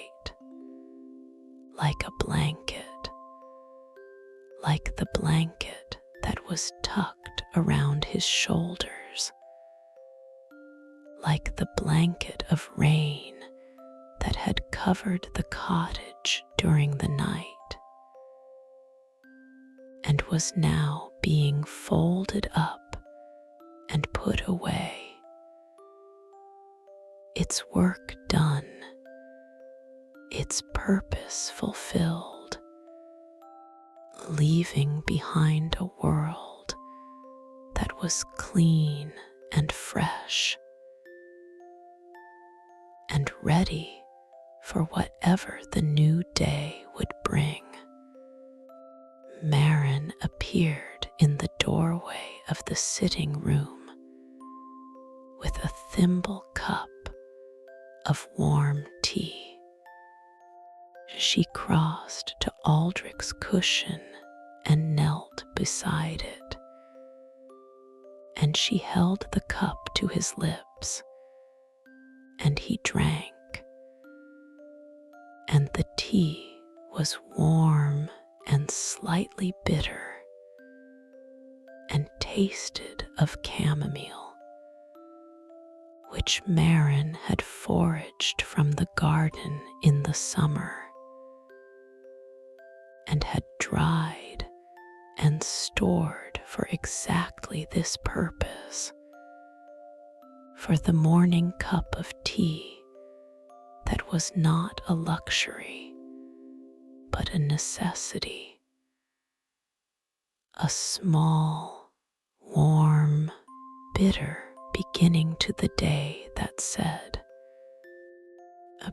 like a blanket, like the blanket that was tucked around his shoulders, like the blanket of rain that had covered the cottage during the night and was now being folded up and put away, its work done, its purpose fulfilled, leaving behind a world that was clean and fresh and ready for whatever the new day would bring. Marin appeared in the doorway of the sitting room with a thimble cup of warm tea. She crossed to Aldrich's cushion and knelt beside it, and she held the cup to his lips, and he drank, and the tea was warm and slightly bitter and tasted of chamomile, which Marin had foraged from the garden in the summer and had dried and stored for exactly this purpose, for the morning cup of tea that was not a luxury but a necessity, a small, warm, bitter beginning to the day that said,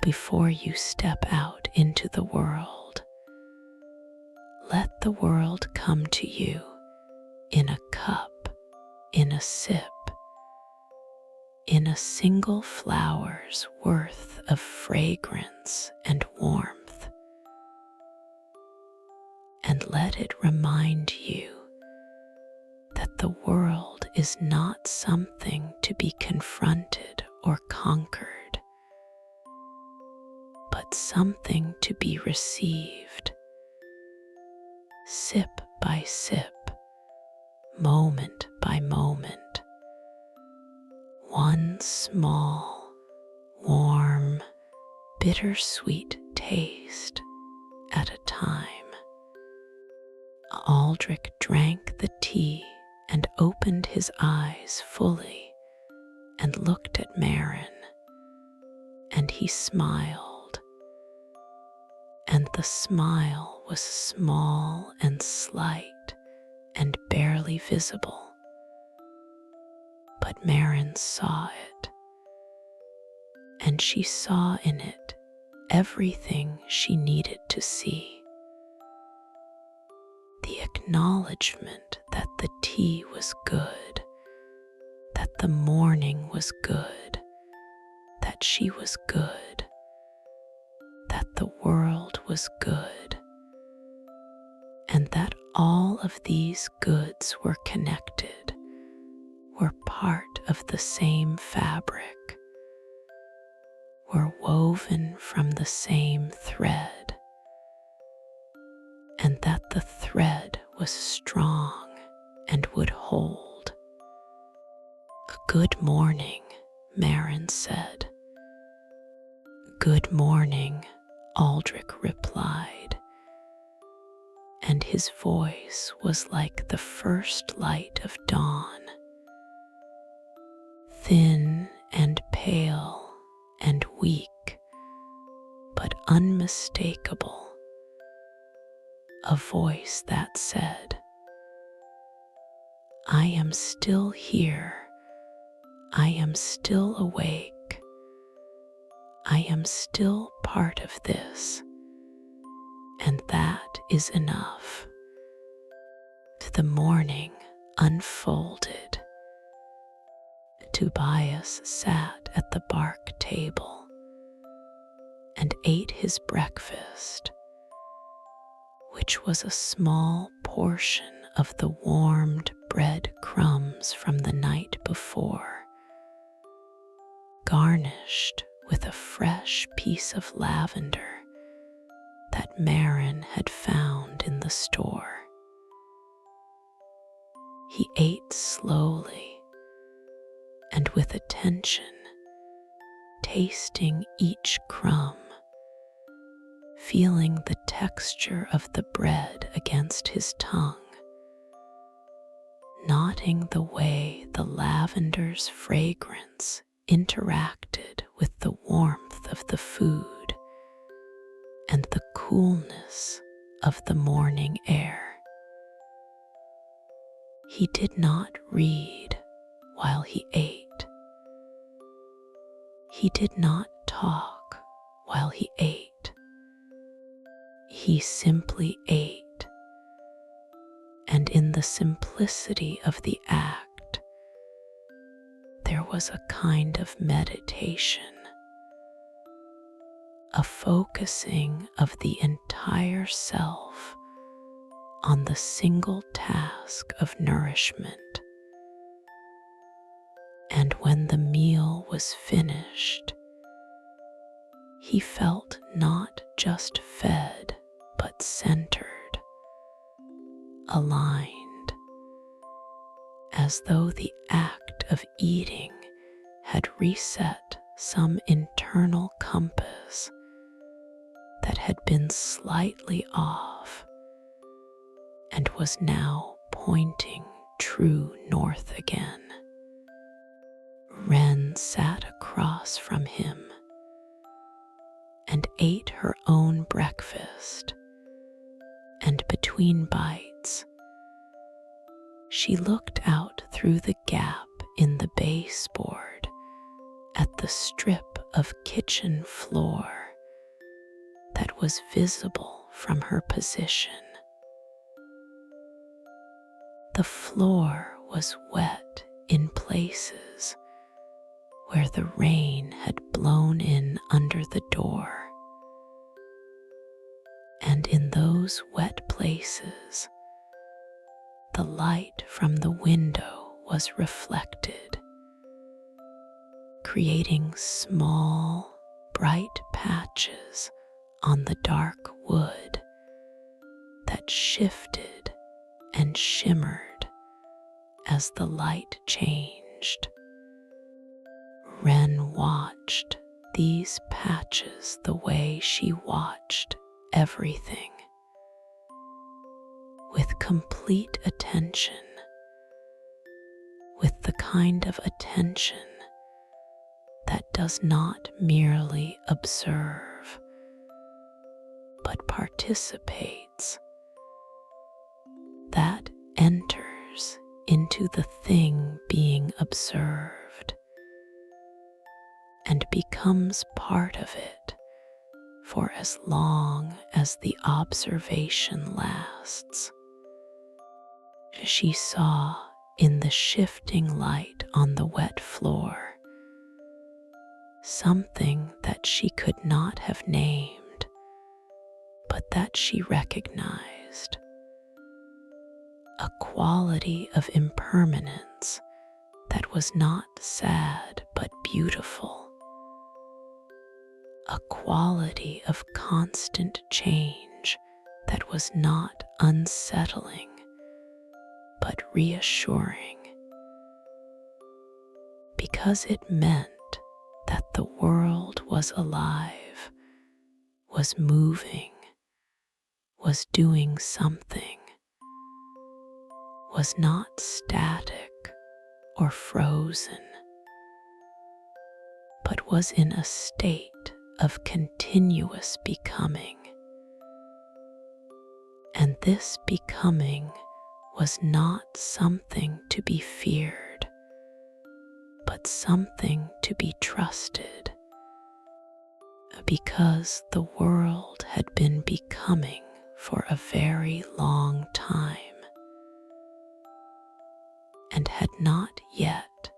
before you step out into the world, let the world come to you in a cup, in a sip, in a single flower's worth of fragrance and warmth, and let it remind you that the world is not something to be confronted or conquered, but something to be received, sip by sip, moment by moment, one small, warm, bittersweet taste at a time. Aldrich drank the tea and opened his eyes fully and looked at Marin, and he smiled, and the smile was small and slight and barely visible, but Marin saw it, and she saw in it everything she needed to see. The acknowledgement that the tea was good, that the morning was good, that she was good, that the world was good, and that all of these goods were connected, were part of the same fabric, were woven from the same thread, and that the thread was strong and would hold. "Good morning," Marin said. "Good morning," Aldrich replied, and his voice was like the first light of dawn, thin and pale and weak, but unmistakable, a voice that said, "I am still here, I am still awake, I am still part of this, and that is enough." The morning unfolded. Tobias sat at the bark table and ate his breakfast, which was a small portion of the warmed bread crumbs from the night before, garnished with a fresh piece of lavender that Marin had found in the store. He ate slowly and with attention, tasting each crumb, feeling the texture of the bread against his tongue, noting the way the lavender's fragrance interacted with the warmth of the food and the coolness of the morning air. He did not read while he ate. He did not talk while he ate. He simply ate, and in the simplicity of the act, there was a kind of meditation, a focusing of the entire self on the single task of nourishment. And when the meal was finished, he felt not just fed, but centered, aligned, as though the act of eating had reset some internal compass that had been slightly off and was now pointing true north again. Wren sat across from him and ate her own breakfast, and between bites, she looked out through the gap in the baseboard at the strip of kitchen floor that was visible from her position. The floor was wet in places where the rain had blown in under the door, and in those wet places, the light from the window was reflected, creating small, bright patches on the dark wood that shifted and shimmered as the light changed. Wren watched these patches the way she watched everything, with complete attention, with the kind of attention that does not merely observe, but participates, that enters into the thing being observed and becomes part of it for as long as the observation lasts. She saw in the shifting light on the wet floor something that she could not have named, but that she recognized, a quality of impermanence that was not sad but beautiful, a quality of constant change that was not unsettling but reassuring, because it meant that the world was alive, was moving, was doing something, was not static or frozen, but was in a state of continuous becoming. And this becoming was not something to be feared, but something to be trusted, because the world had been becoming for a very long time and had not yet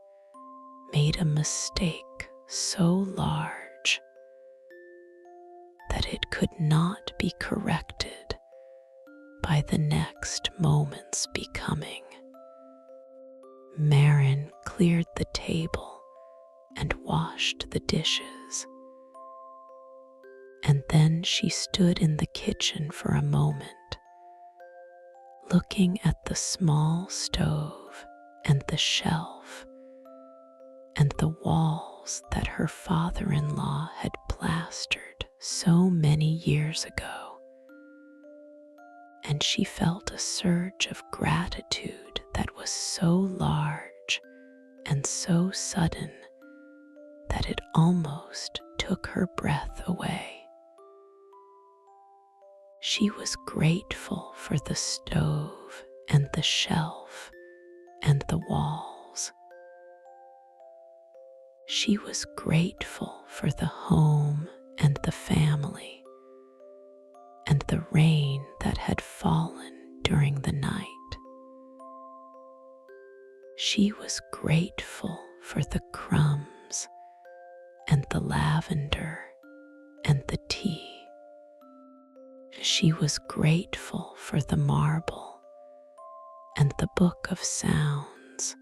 made a mistake so large that it could not be corrected by the next moment's becoming. Marin cleared the table and washed the dishes, and then she stood in the kitchen for a moment, looking at the small stove and the shelf and the walls that her father-in-law had plastered so many years ago. And she felt a surge of gratitude that was so large and so sudden that it almost took her breath away. She was grateful for the stove and the shelf and the walls. She was grateful for the home and the family and the rain that had fallen during the night. She was grateful for the crumbs and the lavender and the tea. She was grateful for the marble and the book of sounds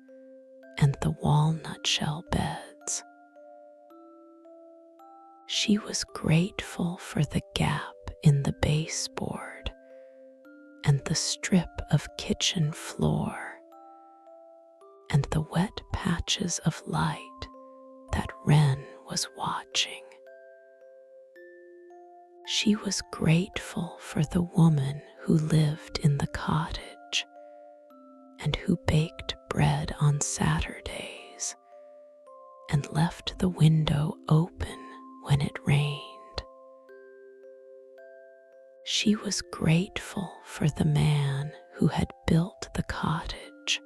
and the walnut shell beds. She was grateful for the gap in the baseboard and the strip of kitchen floor and the wet patches of light that Wren was watching. She was grateful for the woman who lived in the cottage and who baked bread on Saturdays and left the window open when it rained. She was grateful for the man who had built the cottage,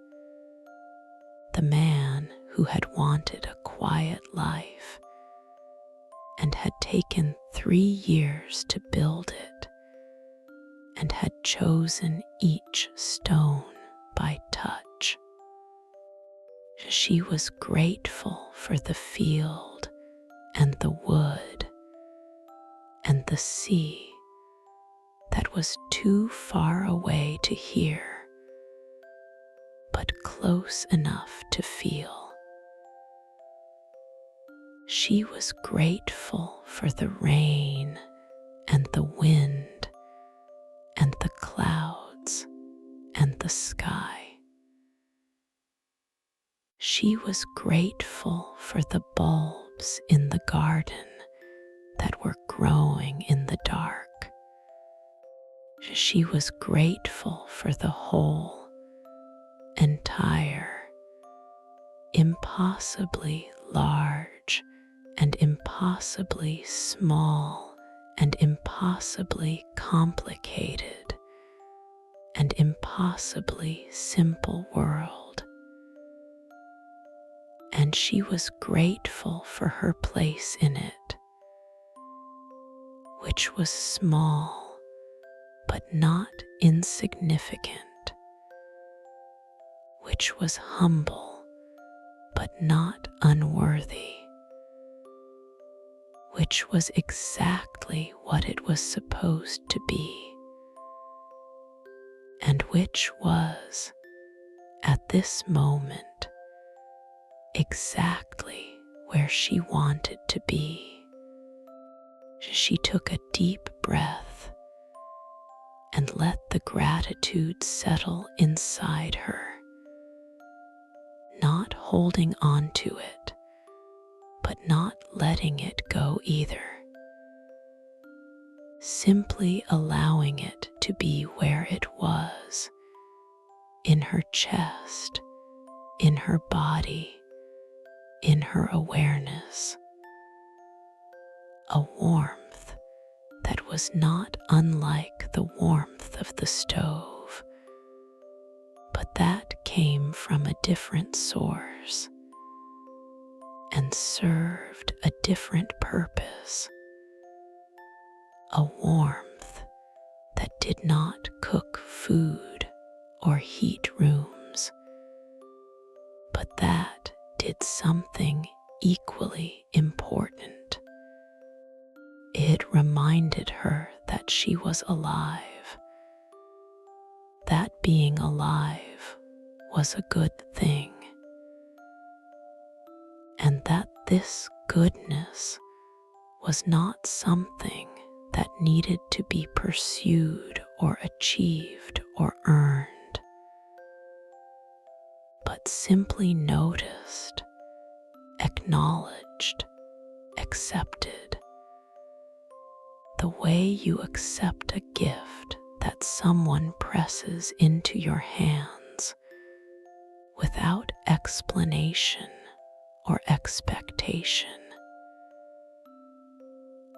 the man who had wanted a quiet life and had taken 3 years to build it and had chosen each stone by touch. She was grateful for the field and the wood and the sea that was too far away to hear, but close enough to feel. She was grateful for the rain and the wind and the clouds and the sky. She was grateful for the bulbs in the garden that were growing in the dark. She was grateful for the whole, entire, impossibly large and impossibly small and impossibly complicated and impossibly simple world. And she was grateful for her place in it, which was small but not insignificant, which was humble but not unworthy, which was exactly what it was supposed to be, and which was, at this moment, exactly where she wanted to be. She took a deep breath and let the gratitude settle inside her, not holding on to it, but not letting it go either, simply allowing it to be where it was, in her chest, in her body, in her awareness. A warmth that was not unlike the warmth of the stove, but that came from a different source and served a different purpose. A warmth that did not cook food or heat rooms, but that did something equally important. It reminded her that she was alive, that being alive was a good thing, and that this goodness was not something that needed to be pursued or achieved or earned, but simply noticed, acknowledged, accepted. The way you accept a gift that someone presses into your hands without explanation or expectation.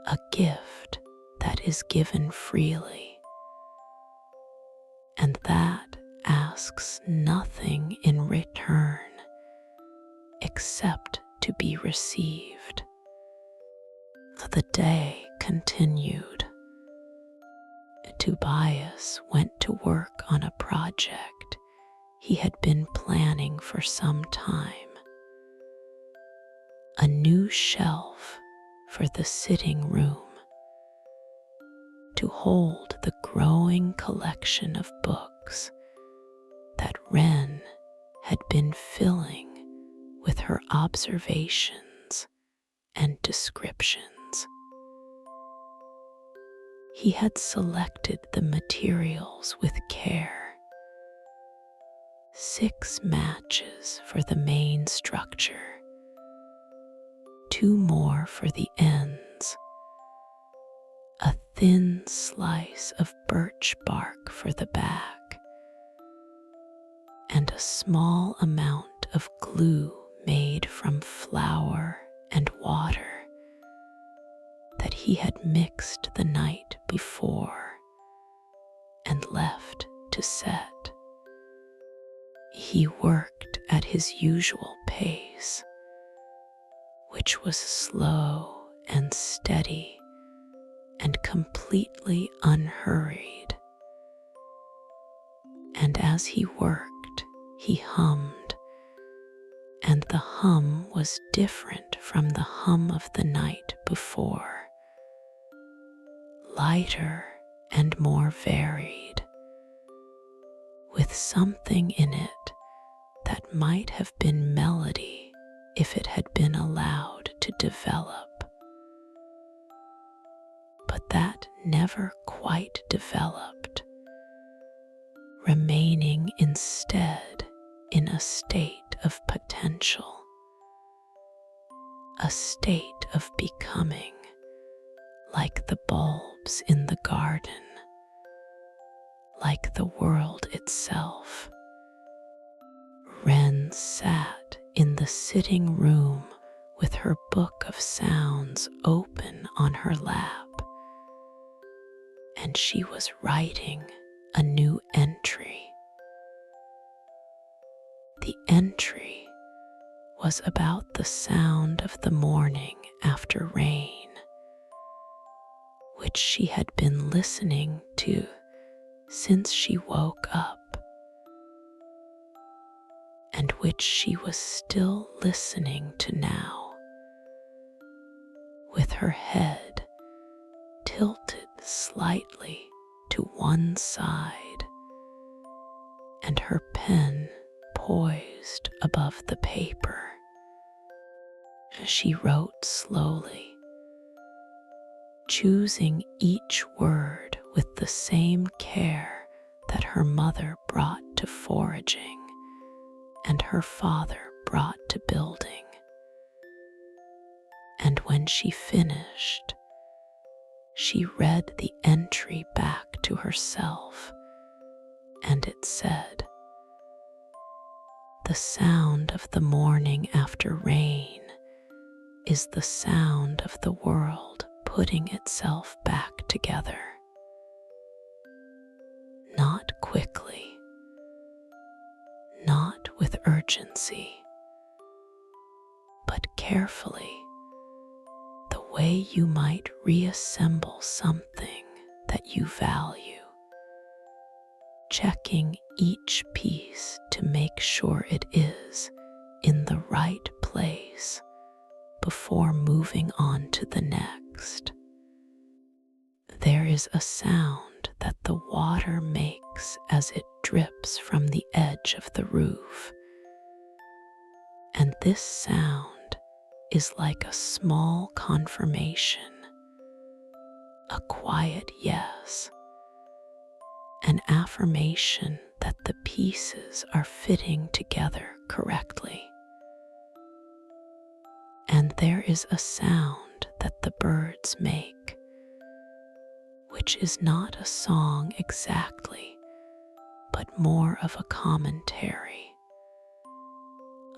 A gift that is given freely and that asks nothing in return except to be received. The day continued. Tobias went to work on a project he had been planning for some time. A new shelf for the sitting room to hold the growing collection of books that Wren had been filling with her observations and descriptions. He had selected the materials with care. 6 matches for the main structure, 2 more for the ends, a thin slice of birch bark for the back, and a small amount of glue made from flour and water that he had mixed the night before and left to set. He worked at his usual pace, which was slow and steady and completely unhurried. And as he worked, he hummed, and the hum was different from the hum of the night before, lighter and more varied, with something in it that might have been melody if it had been allowed to develop, but that never quite developed, remaining instead in a state of potential, a state of becoming like the bulbs in the garden, like the world itself. Wren sat in the sitting room with her book of sounds open on her lap, and she was writing a new entry. The entry was about the sound of the morning after rain, which she had been listening to since she woke up, and which she was still listening to now, with her head tilted slightly to one side and her pen poised above the paper. She wrote slowly, choosing each word with the same care that her mother brought to foraging and her father brought to building. And when she finished, she read the entry back to herself, and it said, "The sound of the morning after rain is the sound of the world putting itself back together. Not quickly, not with urgency, but carefully, the way you might reassemble something that you value, checking each piece to make sure it is in the right place before moving on to the next. There is a sound that the water makes as it drips from the edge of the roof, and this sound is like a small confirmation, a quiet yes, an affirmation that the pieces are fitting together correctly. And there is a sound that the birds make, which is not a song exactly, but more of a commentary,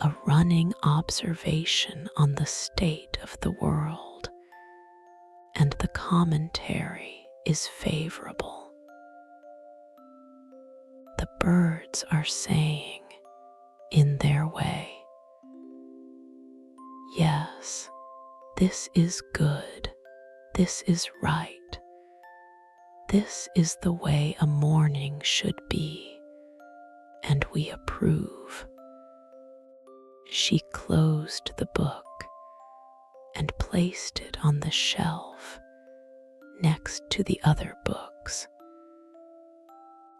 a running observation on the state of the world, and the commentary is favorable. The birds are saying, in their way, "Yes, this is good, this is right, this is the way a morning should be, and we approve." She closed the book and placed it on the shelf next to the other books,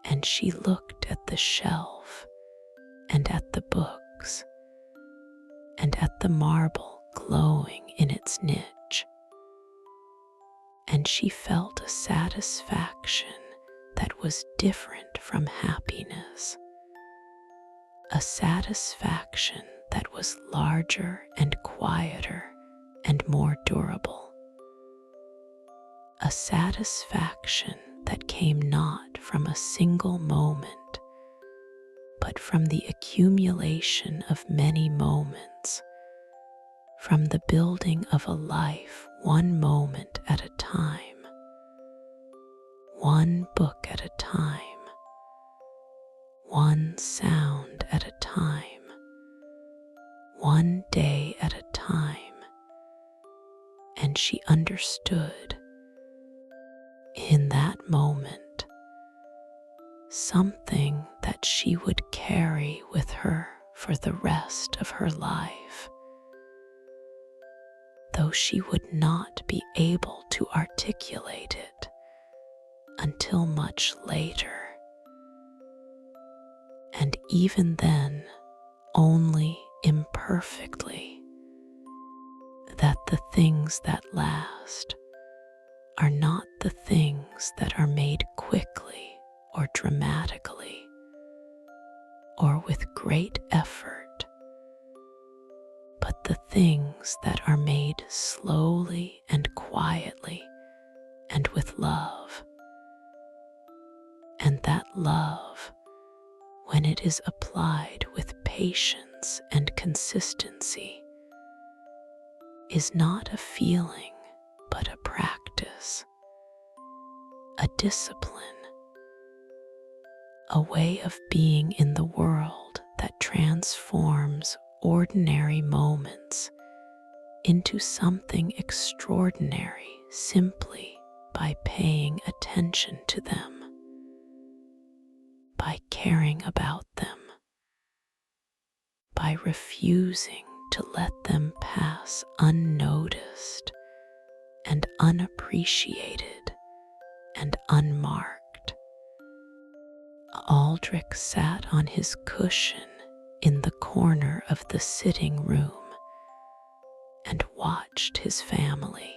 and she looked at the shelf and at the books and at the marble glowing in its niche, and she felt a satisfaction that was different from happiness, a satisfaction that was larger and quieter and more durable, a satisfaction that came not from a single moment, but from the accumulation of many moments, from the building of a life one moment at a time, one book at a time, one sound at a time, one day at a time. And she understood in that moment something that she would carry with her for the rest of her life, though she would not be able to articulate it until much later, and even then only imperfectly, that the things that last are not the things that are made quickly or dramatically or with great effort, the things that are made slowly and quietly and with love. And that love, when it is applied with patience and consistency, is not a feeling but a practice, a discipline, a way of being in the world that transforms ordinary moments into something extraordinary simply by paying attention to them, by caring about them, by refusing to let them pass unnoticed and unappreciated and unmarked. Aldrich sat on his cushion in the corner of the sitting room and watched his family.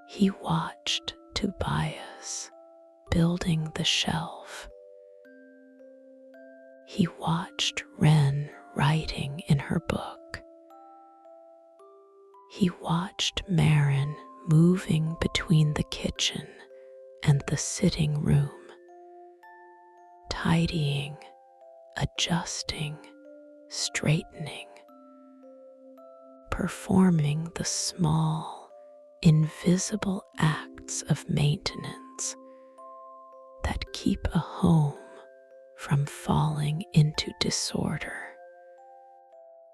He watched Tobias building the shelf. He watched Wren writing in her book. He watched Marin moving between the kitchen and the sitting room, tidying, adjusting, straightening, performing the small, invisible acts of maintenance that keep a home from falling into disorder.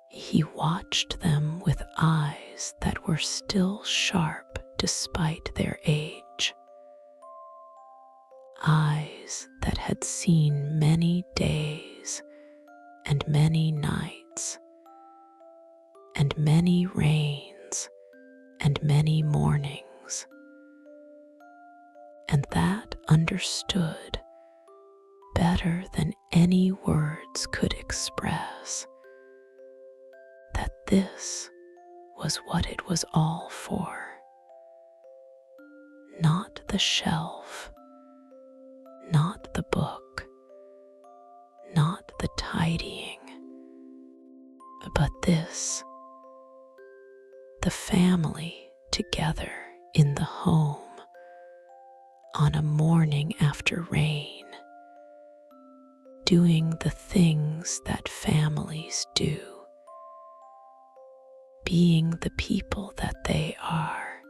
He watched them with eyes that were still sharp despite their age, eyes that had seen many days and many nights and many rains and many mornings, and that understood better than any words could express that this was what it was all for. Not the shelf, not the book, not the tidying, but this, the family together in the home on a morning after rain, doing the things that families do, being the people that they are,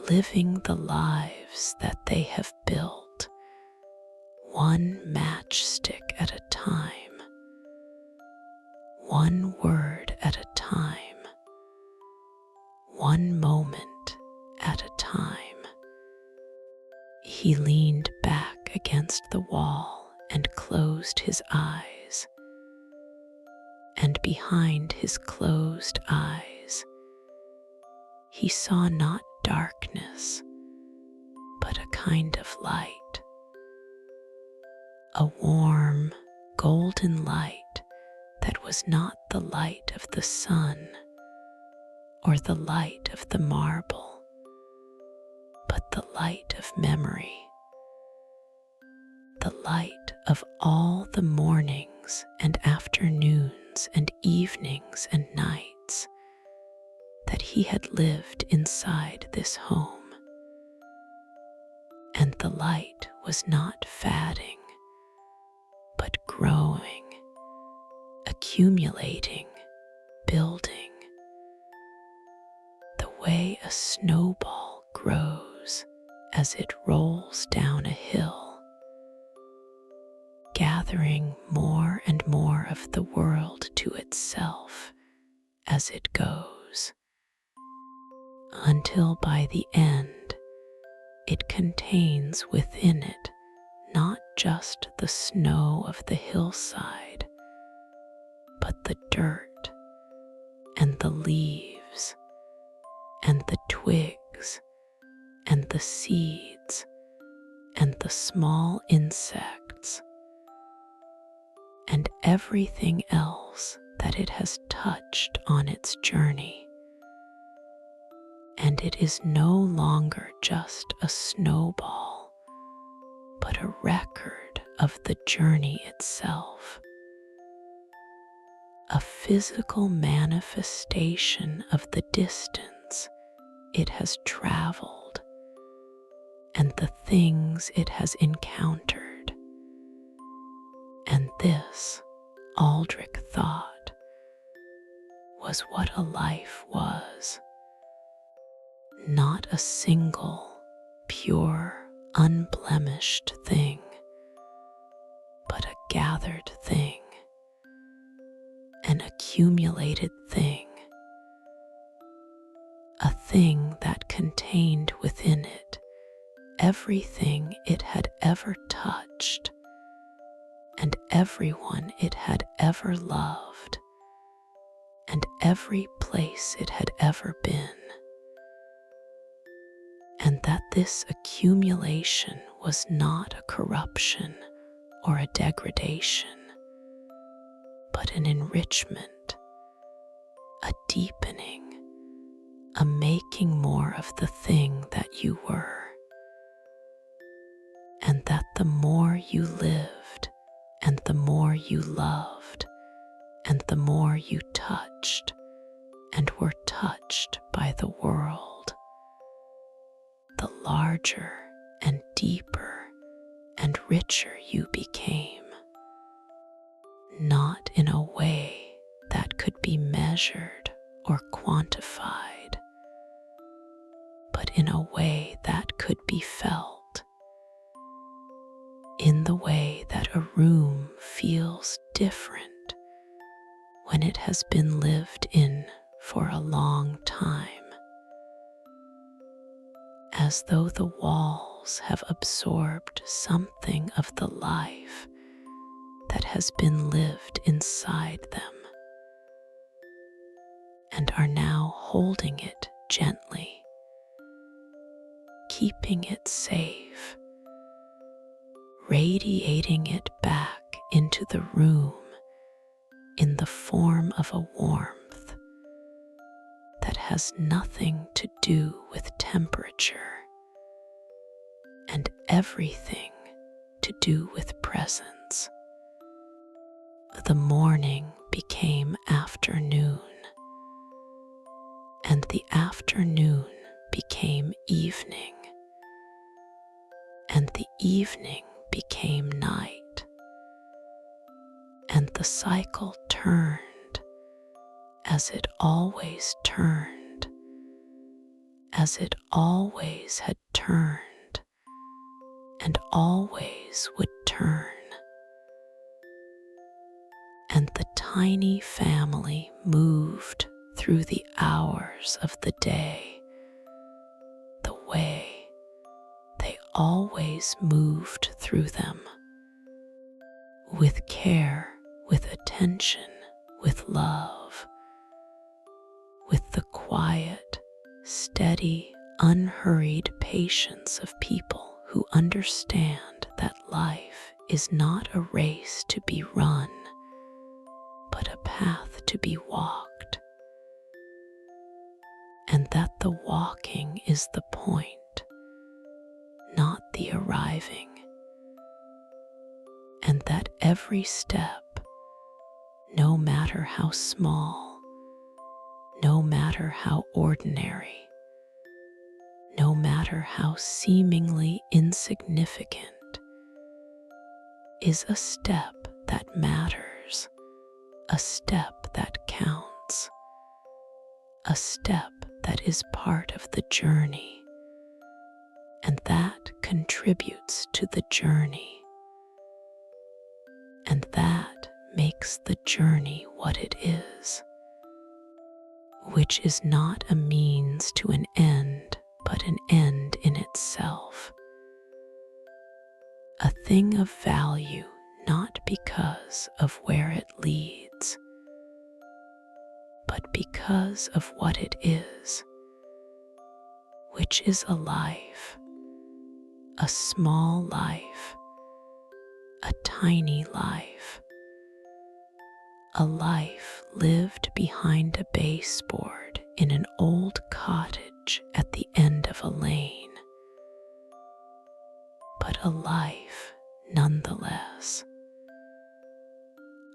living the lives that they have built, one matchstick at a time, one word at a time, one moment at a time. He leaned back against the wall and closed his eyes, and behind his closed eyes, he saw not darkness, but a kind of light, a warm, golden light that was not the light of the sun or the light of the marble, but the light of memory, the light of all the mornings and afternoons and evenings and nights that he had lived inside this home. And the light was not fading, but growing, accumulating, building, the way a snowball grows as it rolls down a hill, gathering more and more of the world to itself as it goes, until by the end it contains within it not just the snow of the hillside, but the dirt and the leaves and the twigs and the seeds and the small insects and everything else that it has touched on its journey. And it is no longer just a snowball, but a record of the journey itself, a physical manifestation of the distance it has traveled and the things it has encountered. And this, Aldrich thought, was what a life was. Not a single, pure, unblemished thing, but a gathered thing, an accumulated thing, a thing that contained within it everything it had ever touched and everyone it had ever loved and every place it had ever been. And that this accumulation was not a corruption or a degradation, but an enrichment, a deepening, a making more of the thing that you were. And that the more you lived, and the more you loved, and the more you touched, and were touched by the world, the larger and deeper and richer you became, not in a way that could be measured or quantified, but in a way that could be felt, in the way that a room feels different when it has been lived in for a long time, as though the walls have absorbed something of the life that has been lived inside them and are now holding it gently, keeping it safe, radiating it back into the room in the form of a warmth that has nothing to do with temperature and everything to do with presence. The morning became afternoon, and the afternoon became evening, and the evening became night, and the cycle turned as it always turned, as it always had turned, and always would turn. And the tiny family moved through the hours of the day the way they always moved through them, with care, with attention, with love, with the quiet, steady, unhurried patience of people who understand that life is not a race to be run, but a path to be walked, and that the walking is the point, not the arriving, and that every step, no matter how small, no matter how ordinary, no matter how seemingly insignificant, is a step that matters, a step that counts, a step that is part of the journey, and that contributes to the journey, and that makes the journey what it is, which is not a means to an end, but an end in itself, a thing of value not because of where it leads, but because of what it is, which is a life, a small life, a tiny life, a life lived behind a baseboard in an old cottage at the end of a lane, but a life nonetheless,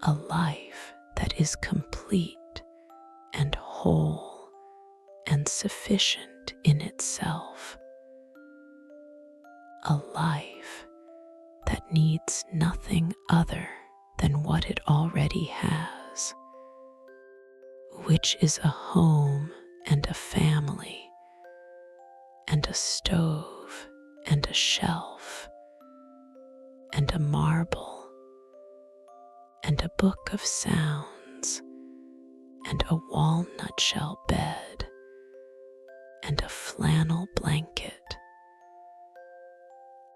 a life that that is complete and whole and sufficient in itself, a life that needs nothing other than what it already has, which is a home and a family and a stove and a shelf and a marble and a book of sounds and a walnut shell bed and a flannel blanket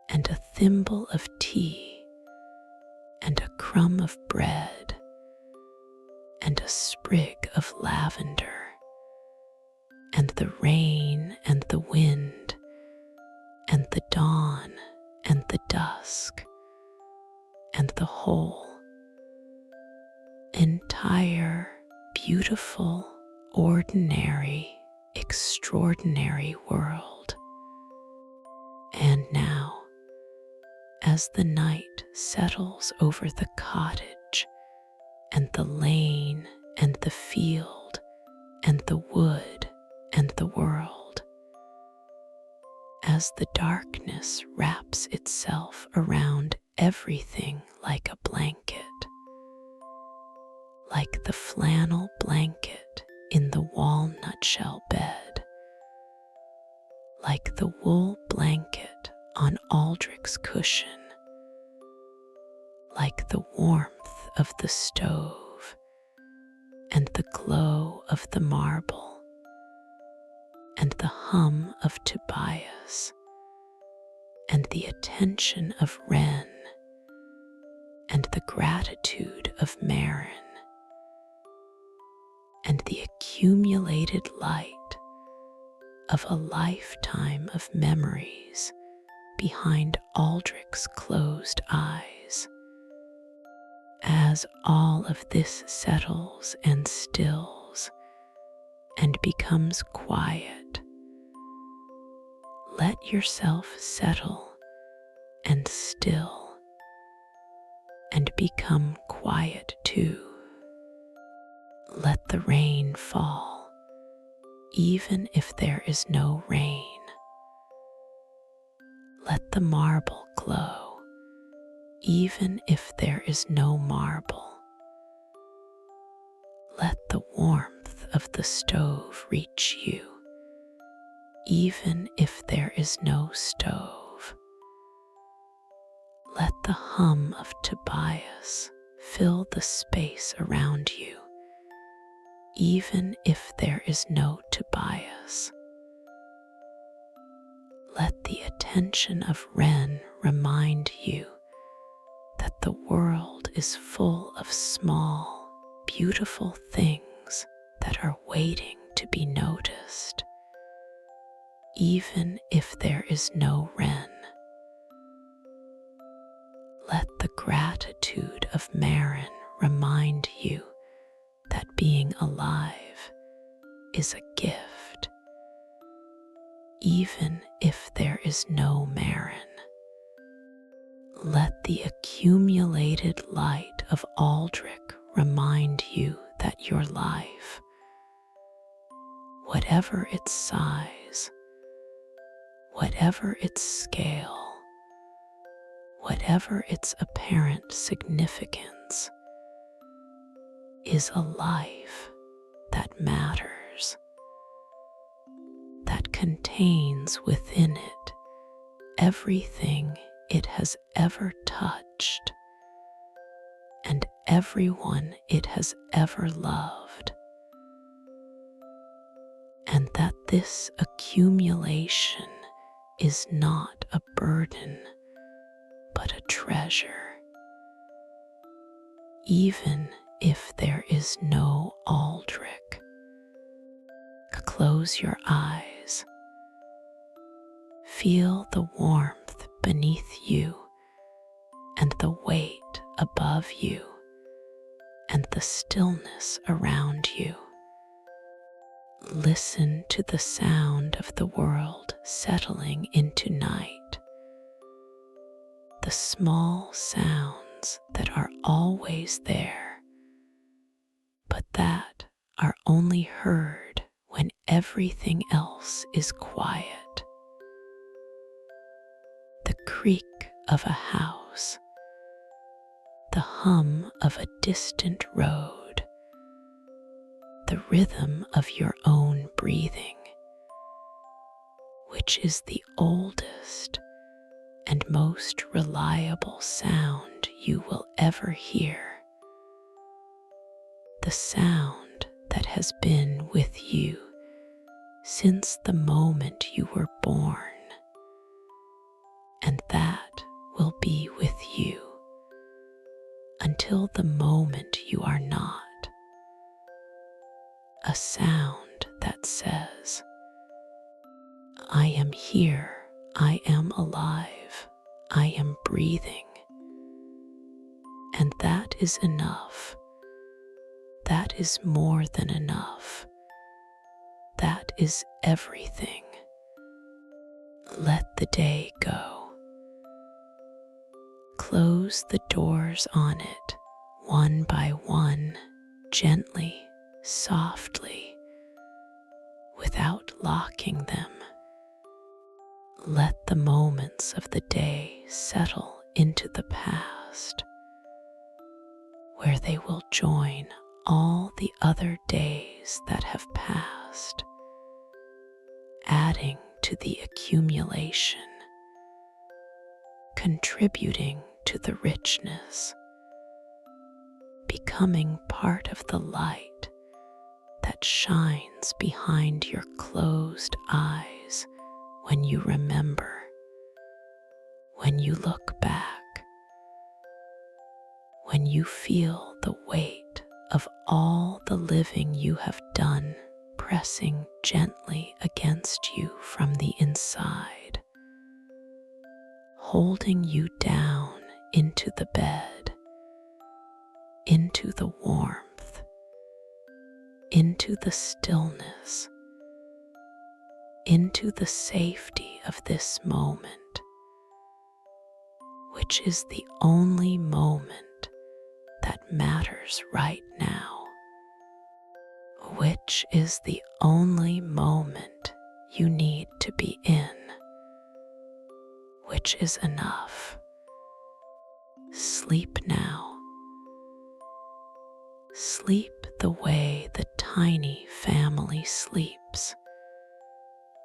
and a thimble of tea and a crumb of bread and a sprig of lavender and the rain and the wind and the dawn and the dusk and the whole entire, beautiful, ordinary, extraordinary world. And now, as the night settles over the cottage and the lane and the field and the wood and the world, as the darkness wraps itself around everything like a blanket, like the flannel blanket in the walnut shell bed, like the wool blanket on Aldrich's cushion, like the warmth of the stove and the glow of the marble and the hum of Tobias and the attention of Wren and the gratitude of Marin and the accumulated light of a lifetime of memories behind Aldrich's closed eyes. As all of this settles and stills and becomes quiet, let yourself settle and still and become quiet too. Let the rain fall, even if there is no rain. Let the marble glow, even if there is no marble. Let the warmth of the stove reach you, even if there is no stove. Let the hum of Tobias fill the space around you, even if there is no Tobias. Let the attention of Wren remind you that the world is full of small, beautiful things that are waiting to be noticed, even if there is no Wren. Let the gratitude of Marin remind you that being alive is a gift, even if there is no Marin. Let the accumulated light of Aldrich remind you that your life, whatever its size, whatever its scale, whatever its apparent significance, is a life that matters, that contains within it everything it has ever touched and everyone it has ever loved, and that this accumulation is not a burden but a treasure, even if there is no Aldrich. Close your eyes. Feel the warmth beneath you and the weight above you and the stillness around you. Listen to the sound of the world settling into night, the small sounds that are always there, but that are only heard when everything else is quiet. The creak of a house, the hum of a distant road, the rhythm of your own breathing, which is the oldest and most reliable sound you will ever hear. The sound that has been with you since the moment you were born, and that will be with you until the moment you are not. A sound that says, I am here, I am alive, I am breathing. And that is enough. That is more than enough. That is everything. Let the day go. Close the doors on it, one by one, gently, softly, without locking them. Let the moments of the day settle into the past, where they will join all the other days that have passed, adding to the accumulation, contributing to the richness, becoming part of the light that shines behind your closed eyes when you remember, when you look back, when you feel the weight of all the living you have done pressing gently against you from the inside, holding you down into the bed, into the warmth, into the stillness, into the safety of this moment, which is the only moment that matters right now, which is the only moment you need to be in, which is enough. Sleep now. Sleep the way the tiny family sleeps,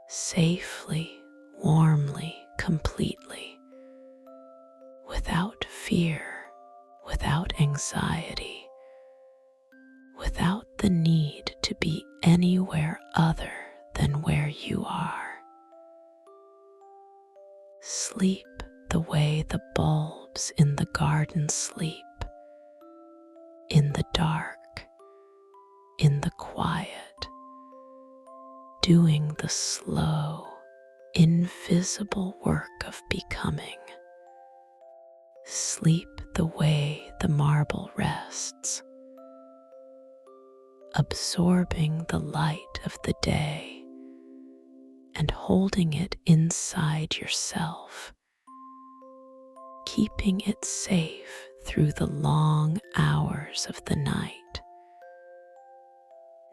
safely, warmly, completely, without fear, without anxiety, without the need to be anywhere other than where you are. Sleep the way the bulbs in the garden sleep, in the dark, in the quiet, doing the slow, invisible work of becoming. Sleep the way the marble rests, absorbing the light of the day and holding it inside yourself, keeping it safe through the long hours of the night,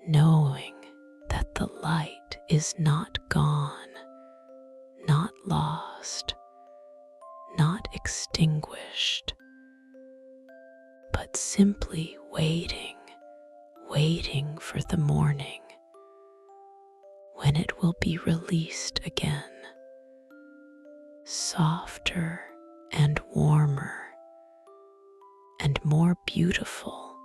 knowing that the light is not gone, not lost, not extinguished, but simply waiting for the morning, when it will be released again, softer and warmer and more beautiful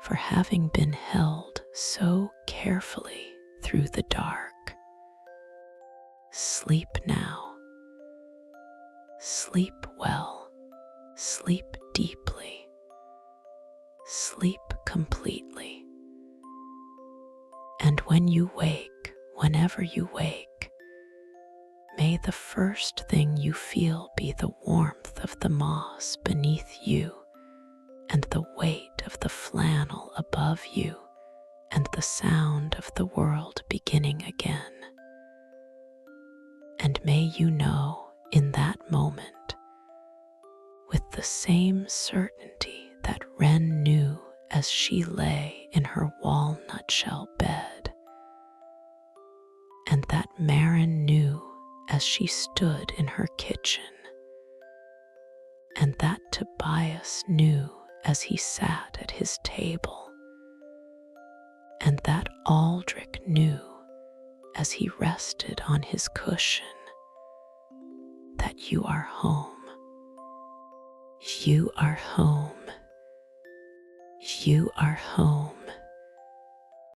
for having been held so carefully through the dark. Sleep now. Sleep well. Sleep deeply. Sleep completely. And when you wake, whenever you wake, may the first thing you feel be the warmth of the moss beneath you and the weight of the flannel above you and the sound of the world beginning again. And may you know in that moment, with the same certainty that Wren knew as she lay in her walnut shell bed, and that Marin knew as she stood in her kitchen, and that Tobias knew as he sat at his table, and that Aldrich knew as he rested on his cushion, that you are home. You are home. You are home.